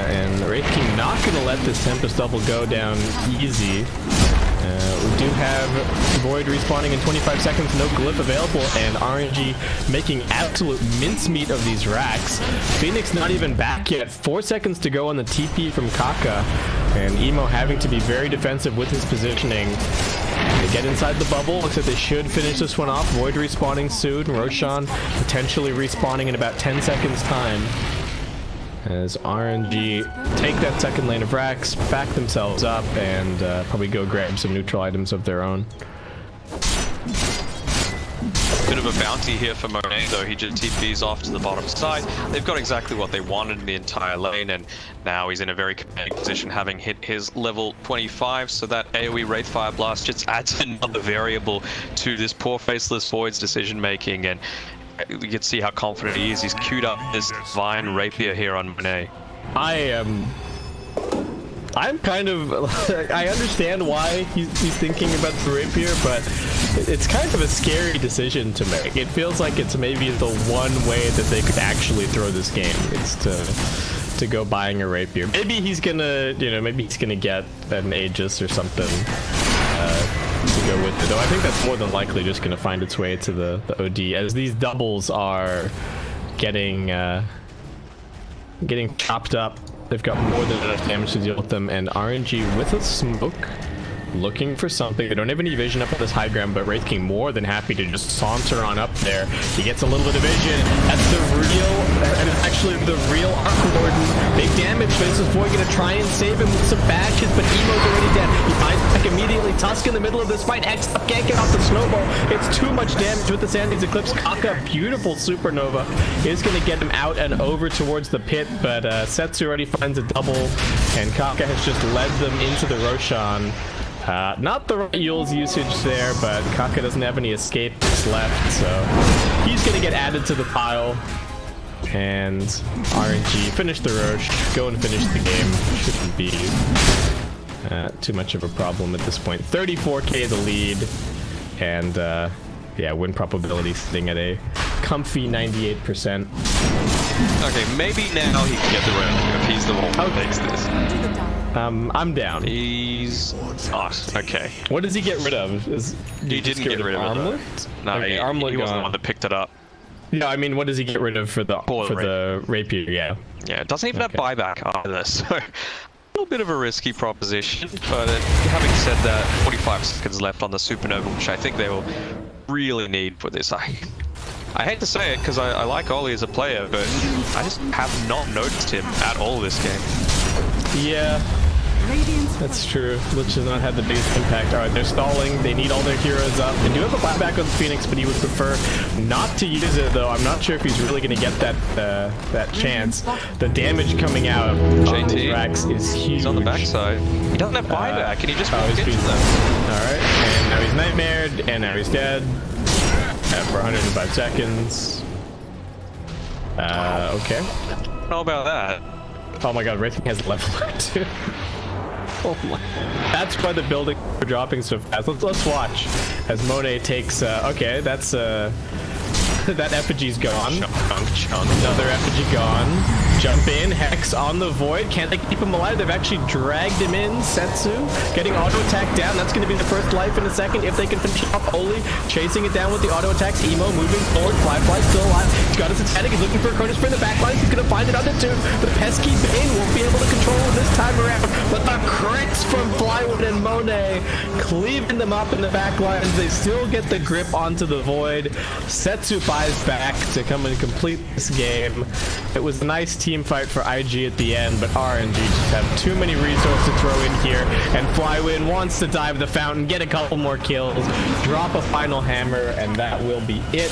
And Wraith King not gonna let this Tempest double go down easy. We do have Void respawning in 25 seconds, no glyph available, and RNG making absolute mincemeat of these racks. Phoenix not even back yet, 4 seconds to go on the TP from Kaka, and Emo having to be very defensive with his positioning. They get inside the bubble, looks like they should finish this one off. Void respawning soon, Roshan potentially respawning in about 10 seconds time. As RNG take that second lane of racks, back themselves up, and probably go grab some neutral items of their own. Bit of a bounty here for Monet though, he just TPs off to the bottom side. They've got exactly what they wanted in the entire lane, and now he's in a very commanding position having hit his level 25, so that AoE Wraith Fire Blast just adds another variable to this poor Faceless Void's decision making, and you can see how confident he is. He's queued up this Divine Rapier here on Monet. I'm kind of... I understand why he's thinking about the Rapier, but it's kind of a scary decision to make. It feels like it's maybe the one way that they could actually throw this game. It's to go buying a Rapier. Maybe he's gonna, maybe he's gonna get an Aegis or something to go with it. Though I think that's more than likely just going to find its way to the OD, as these doubles are getting chopped up. They've got more than enough damage to deal with them, and RNG with a smoke, looking for something. They don't have any vision up on this high ground, but Wraith King more than happy to just saunter on up there. He gets a little bit of vision. That's the real, and it's actually the real Arc Warden. Big damage. Faceless Void gonna try and save him with some bashes, but Emo's already dead. He finds back immediately. Tusk in the middle of this fight. X can't get off the snowball. It's too much damage with the Sandys Eclipse. Kaka, beautiful Supernova, is gonna get him out and over towards the pit, but Setsu already finds a double, and Kaka has just led them into the Roshan. Not the right Yule's usage there, but Kaka doesn't have any escapes left, so he's gonna get added to the pile. And RNG finish the Roche, go and finish the game. Shouldn't be too much of a problem at this point. 34k the lead, and yeah, win probability sitting at a comfy 98%. Okay, maybe now he can get the round if he's the one who takes this. I'm down. He's not. Okay. What does he get rid of? He didn't get rid of Armlet? it. No, Okay, he Armlet wasn't the one that picked it up. No, I mean, what does he get rid of for the Rapier? Yeah. Yeah, it doesn't even have buyback either, so a little bit of a risky proposition. But having said that, 45 seconds left on the Supernova, which I think they will really need for this. I hate to say it because I like Ollie as a player, but I just have not noticed him at all this game. Yeah, that's true. Lich has not had the biggest impact. Alright, they're stalling. They need all their heroes up. They do have a buyback on Phoenix, but he would prefer not to use it, though. I'm not sure if he's really going to get that chance. The damage coming out on these racks is huge. He's on the backside. He doesn't have buyback, and he just walked into them. Alright, and now he's nightmared, and now he's dead. For 105 seconds. Okay. I don't know about that. Oh my god, Wraith King has level up too. Oh my. That's why the buildings are dropping so fast. Let's watch as Monet takes okay, that's that effigy's gone. Chunk. Another effigy gone. Jump in, Hex on the Void. Can't they keep him alive? They've actually dragged him in. Setsu getting auto attack down. That's going to be the first life in a second if they can finish off. Oli chasing it down with the auto attacks. Emo moving forward. Fly still alive. He's got his aesthetic. He's looking for a Cronus Spray in the back line. He's going to find it on the two. The pesky Bane won't be able to control him this time around. But the crits from Flywood and Monet cleaving them up in the back lines. They still get the grip onto the Void. Setsu buys back to come and complete this game. It was a nice team fight for IG at the end, but RNG just have too many resources to throw in here, and Flywin wants to dive the fountain, get a couple more kills, drop a final hammer, and that will be it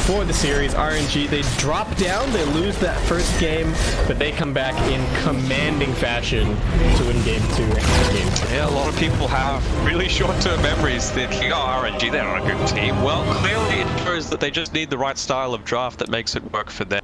for the series. RNG, they drop down, they lose that first game, but they come back in commanding fashion to win game 2 and game 3. Yeah, a lot of people have really short-term memories thinking, oh, RNG, they're not a good team. Well, clearly it shows that they just need the right style of draft that makes it work for them.